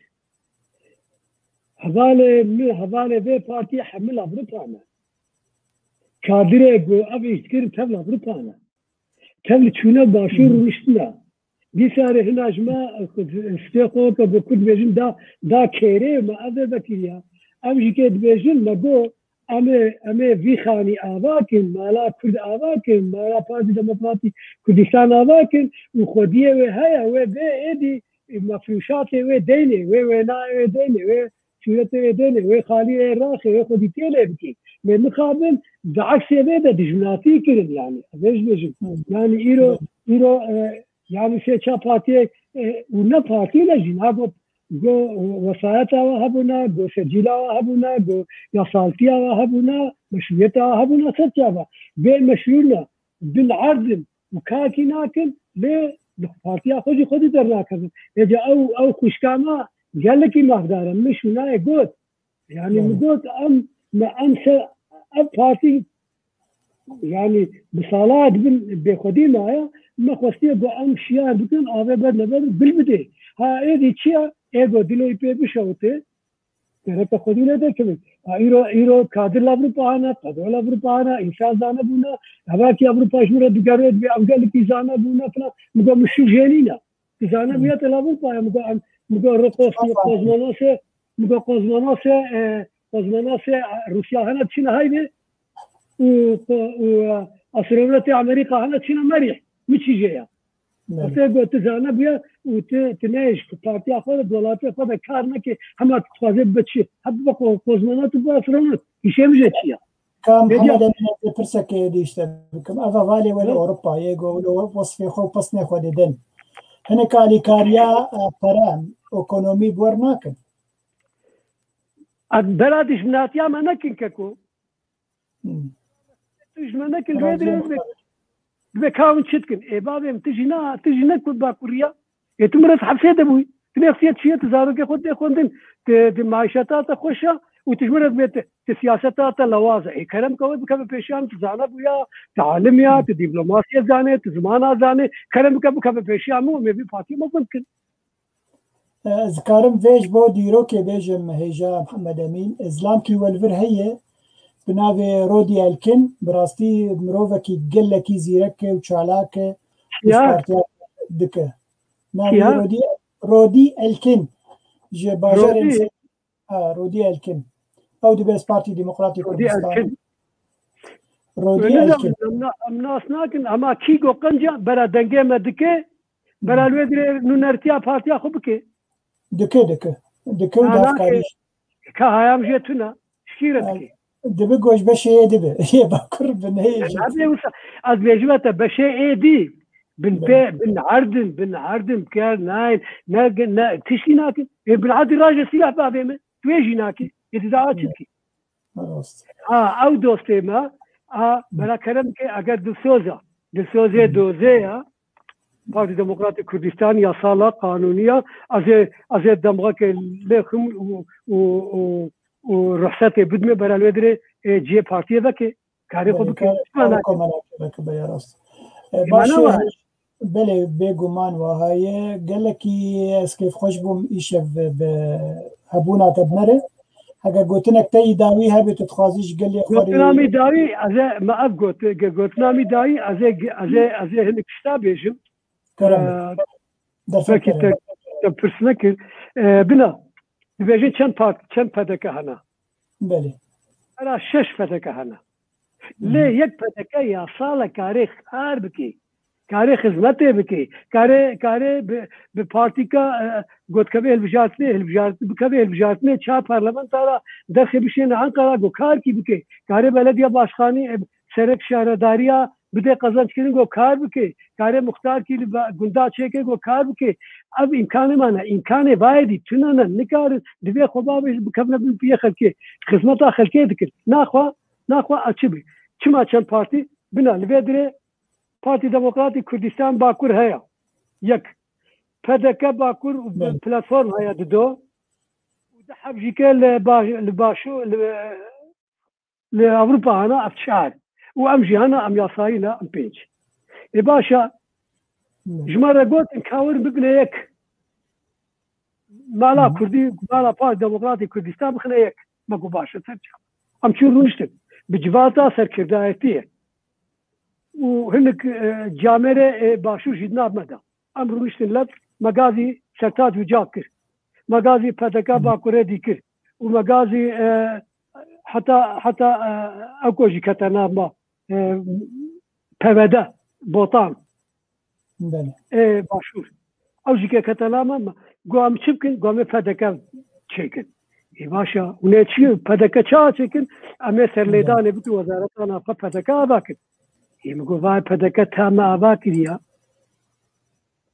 هذالي ذي بارتي حملها بريطانيا كادري جو أبي يذكر تبلا بريطانيا تبلا شونا باشور وشتنا دي صار هنا جماعة استيقظ بكل بيجين دا كيري ما أبي بكريا أمشي كده بيجين نقول أمي في خاني آواكن مالا كرد آواكن مالا بارتي ديمقراطي كردستان آواكن وخودية وهاي وبي إيدي مفروشات وديني وناء وديني وشورة وديني وخالي راخي وخودي تيلي بكي من مقابل بعكس هذا دجمناتي كرد يعني ليش بيجن يعني إيرو يعني سيتشا بارتي ونا بارتي لجن هذا جو وسايتها وهبنا جو سجلها وهبنا جو يصالتها وهبنا مشروعيتها وهبنا ستجابها بين مشروعنا بالعرض وكاكي ناكل لبارتيا خودي درناكل يجي او خشكاما قال لك ما اقدر مش هنا يقول يعني نقول ما انسى بارتي يعني بصالات بخدي معايا ما خصني ابو شيار بكون ابى بدنا بالبدي ها ايدي تشيا ايجو دلو يبي بشوته ترى تاخذي له كمان ايرو كادر لابروبانا قدر لابروبانا انسان زانا بونا هذاكي ابروباش مرة دقارات بأفقال كي زانا بونا فلا مقام مشو جينينا زانا بيات لابروبانا مقام رقص قوزماناسة روسيا هنا تشينا هايدي وأسرائيل أمريكا هنا تشينا مريح مش جاية وتقول تزانا بيا وتناقش بارتي أخرى دولات أخرى كارنا كي هم تفاجئ بتشي حب بقى قوزمانات وبأسرائيل يشيم جتشيا كم محمد أمين برسك ديشتر كم أفا فالي ولا أوروبا يجو ولا وصفي خو بسني خو دين هنا كالي كاريا برام إقتصادي بورناكن بلادش مناتيا ما نكن ككو ما نكن غير بكاون شتكن بابهم تجينا كل باكوريا يتمرس حبسه دبوي تنفسيت شيء تزارك خد يخوندن معيشتات خوشة وتجمرت بيت سياستات لوازع كلام كود بكم بيشان تزانا بويا تعلم يا دبلوماسية زانه تزمانة زانه كلام بكم بيشان مو مبي فاتي ما ممكن ذكرم فيش بو ديرو كي بيجم هيجا محمد أمين إسلام كي والفر هي بناوي رودي الكن براستي مروفكي قلكي زيركي وشالاكي بسبارتيا دكه ناوي رودي الكن جي باجر رودي الكن أو دي بس بارتي ديمقراطي كردستان رودي الكن الناس ناكن أما كيغو قنجا برا دنجي مدكي برا الويدري نونرتيا بارتيا خبكي دكه ودافكاريش كهايام جيتنا شكيرتكي دبي جوش بشي دبي هي بكر بنهي از بيجمته بشي دي بنعردن كان ناين نا تشكي ناكي بالعادي راجل سلاح بابي تويجي ناكي يتزاعتكي او دوستي ما بلا كلامك اگر دلسوزه دوزه Parti Demokratik Kürdistan yasala kanuniya az damga ke lekhum و رخصت بدمه برالودره جي بارتي بك كاري خو بك انا بيا راست باشه بله بگومان وهاي قال لك اسكيف خوش بوم ايش بهبونا تبمره اگه گوتنك تي داوي هبه تتخازيش قال لي گوتنامي داوي از ما ابغوت گوتنامي داوي از هنك شتابيجم فكرت تبرسنك بنا بيجي كم فدك هنا بله انا 6 فدك هنا ليه يك فدك يا صالة كاري خار بكي كاري خدمته بكي كاري ببارتي كا قلت كبير البجاتني شا برلمان ترى دخل بشين عنقرة جو كار كي بكي كاري بلدية باشخاني سرك شهردارية بده قزنج کردن گو کار بکه کار مختار کی گندا چه گو کار بکه اب امکان مانا امکان وایدی تنانا نکار دبی خوابش بکبنا بی خلکه خدمت خلکه دکر ناخوا اچبی چما چند پارتی بنا لبیدره پارتی دموکراتی کردستان باکور هيا یک پدک باکور پلتفرم هيا دو حبجيكا لباشو لأوروبا هنا أفتشار وأمجي هنا أم ياساينا أم بيج باشا جمارة قلت نكاور ببنيك مالا كردي مالا بارك ديمقراطي كردستان بخنيك ماكو باشا ترجع أم شو رونشتك بجواتا سركردايتيه وهنك جامرة باشو جدنا بمدى أم رونشتن لب مقاضي سرتاج وجاكر مقاضي بادكا باكوري ديكر ومقاضي حتى أكوجي كتنا ما بمدى بوطان باشور او جي كتنا ما قام شبكن قام بادكا تشيكن باشا ونيتشي بادكا تشيكن أمي سرليداني بتو وزارتنا بادكا باكر يمكو فاي بادكا تاما باكريا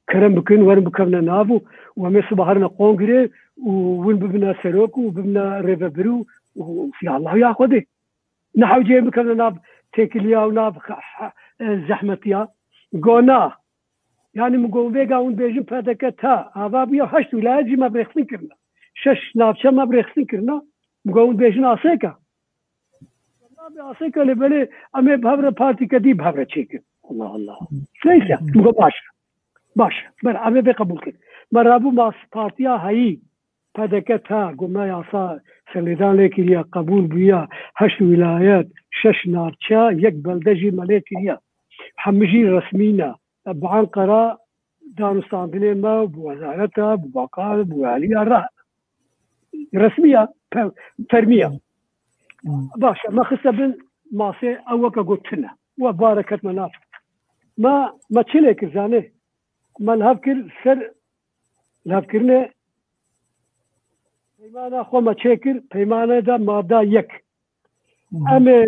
كرم بكن ورم بكمنا نافو ومي صباحنا قونغري وين ببنا سروكو وببنا ريفبرو وفي الله ياخذه نحو جيب بكمنا ناف تيكليا وناف زحمتيا قونا يعني مقوم بيقا ون بيجن بادكا تا ابابيا هشت ولاجي ما بريخسن كرنا شش نافشا ما بريخسن كرنا مقوم بيجن اسيكا والله اسيكا لبلي امي بهبره بارتي كدي بهبره تشيك الله ليس مقوم باشا بر امي بقبول كر مرابو ما بارتيا هاي بادكا تا قمنا ياسا سليدان ليكيا قبول بيا هشت ولايات شش نافشا يك بلدجي مليكيا حمجي رسمينا بعنقرة دانستان بنيمة بوزارتها ببقال بوالية الرهن رسمية ترمية باشا ما خسبن ماسي أوكا قلتنا وباركة منافع ما تشيلك زاني ما الهفكر سر الهفكرنا بيمانا خو ما تشيكر بيمانا دا مادا يك أمي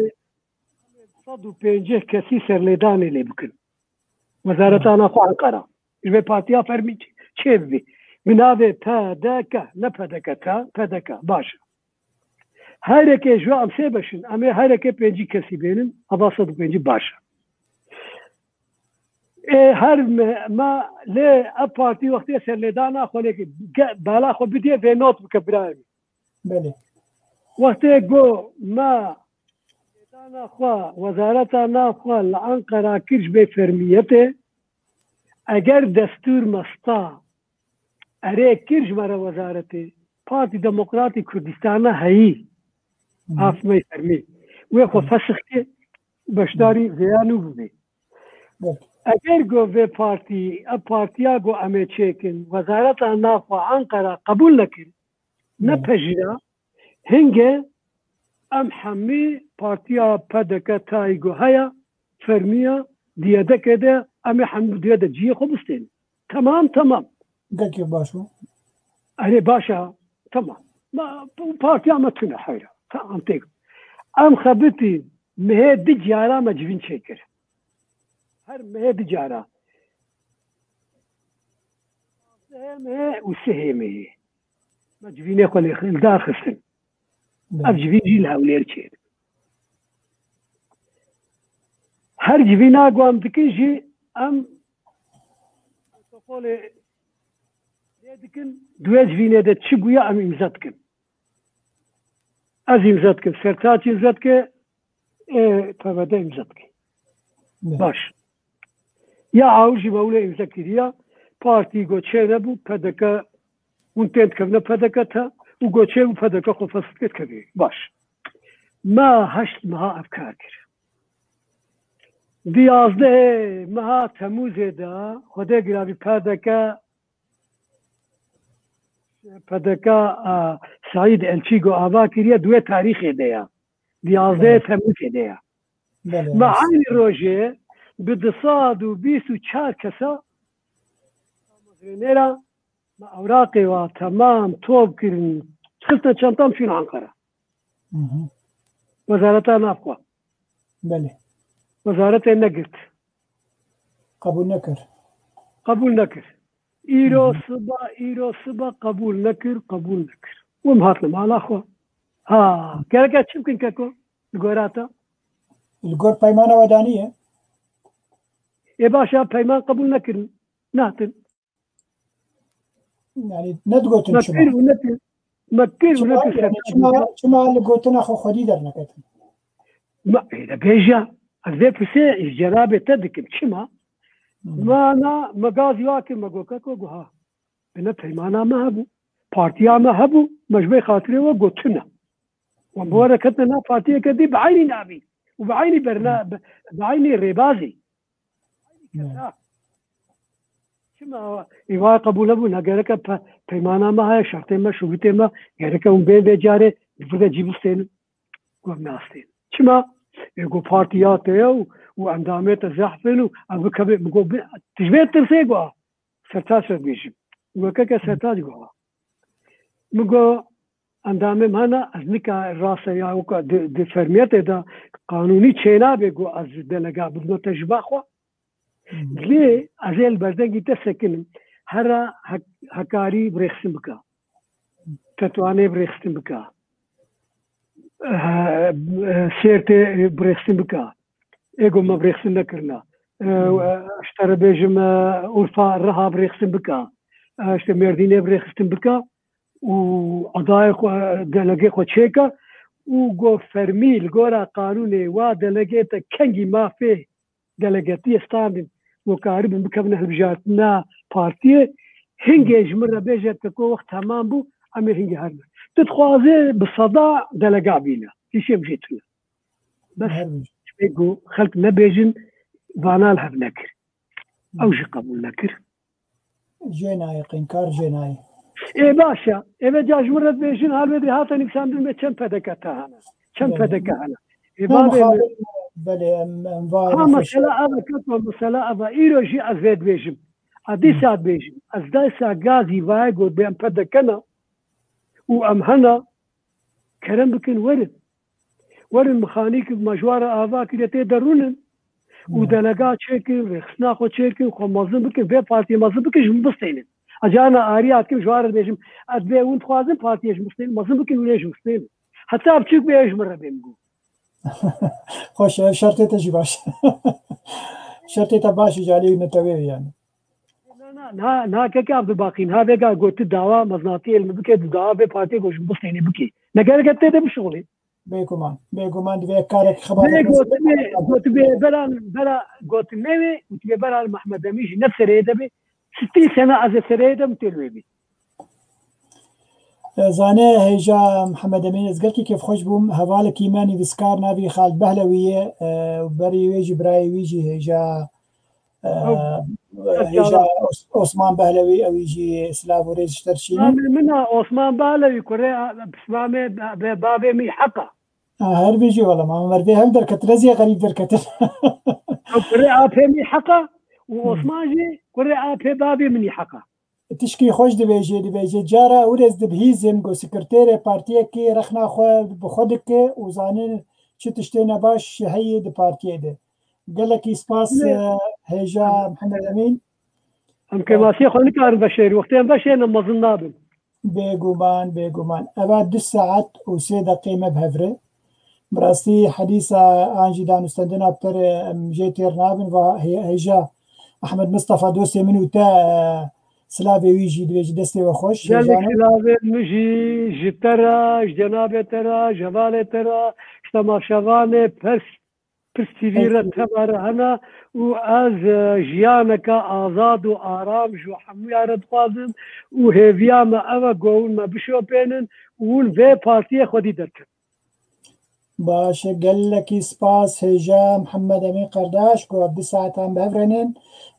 صدو بينجه كسي سر ليداني اللي بكن وزارتنا خو عنقرة البي بارتيا فرمي تشيبي من هذا بادكا نبادكا تا بادكا باشا هايركي جو ام سيبشن امي هايركي بينجي كسي بينن اباصد بينجي باشا هر ما لي ابارتي وقت يسر لدانا خليك بالا خو بدي في نوت بكبراي بله وقت جو ما لدانا خو وزارتنا خو العنقرة كرش بفرميته اگر دستور مستا اره کرج مرا وزارته پارتی دموکراتی کردستان هایی آفمه فرمی و خو فسخته بشداری زیانو بوده اگر گو به پارتیا گو امه چیکن وزارت نافع عنقره قبول نکن نپجیرا هنگه ام حمی پارتیا پدکه تای گو هیا فرمیا دیده کده امه حمی دیده جیه خو بستین تمام قلت باشو أنا باشا تمام ما بارتي ما تنا حيرة فهمتك أم خبتي مهي دجارة مجبين شكر هر مهي دجارة مهي وسهمي مجبين يقول الداخل سن أبجبين جيلها وليرشين هر جبينا قوام تكنجي أم تقول دكن دوز فينا ده تشبويا أم إمزاتكن از إمزاتكن سرتاج إمزاتكن فبدا إمزاتكن باش يا عاوجي مولى إمزاكريا بارتي قوتشي نبو بدكا ونتنت كفنا بدكا تا وقوتشي وبدكا خفصت كبير باش ما هشت مها أفكار كر ديازده مها تموزه دا خده قرابي بدكا پدکا سعید الچیگو آوا کریه دوی تاریخ دیا دیازده تموز دیا معانی روژه بدصاد و 24 کسا مغرنیرا ما اوراقی و تمام توب کرن خلطة چانتام فين عنقرة وزارتها نافقة بله وزارتها نقرت قبول نكر إيرو صبا قبول نكر ومهاتنا مع الأخوة ها كاركات شمكن كاكو القوراتا القور بايمانة ودانية يا باشا بايمان قبول نكر ناتن يعني ندقوتن شما مكر چما لە گوتنە خۆ خۆدی دەرنەکەتن بێژە ئەێ پرسێ جەرابێ تە دکم چما مانا مەگازی واکە مەگۆکەکە گوها بنە پەیمانامە هەبوو پارتیامە هەبوو مەژبەی خاترەوە گوتنە وەبوەرەکەتە نا پارتیەکە دی بەعینی ناوی و بەعینی بەعینی ڕێبازی ئیوا قبولە بوو نەگەرەکە پەیمانامە هەیە شەرتێمە شووتێمە گەرەکە و بێ بێجارێ بگە جی بستێنم گۆم ناستێن چما ێگۆ پارتیاتەیە و ئەندامێتە زەحفن و ئەبکە بگۆ تژبێت ترسێ گووە سەرتاج بێژم وەکەکە سەرتاج گووە مگۆ ئەندامێم هەنا ئەس نکە ڕاستە یاوکە فەرمیێتێدا قانونی چێنابێ گۆ ئەس دەلەگا بگۆتە ژباخوا لێ ئەزێل بەردەنگی دەسەکنم هەرە هەکاری برێخستن بکە تەتوانێ برێخستن بکە سێرتێ برێخستن بکە ئێگۆمە برێخستن نەکردنا شتەرە بێژم ئورفا ڕەها برێخستن بکە شتە مێردینێ برێخستن بکە و ئەدای دەلەگێ خۆ چێکە و گۆ فەرمیل گۆرە قانونێ وا دەلەگێتە کەنگی مافێ دەلەگەتی ئێستاندن وەکاری بن بکەبنە هەلبژارتنا پارتیە هنگێ ژمرە بێژێت کە کۆ وەخت تەمام بوو ئەمێ هنگی هەرمە تتخوازێ بسەدا دەلەگا بینە هیچێ بژێتونە بەس خەڵک نەبێژن بانال هەر نەکرد ئەو ژ قبول نەکرد ژێ نایە قینکار ژێ نایە ئێ باشە ئێوە جاژمرت بێژن هەڵێ هاتە نیکساندن بێ چەند پەدەکە تا هەنە چەند پەدەکە هەنە مەسەلا ئەوە مەسەلا ئەوە ئیرۆژی ئەزێت بێژم ئەدی سات بێژم ئەزدای سا گازی وایە گۆت بێ ئەم پەدەکەنە و ئەم هەنا کەرەم بکن وەرن مخانیک مەژوارە ئاوا کرێتێ دەڕونن و دەلەگا چێکن ڕێخستناخۆ چێکن خۆ مەزم بکن بێ پارتی مەزم بکەژم بستێنن ئەجانە ئاریاتکەم ژوارە بێژم ئەدبێ ون خوازم پارتیێژ بستێن مەزم بکن و لێژ بستێن هەتا بچوک بێژمەڕە بێم گوو خۆش شەرتێتەژی باش شەرتێتە باشی جالی نەتەوێ یان ناکەکە عەبدولباقی هاوێگا گوتی داوا مەزناتی علمی بکێ داوا بێ پارتیە گۆژ بستێنێ بکەی نەگەرەکە تێدە بشغڵی بێگومان دەبێ کارێک خەبار گوتمێوێ وتبێ بەران محمەد ئەمیژی نەفسەرێ دەبێ 60 سەنە ئەزە سەرەیە دەم تێلوێبی زانێ هێژا محەممەد ئەمین ئەزگەرکی کێف خۆش بووم هەواڵێکی ئیمانی ویسکار ناوی خالد بەهلەویە بەری وێژی برای ویژی هێژا عوسمان بەهلەوی ئەویژی سلااو و ڕێزی تەرشینە منە عوسمان بەهلەوی کوڕێ پسمامێ بابێمی حەقا هەر بێژی وەڵام مەردێ هەم دەرکەت رەزیە غەریب دەرکەتر کوڕێ ئاپێمی حەقا و عوسمانژێ کوڕێ ئاپێ بابێ منی حەقا تشکی خۆش دەبێژێ جارە ورێز دەبهیزم گۆ سکرتێرە پارتیەکی رەخناخوا بخۆ دکێ و زانن چ تشتێنە باش هەیە دە پارتیێدە گەلێکی سپاس هێژا محەممەد ئەمین ئەم کەماسی خۆ نکارن بە شێری وەختیان بەشێنە مەزن نابن بێگومان ئەوە 2 ساعت و 3 دقیقە بهەورێ بڕاستی حەدیثە ئانجی دانوستەندنا بتەرێ ئەم ژێ تێر نابن و هێژا ئەحمەد مستەفا دۆسێ من و تا سلاوێ ویژی دوێژی دەستێوە خۆش مژی ji تەرە جەنابێتەرە ژەڤالێتەرە شتەماشەوانێ پرسیویرە تەبارە هەنا و ئەز ژیانەکە ئازاد و ئارام ژ هەموویارە دخوازم و هێڤیامە ئەوە گۆونمە بشۆپێنن ون vê partiye xwedî derkin باشە گەلێکی سپاس هێژا محەممەد ئەمین قەرداش گۆ 2 ساعتان بهەورێنێن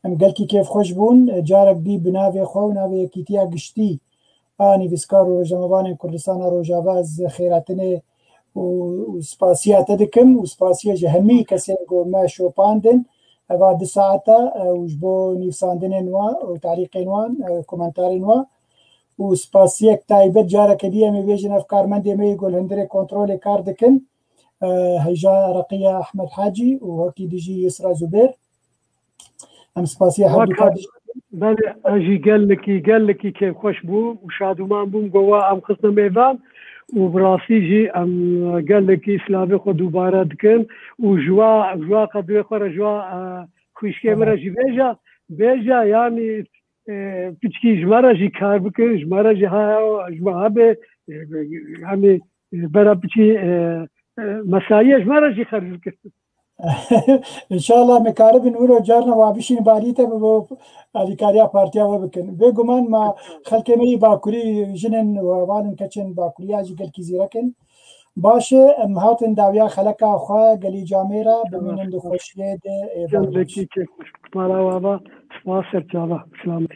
ئەم گەلکی کێف خۆش بوون جارێک دی بناوێ خۆ و ناوێ یەکیتیا گشتی ئانی ویسکار و ڕۆژەمەوانێن کوردستانە ڕۆژاوا خێراتنێ و سپاسیاتە دکم و سپاسیەژە هەمی کەسێک گۆمە شۆپاندن ئەوا 2 ساعتە وش بۆ نیوساندنێن وە و تاریقین وان کۆمەنتارین وە و سپاسیەک تایبەت جارەکە دی ئەمێ بێژن ئەفکارمەندێمەی گۆل هەندێک کۆنترۆلێ کار دکن هەیژا ڕقیە ئەحمەد حاجی و وەکی دژی یسرا زوبێر ئەم سپاسیە ئەژی گەلێکی کێ خۆش بوو و شادومان بووم گۆوا ئەم خستە مێڤان و بڕاستیژی ئەم گەلێکی سلاوێ خۆ دووبارە دکن و ژوا قەدوێ خۆرە ژوا خویشکێ مرەژی بێژە ینی پچکی ژمارەژی کار بکن ژمارەژی هەبێ يعني برا بشي مسايش ما رجي خرج كده ان شاء الله مكاربن ولو جارنا وابشين باليته بو اليكاريا بارتيا وبكن بيغمان ما خلكمي باكوري جنن ووالن كچن باكوريا جل كيزيركن باشه ام هاتن داویا خلقا خو گلی جاميرا بمنن خوشيه ده جل كي مالا وابا سپاس سلام